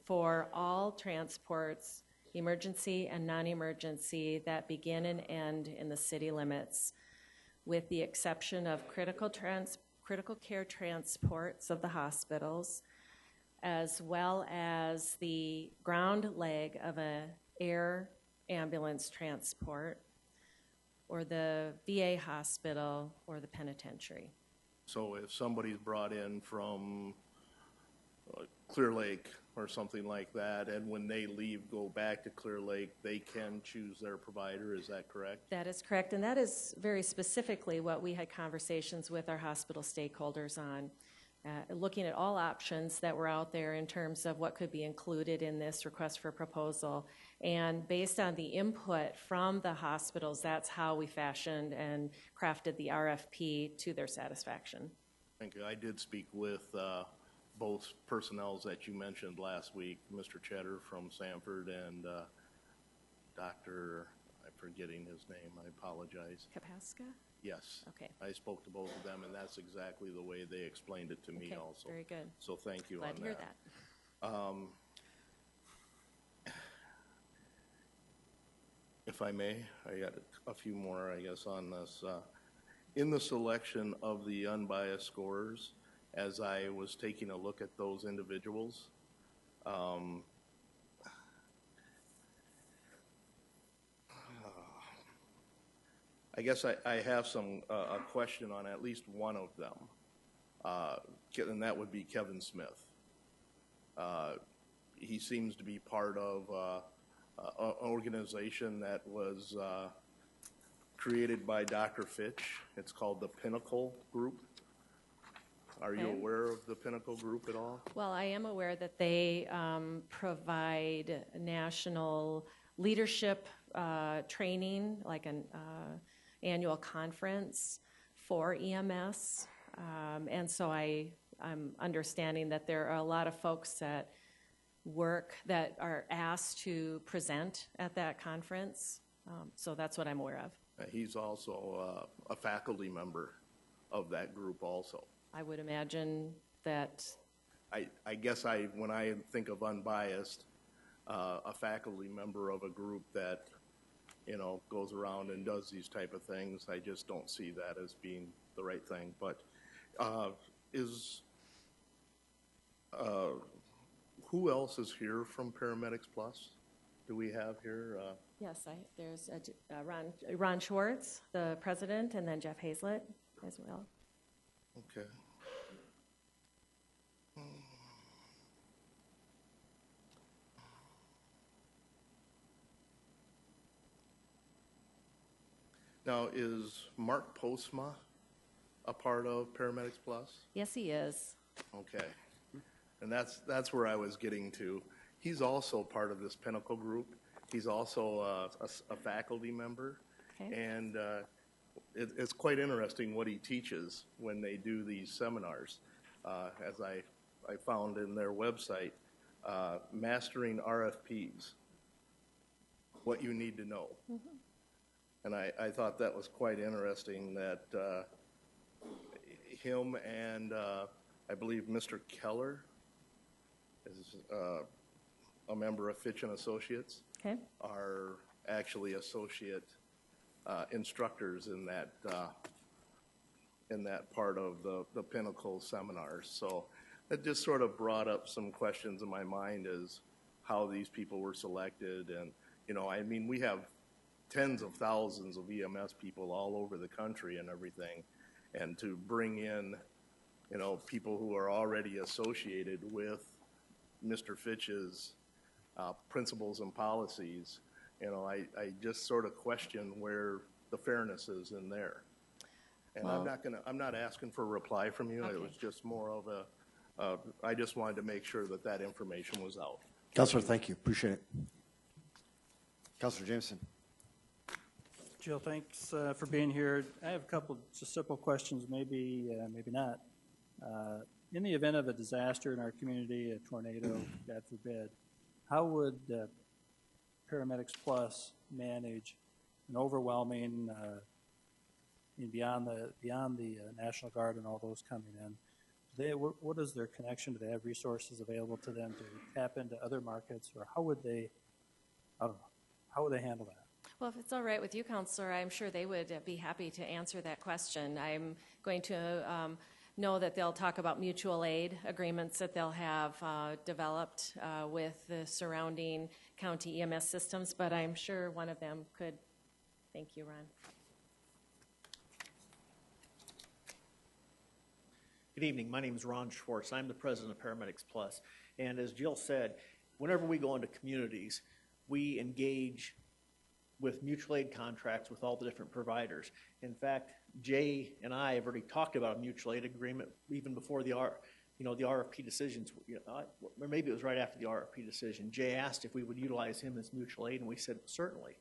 for all transports, emergency and non-emergency, that begin and end in the city limits, with the exception of critical care transports of the hospitals, as well as the ground leg of an air ambulance transport, or the VA hospital, or the penitentiary. So if somebody's brought in from Clear Lake or something like that, and when they leave, go back to Clear Lake, they can choose their provider, is that correct? That is correct, and that is very specifically what we had conversations with our hospital stakeholders on, looking at all options that were out there in terms of what could be included in this request for proposal. And based on the input from the hospitals, that's how we fashioned and crafted the RFP to their satisfaction. Thank you. I did speak with both personnels that you mentioned last week, Mr. Cheddar from Sanford and Dr., I'm forgetting his name, I apologize. Kapaska? Yes. Okay. I spoke to both of them, and that's exactly the way they explained it to me also. Very good. So thank you Glad on to hear that. If I may, I got a few more, I guess, on this. In the selection of the unbiased scorers, as I was taking a look at those individuals, I guess I have a question on at least one of them, and that would be Kevin Smith. He seems to be part of an organization that was created by Dr. Fitch. It's called the Pinnacle Group. Are you aware of the Pinnacle Group at all? Well, I am aware that they provide national leadership training, like an annual conference for EMS. And so I'm understanding that there are a lot of folks that are asked to present at that conference. So that's what I'm aware of. He's also a faculty member of that group also. I would imagine that. I guess when I think of unbiased, a faculty member of a group that, goes around and does these type of things, I just don't see that as being the right thing. But who else is here from Paramedics Plus? Do we have here? Yes, there's Ron Schwartz, the president, and then Jeff Hazlett as well. Okay. Now, is Mark Postma a part of Paramedics Plus? Yes, he is. Okay. And that's where I was getting to. He's also part of this Pinnacle group. He's also a faculty member. Okay. And it's quite interesting what he teaches when they do these seminars. As I found in their website, Mastering RFPs, What You Need to Know. And I thought that was quite interesting that him and I believe Mr. Keller is a member of Fitch and Associates, Okay. are actually associate instructors in that part of the Pinnacle seminars. So it just sort of brought up some questions in my mind as how these people were selected. And, you know, I mean, we have tens of thousands of EMS people all over the country and everything. And to bring in, you know, people who are already associated with Mr. Fitch's principles and policies, you know, I just sort of question where the fairness is in there. And Well, I'm not asking for a reply from you. Okay. It was just more of I just wanted to make sure that information was out. Councilor, thank you. Appreciate it. Councilor Jameson. Jill, thanks for being here. I have a couple just simple questions, maybe not. In the event of a disaster in our community, a tornado, God forbid, how would Paramedics Plus manage an overwhelming, beyond the National Guard and all those coming in? What is their connection? Do they have resources available to them to tap into other markets, or how would they handle that? Well, if it's all right with you, Counselor, I'm sure they would be happy to answer that question. I'm going to know that they'll talk about mutual aid agreements that they'll have developed with the surrounding county EMS systems, but I'm sure one of them could. Thank you, Ron. Good evening. My name is Ron Schwartz. I'm the president of Paramedics Plus. And as Jill said, whenever we go into communities, we engage with mutual aid contracts with all the different providers. In fact, Jay and I have already talked about a mutual aid agreement even before the RFP decisions, or maybe it was right after the RFP decision. Jay asked if we would utilize him as mutual aid, and we said certainly.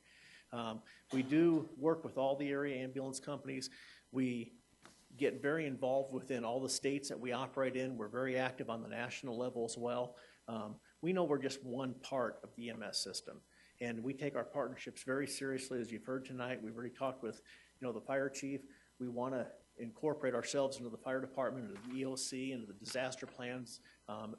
We do work with all the area ambulance companies. We get very involved within all the states that we operate in. We're very active on the national level as well. We know we're just one part of the EMS system, and we take our partnerships very seriously. As you've heard tonight, we've already talked with the fire chief. We want to incorporate ourselves into the fire department, into the EOC, into the disaster plans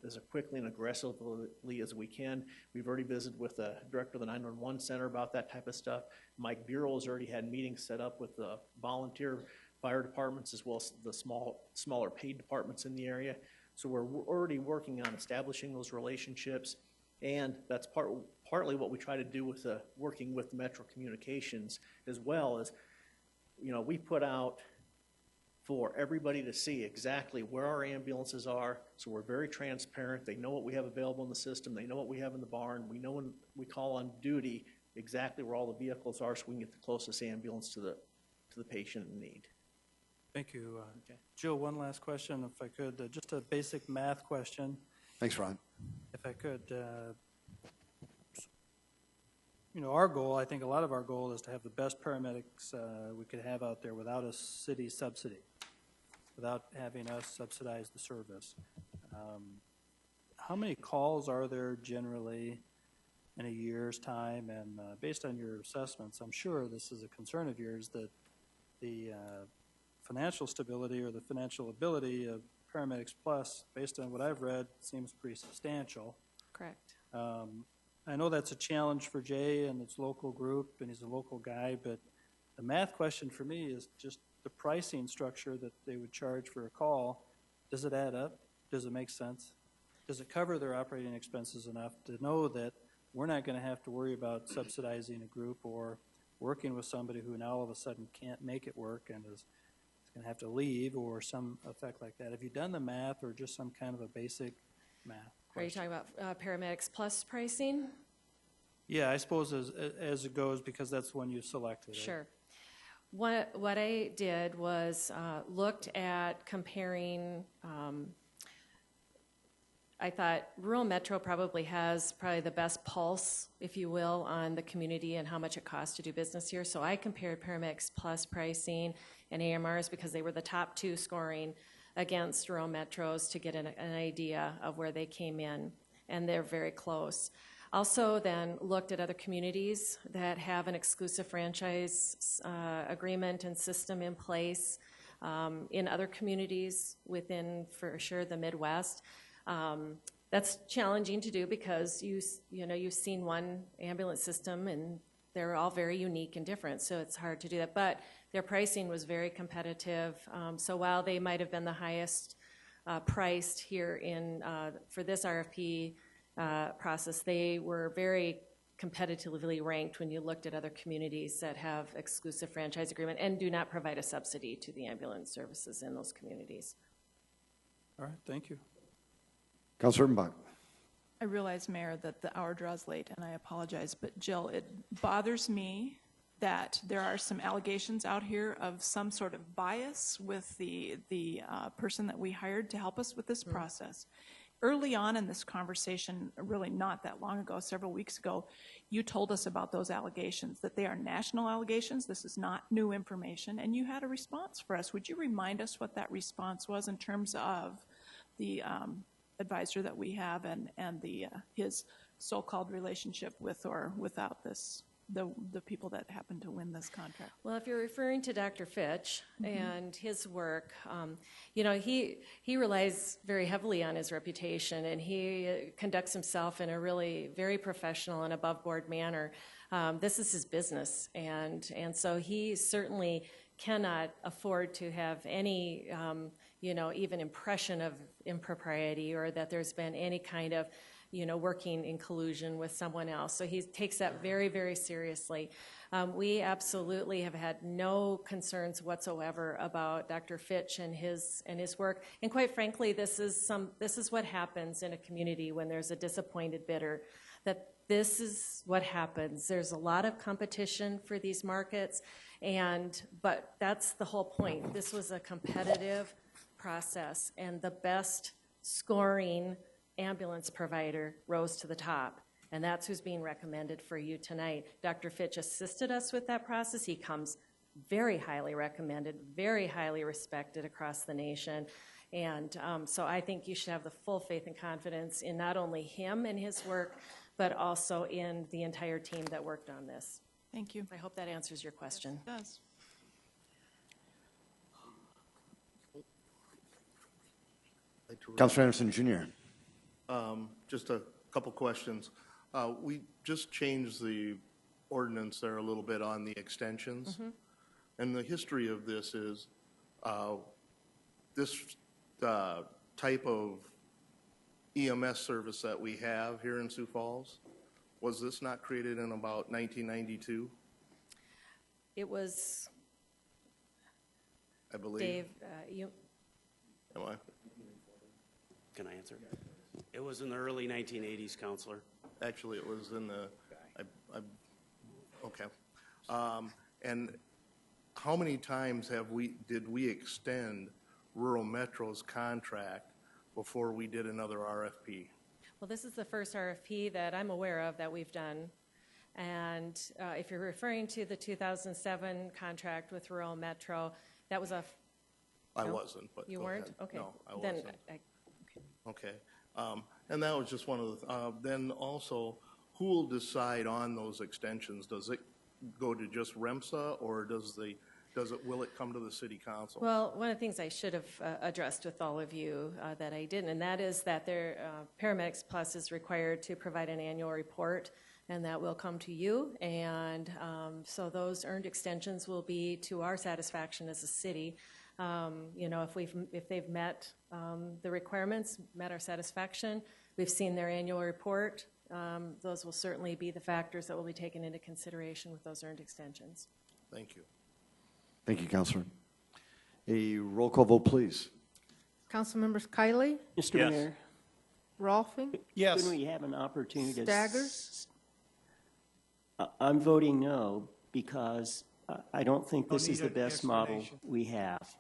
as quickly and aggressively as we can. We've already visited with the director of the 911 center about that type of stuff. Mike Bureau has already had meetings set up with the volunteer fire departments as well as the smaller paid departments in the area. So we're already working on establishing those relationships, and that's partly what we try to do with working with Metro Communications as well. As we put out for everybody to see exactly where our ambulances are, so we're very transparent. They know what we have available in the system. They know what we have in the barn. We know when we call on duty exactly where all the vehicles are, so we can get the closest ambulance to the patient in need. Thank you. Jill, one last question, if I could. Just a basic math question. Thanks, Ron. If I could, our goal, I think a lot of our goal is to have the best paramedics we could have out there without a city subsidy, without having us subsidize the service. How many calls are there generally in a year's time? And based on your assessments, I'm sure this is a concern of yours, that the financial stability or the financial ability of Paramedics Plus, based on what I've read, seems pretty substantial. Correct. I know that's a challenge for Jay and its local group, and he's a local guy, but the math question for me is just the pricing structure that they would charge for a call. Does it add up? Does it make sense? Does it cover their operating expenses enough to know that we're not going to have to worry about subsidizing a group or working with somebody who now all of a sudden can't make it work and is going to have to leave or some effect like that? Have you done the math or just some kind of a basic math question? Are you talking about Paramedics Plus pricing? Yeah, I suppose as it goes, because that's one you selected. Sure. What I did was looked at comparing I thought rural metro probably has the best pulse, if you will, on the community and how much it costs to do business here. So I compared Paramedics Plus pricing and AMRs because they were the top two scoring against rural metros to get an idea of where they came in, and they're very close. Also then looked at other communities that have an exclusive franchise agreement and system in place in other communities within, for sure, the Midwest. That's challenging to do because you've seen one ambulance system and they're all very unique and different, so it's hard to do that. But their pricing was very competitive. So while they might have been the highest priced here for this RFP process, they were very competitively ranked when you looked at other communities that have exclusive franchise agreement and do not provide a subsidy to the ambulance services in those communities. All right, thank you. Councilor Urbanbach. I realize, Mayor, that the hour draws late, and I apologize, but Jill, it bothers me that there are some allegations out here of some sort of bias with the person that we hired to help us with this process. Early on in this conversation, really not that long ago, several weeks ago, you told us about those allegations, that they are national allegations. This is not new information, and you had a response for us. Would you remind us what that response was in terms of the advisor that we have and his so-called relationship with or without the people that happen to win this contract? Well, if you're referring to Dr. Fitch and his work, he relies very heavily on his reputation, and he conducts himself in a really very professional and above-board manner. This is his business, and so he certainly cannot afford to have any, even impression of impropriety or that there's been any kind of working in collusion with someone else. So he takes that very, very seriously. We absolutely have had no concerns whatsoever about Dr. Fitch and his work. And quite frankly, this is what happens in a community when there's a disappointed bidder. That this is what happens. There's a lot of competition for these markets, but that's the whole point. This was a competitive process, and the best scoring ambulance provider rose to the top, and that's who's being recommended for you tonight. Dr. Fitch assisted us with that process. He comes very highly recommended, very highly respected across the nation, and so I think you should have the full faith and confidence in not only him and his work, but also in the entire team that worked on this. Thank you. I hope that answers your question. Yes, it does. Councilor Anderson, Jr. Just a couple questions. We just changed the ordinance there a little bit on the extensions. And the history of this is this type of EMS service that we have here in Sioux Falls, was this not created in about 1992? It was, I believe. Dave, Am I? Can I answer? It was in the early 1980s, Counselor. Actually, it was in the, okay. And how many times did we extend Rural Metro's contract before we did another RFP? well, this is the first RFP that I'm aware of that we've done. And if you're referring to the 2007 contract with Rural Metro, that was a... I no? wasn't, but You go weren't? ahead. Okay. No, I Then wasn't. okay. Okay. And that was just one of the, then also, who will decide on those extensions? Does it go to just REMSA, or will it come to the city council? Well, one of the things I should have addressed with all of you that I didn't, and that is that Paramedics Plus is required to provide an annual report, and that will come to you. And so those earned extensions will be to our satisfaction as a city. If they've met the requirements, met our satisfaction, we've seen their annual report, those will certainly be the factors that will be taken into consideration with those earned extensions. Thank you. Thank you, Councilor. A roll call vote, please. Councilmembers Kiley? Mr. Yes. Mayor, Rolfing? Yes. couldn't we have an opportunity to... Staggers? I'm voting no because I don't think Don't this is need the an best model explanation. we have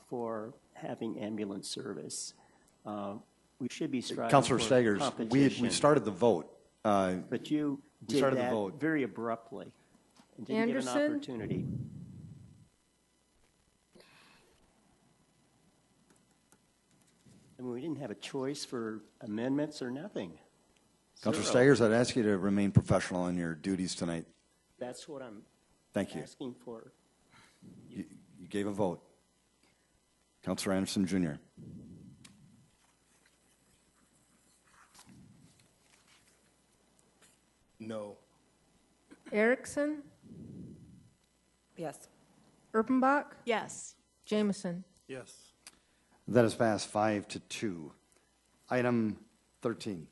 for having ambulance service. We should be striving Councilor for Staggers, we competition. started the vote. But you we did started the that vote. very abruptly and didn't give an Anderson? opportunity. I mean, we didn't have a choice for amendments or nothing. Councilor Zero. Staggers, I'd ask you to remain professional in your duties tonight. That's what I'm Thank you. asking for. You gave a vote. Councilor Anderson Jr. No. Erickson? Yes. Erpenbach? Yes. Jameson? Yes. That is passed 5-2. Item 13.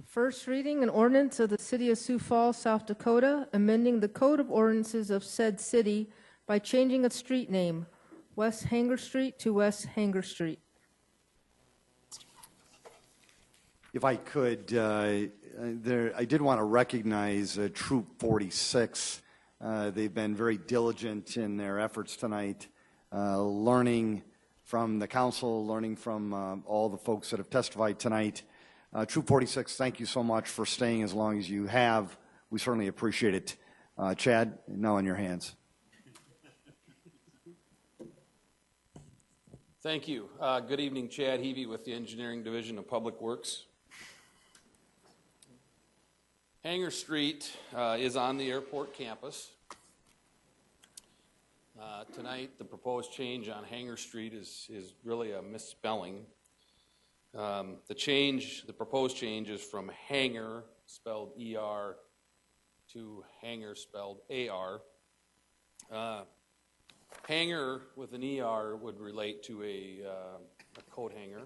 First reading, an ordinance of the City of Sioux Falls, South Dakota, amending the Code of Ordinances of said city by changing its street name, West Hanger Street to West Hanger Street. If I could, I did want to recognize Troop 46. They've been very diligent in their efforts tonight, learning from the council, learning from all the folks that have testified tonight. Troop 46, thank you so much for staying as long as you have. We certainly appreciate it. Chad, now in your hands. Thank you. Good evening, Chad Heavey with the Engineering Division of Public Works. Hanger Street is on the airport campus. Tonight, the proposed change on Hanger Street is really a misspelling. The proposed change is from hanger, spelled E-R, to hanger, spelled A-R. Hanger with an E-R would relate to a coat hanger.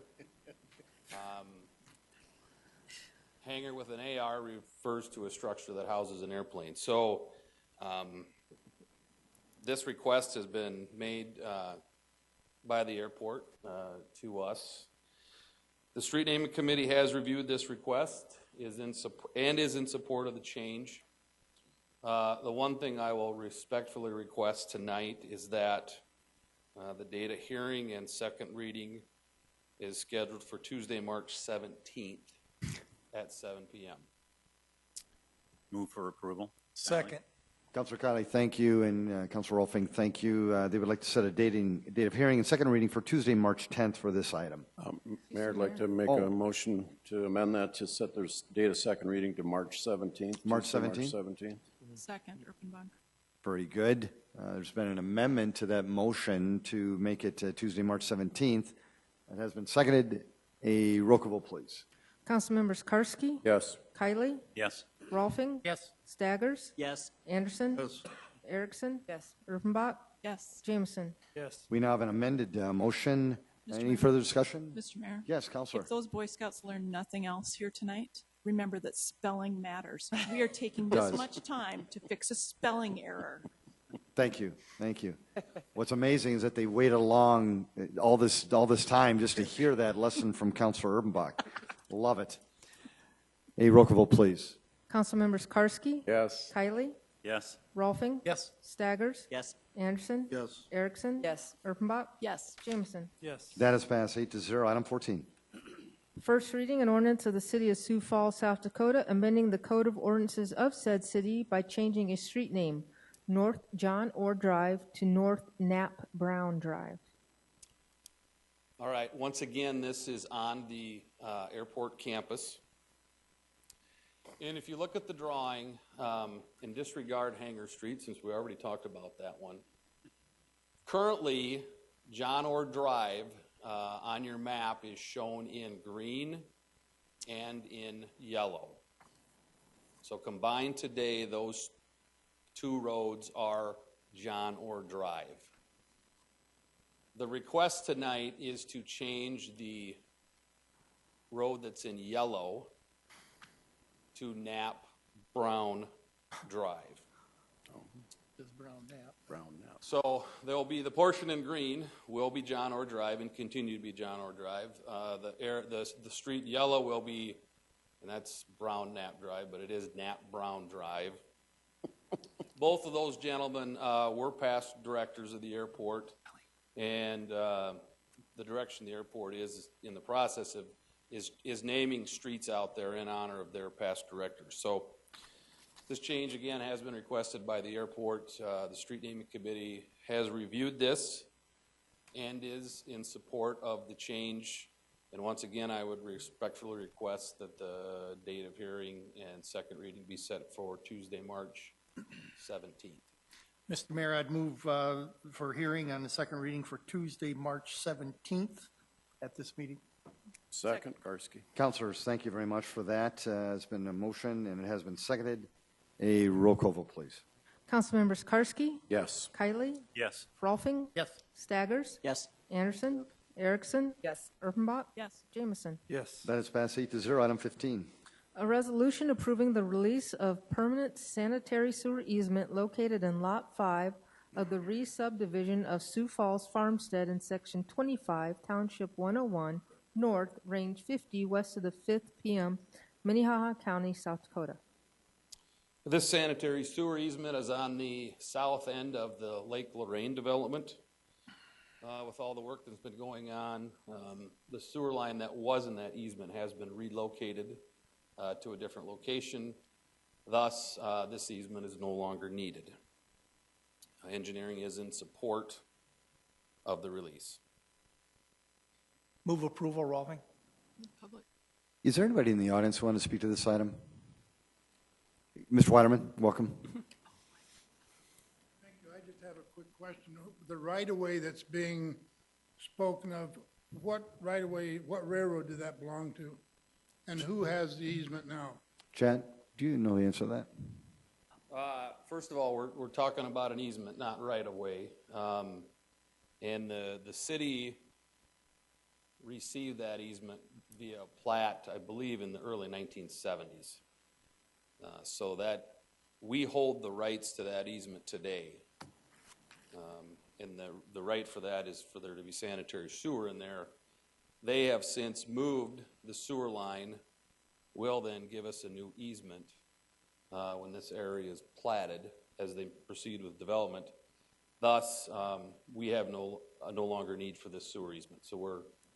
Hanger with an AR refers to a structure that houses an airplane. So this request has been made by the airport to us. The street naming committee has reviewed this request is in support of the change. The one thing I will respectfully request tonight is that the date of hearing and second reading is scheduled for Tuesday, March 17th at 7 p.m. Move for approval. Second. Councilor Conley, thank you, and Councilor Rolfing, thank you. They would like to set a date of hearing and second reading for Tuesday, March 10th for this item. Mayor, I'd like to make a motion to amend that to set the date of second reading to March 17th. March Tuesday, 17th? March 17th. Second, Erpenbach. Very good. There's been an amendment to that motion to make it Tuesday, March 17th. It has been seconded. A roll call vote, please. Councilmembers Karski? Yes. Kiley? Yes. Rolfing? Yes. Staggers? Yes. Anderson? Yes. Erickson? Yes. Erpenbach? Yes. Jameson? Yes. We now have an amended motion. Mr. Any Mayor. further discussion? Mr. Mayor? Yes, Councilor. If those Boy Scouts learn nothing else here tonight, remember that spelling matters. We are taking this Does. much time to fix a spelling error. Thank you. Thank you. What's amazing is that they waited along all this time just to hear that lesson from Councilor Erpenbach. Love it. A roll call vote, please. Councilmembers Karski? Yes. Kiley? Yes. Rolfing? Yes. Staggers? Yes. Anderson? Yes. Erickson? Yes. Erpenbach? Yes. Jameson? Yes. That is passed 8-0. Item 14. First reading, an ordinance of the City of Sioux Falls, South Dakota, amending the Code of Ordinances of said city by changing a street name, North John Orr Drive to North Knapp Brown Drive. All right, once again, this is on the airport campus. And if you look at the drawing, and disregard Hanger Street, since we already talked about that one, currently, John Orr Drive on your map is shown in green and in yellow. So combined today, those two roads are John Orr Drive. The request tonight is to change the road that's in yellow to Knapp Brown Drive. Is Brown Knapp. Brown Knapp. So there'll be the portion in green will be John Orr Drive and continue to be John Orr Drive. The street yellow will be, and that's Brown Knapp Drive, but it is Knapp Brown Drive. Both of those gentlemen were past directors of the airport, and the direction the airport is in the process of is naming streets out there in honor of their past directors. So this change, again, has been requested by the airport. The street naming committee has reviewed this and is in support of the change. And once again, I would respectfully request that the date of hearing and second reading be set for Tuesday, March 17th. Mr. Mayor, I'd move for hearing on the second reading for Tuesday, March 17th at this meeting. Second, Karski. Councilors, thank you very much for that. It's been a motion and it has been seconded. A roll call vote, please. Councilmembers Karski, Yes. Kiley, Yes. Rolfing, Yes. Staggers, Yes. Anderson, Erickson, Yes. Erpenbach, Yes. Jameson. Yes. That is passed 8-0. Item 15. A resolution approving the release of permanent sanitary sewer easement located in Lot 5 of the re-subdivision of Sioux Falls Farmstead in Section 25, Township 101, North, Range 50, west of the 5th PM, Minnehaha County, South Dakota. This sanitary sewer easement is on the south end of the Lake Lorraine development. With all the work that's been going on, the sewer line that was in that easement has been relocated to a different location. Thus, this easement is no longer needed. Engineering is in support of the release. Move approval, Rolfing. Is there anybody in the audience who wants to speak to this item? Mr. Weiderman, welcome. Thank you. I just have a quick question. The right-of-way that's being spoken of, what right-of-way, what railroad did that belong to? And who has the easement now? Chad, do you know the answer to that? First of all, we're talking about an easement, not right-of-way. And the city received that easement via plat, I believe, in the early 1970s. So that we hold the rights to that easement today. And the right for that is for there to be sanitary sewer in there. They have since moved the sewer line, will then give us a new easement when this area is platted as they proceed with development. Thus, we have no longer need for this sewer easement. So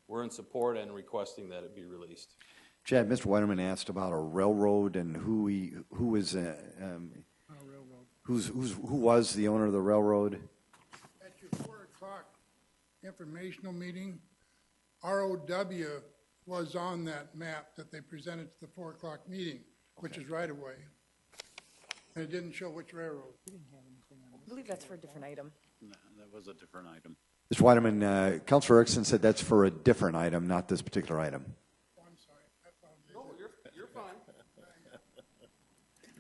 we're in support and requesting that it be released. Chad, Mr. Weiderman asked about a railroad and who was the owner of the railroad. At your 4 o'clock informational meeting, ROW was on that map that they presented to the 4 o'clock meeting, which is right-of-way. And it didn't show which railroad. I believe that's for a different item. No, that was a different item. Mr. Weiderman, Councilor Erickson said that's for a different item, not this particular item. No, you're fine.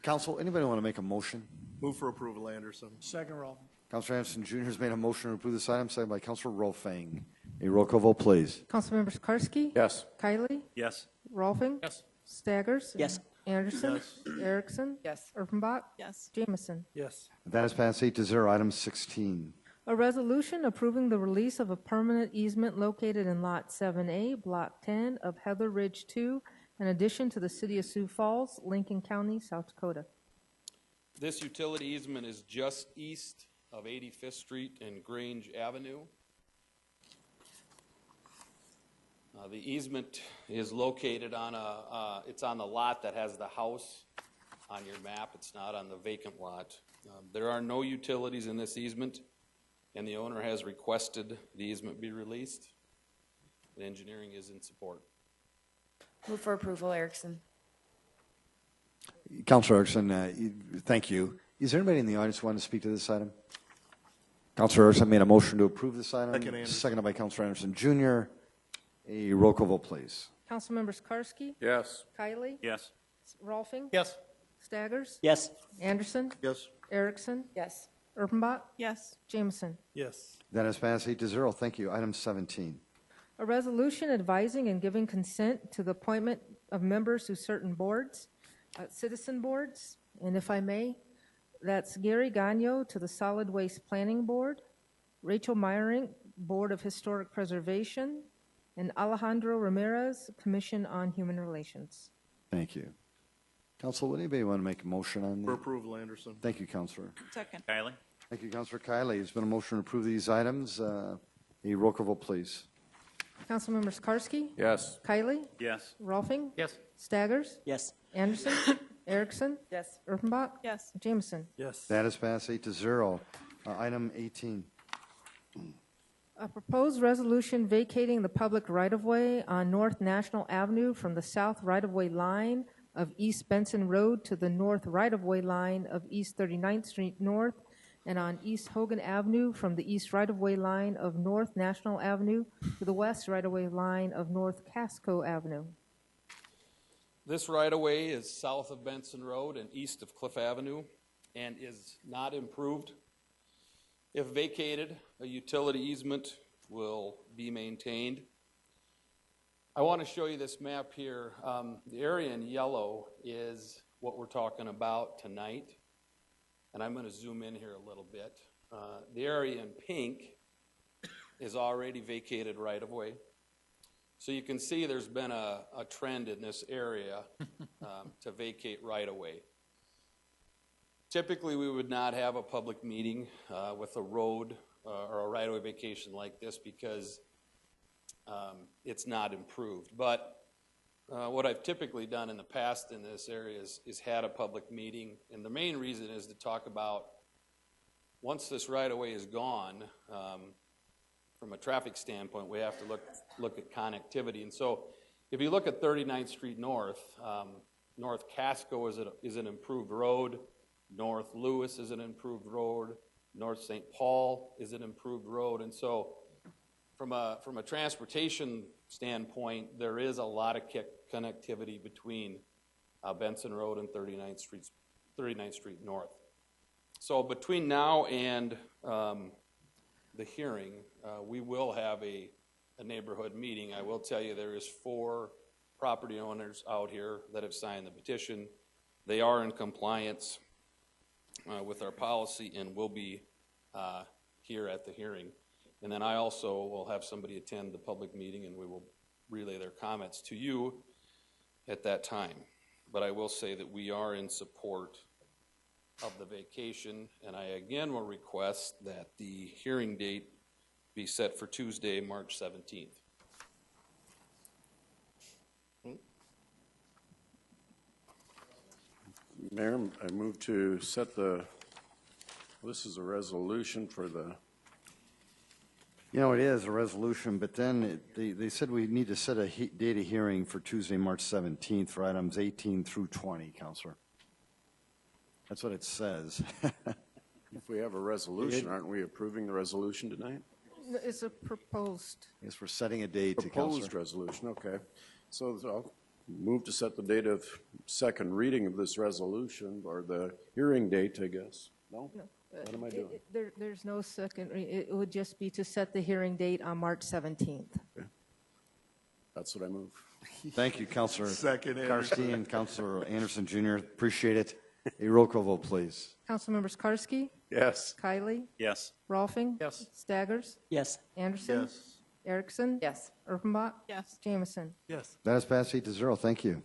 Council, anybody want to make a motion? Move for approval, Anderson. Second, Rolfing. Councilor Anderson Jr. has made a motion to approve this item, seconded by Councilor Rolfing. A roll call vote, please. Councilmembers Karski, Yes. Kiley, Yes. Rolfing, Yes. Staggers, Yes. Anderson, Yes. Erickson, Yes. Erpenbach, Yes. Jameson. Yes. That is passed 8-0. Item 16. A resolution approving the release of a permanent easement located in Lot 7A, Block 10 of Heather Ridge 2, in addition to the City of Sioux Falls, Lincoln County, South Dakota. This utility easement is just east of 85th Street and Grange Avenue. The easement is located on it's on the lot that has the house on your map. It's not on the vacant lot. There are no utilities in this easement, and the owner has requested the easement be released. And engineering is in support. Move for approval, Erickson. Councilor Erickson, thank you. Is there anybody in the audience who wants to speak to this item? Councilor Erickson made a motion to approve this item, seconded by Councilor Anderson Jr. A roll call vote, please. Councilmembers Karski, Yes. Kiley, Yes. Rolfing, Yes. Staggers, Yes. Anderson, Yes. Erickson, Yes. Erpenbach, Yes. Jameson. Yes. That is passed 8-0. Thank you. Item 17. A resolution advising and giving consent to the appointment of members to certain boards, citizen boards, and if I may, that's Gary Gagno to the Solid Waste Planning Board, Rachel Meyerink, Board of Historic Preservation, and Alejandro Ramirez, Commission on Human Relations. Thank you. Council, would anybody want to make a motion on For this? approval, Anderson. Thank you, Councilor. Second. Kylie? Thank you, Councilor Kiley. There's been a motion to approve these items. A roll call vote, please. Councilmembers Karski? Yes. Kylie? Yes. Rolfing? Yes. Staggers? Yes. Anderson? Erickson? Yes. Erpenbach? Yes. Jameson? Yes. That is passed 8-0. Item 18. A proposed resolution vacating the public right-of-way on North National Avenue from the south right-of-way line of East Benson Road to the north right-of-way line of East 39th Street North, and on East Hogan Avenue from the east right-of-way line of North National Avenue to the west right-of-way line of North Casco Avenue. This right-of-way is south of Benson Road and east of Cliff Avenue and is not improved. If vacated, a utility easement will be maintained. I want to show you this map here. The area in yellow is what we're talking about tonight, and I'm going to zoom in here a little bit. The area in pink is already vacated right-of-way. So you can see there's been a trend in this area to vacate right-of-way. Typically, we would not have a public meeting with a road or a right-of-way vacation like this because it's not improved. But what I've typically done in the past in this area is had a public meeting, and the main reason is to talk about once this right-of-way is gone, from a traffic standpoint, we have to look at connectivity. And so if you look at 39th Street North, North Casco is an improved road. North Lewis is an improved road. North St. Paul is an improved road. And so from a transportation standpoint, there is a lot of connectivity between Benson Road and 39th Street North. So between now and the hearing, we will have a neighborhood meeting. I will tell you there is 4 property owners out here that have signed the petition. They are in compliance with our policy and will be here at the hearing. And then I also will have somebody attend the public meeting and we will relay their comments to you at that time. But I will say that we are in support of the vacation, and I again will request that the hearing date be set for Tuesday, March 17th. Mayor, I move to set this is a resolution for the... You know, it is a resolution, but then they said we need to set a date of hearing for Tuesday, March 17th for items 18 through 20, Counselor. That's what it says. If we have a resolution, aren't we approving the resolution tonight? It's a proposed. Yes, we're setting a date to Counselor. Proposed resolution, okay. So I'll move to set the date of second reading of this resolution, or the hearing date, I guess. No? What am I doing? There's no second, it would just be to set the hearing date on March 17th. Okay. That's what I move. Thank you, Counselor Second, Karski and Counselor Anderson Jr. Appreciate it. A roll call vote, please. Councilmembers Karski? Yes. Kylie? Yes. Rolfing? Yes. Staggers? Yes. Anderson? Yes. Erickson? Yes. Erpenbach? Yes. Jameson? Yes. That is passed 8-0. Thank you.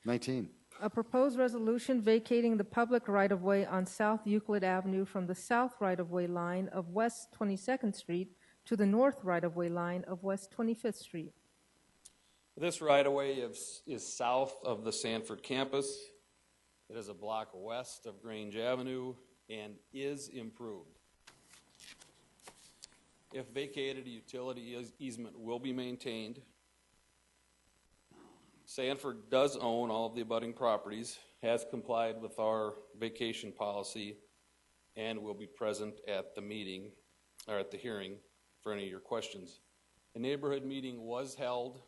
19. A proposed resolution vacating the public right-of-way on South Euclid Avenue from the south right-of-way line of West 22nd Street to the north right-of-way line of West 25th Street. This right-of-way is south of the Sanford campus. It is a block west of Grange Avenue and is improved. If vacated, a utility easement will be maintained. Sanford does own all of the abutting properties, has complied with our vacation policy, and will be present at the meeting, or at the hearing, for any of your questions. A neighborhood meeting was held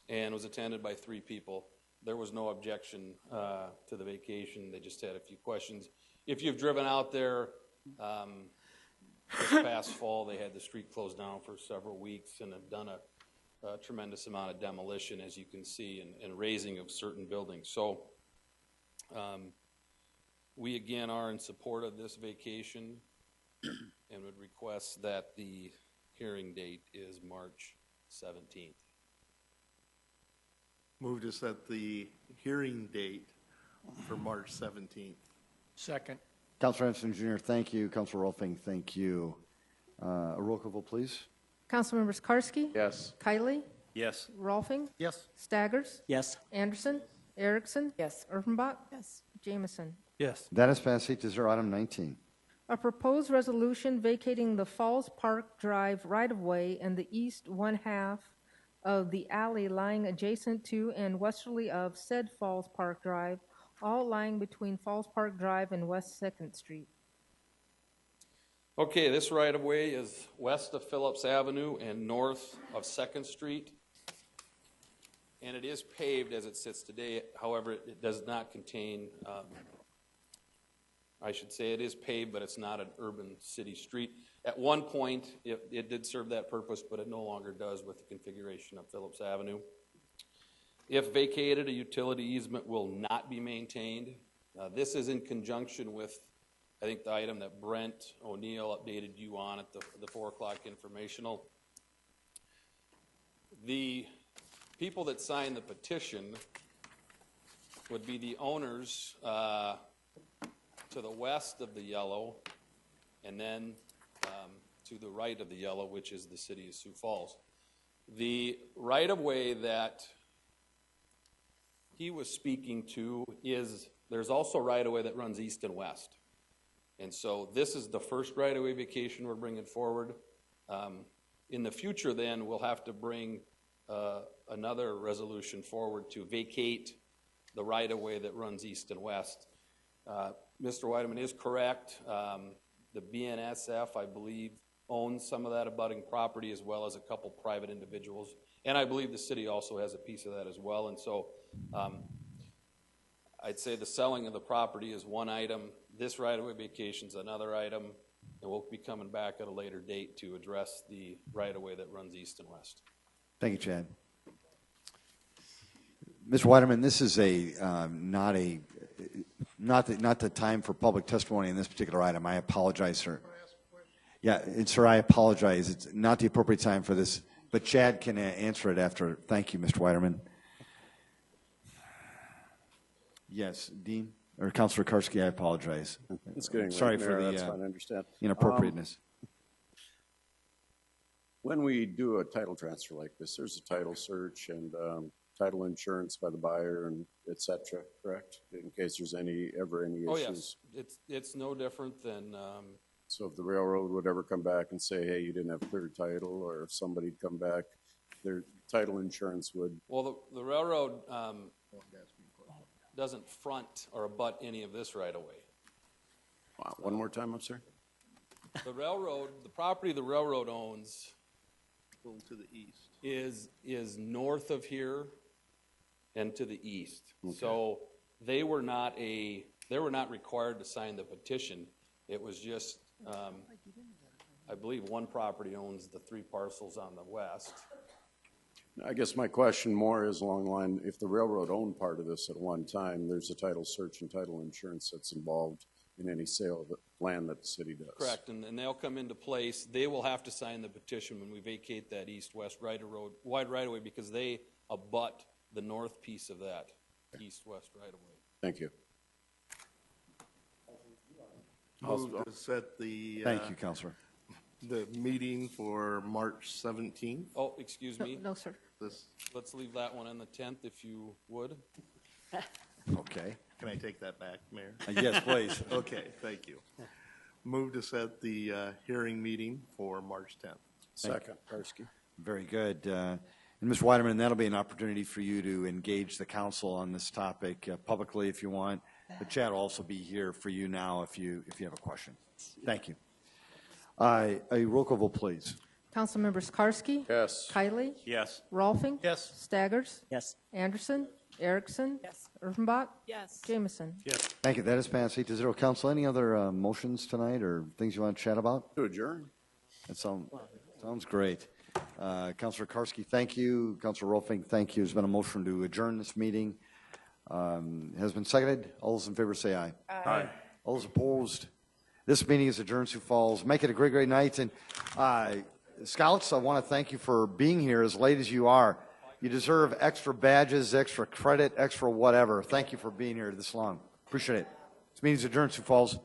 and was attended by 3 people. There was no objection to the vacation. They just had a few questions. If you've driven out there this past fall, they had the street closed down for several weeks and have done a tremendous amount of demolition, as you can see, and raising of certain buildings. So we again are in support of this vacation and would request that the hearing date is March 17th. Move to set the hearing date for March 17th. Second. Counselor Anderson Jr., thank you. Counselor Rolfing, thank you. A roll call vote, please. Councilmembers Karski? Yes. Kiley? Yes. Rolfing? Yes. Staggers? Yes. Anderson? Erickson? Yes. Erfenbach? Yes. Jameson? Yes. That is passed 8-0. Item 19. A proposed resolution vacating the Falls Park Drive right-of-way and the east one-half of the alley lying adjacent to and westerly of said Falls Park Drive, all lying between Falls Park Drive and West 2nd Street. Okay, this right-of-way is west of Phillips Avenue and north of 2nd Street. And it is paved as it sits today. However, it does not contain, I should say it is paved, but it's not an urban city street. At one point, it did serve that purpose, but it no longer does with the configuration of Phillips Avenue. If vacated, a utility easement will not be maintained. This is in conjunction with, I think, the item that Brent O'Neill updated you on at the 4 o'clock informational. The people that signed the petition would be the owners to the west of the yellow, and then to the right of the yellow, which is the City of Sioux Falls. The right-of-way that he was speaking to is, there's also right-of-way that runs east and west. And so this is the first right-of-way vacation we're bringing forward. In the future, then, we'll have to bring another resolution forward to vacate the right-of-way that runs east and west. Mr. Weideman is correct. The BNSF, I believe, owns some of that abutting property as well as a couple private individuals. And I believe the city also has a piece of that as well. And so I'd say the selling of the property is one item. This right-of-way vacation is another item. And we'll be coming back at a later date to address the right-of-way that runs east and west. Thank you, Chad. Mr. Weiderman, this is not the time for public testimony in this particular item. I apologize, sir. Yeah, sir, I apologize. It's not the appropriate time for this, but Chad can answer it after. Thank you, Mr. Weiderman. Yes, Dean or Councilor Karski, I apologize. It's getting sorry late, for Mayor, the that's fine, I understand. inappropriateness. When we do a title transfer like this, there's a title search and title insurance by the buyer and et cetera, correct? In case there's ever any issues. Oh, yes. It's no different than... So if the railroad would ever come back and say, hey, you didn't have clear title, or if somebody'd come back, their title insurance would... Well, the railroad doesn't front or abut any of this right-of-way. Wow, one more time, I'm sorry? The railroad, the property the railroad owns to the east is north of here and to the east. Okay. So they were not required to sign the petition. It was just, I believe one property owns the 3 parcels on the west. I guess my question more is along the line, if the railroad owned part of this at one time, there's a title search and title insurance that's involved in any sale of the land that the city does. Correct, and they'll come into place. They will have to sign the petition when we vacate that east-west wide right-of-way because they abut the north piece of that east-west right-of-way. Thank you. Move to set the... Thank you, Councilor. The meeting for March 17th. Oh, excuse me. No, sir. Let's leave that one on the 10th if you would. Okay. Can I take that back, Mayor? Yes, please. Okay, thank you. Move to set the hearing meeting for March 10th. Second, Karski. Very good. And Mr. Weiderman, that'll be an opportunity for you to engage the council on this topic publicly if you want. But Chad will also be here for you now if you have a question. Thank you. A roll call vote, please. Councilmembers Karski? Yes. Kiley? Yes. Rolfing? Yes. Staggers? Yes. Anderson? Erickson? Yes. Erfenbach? Yes. Jameson? Yes. Thank you. That is passed 8-0. Council, any other motions tonight or things you want to chat about? To adjourn. That sounds great. Councilor Karski, thank you. Councilor Rolfing, thank you. There's been a motion to adjourn this meeting. Has been seconded. All those in favor say aye. Aye. All those opposed? This meeting is adjourned, Sioux Falls. Make it a great, great night. And Scouts, I want to thank you for being here as late as you are. You deserve extra badges, extra credit, extra whatever. Thank you for being here this long. Appreciate it. This meeting is adjourned, Sioux Falls.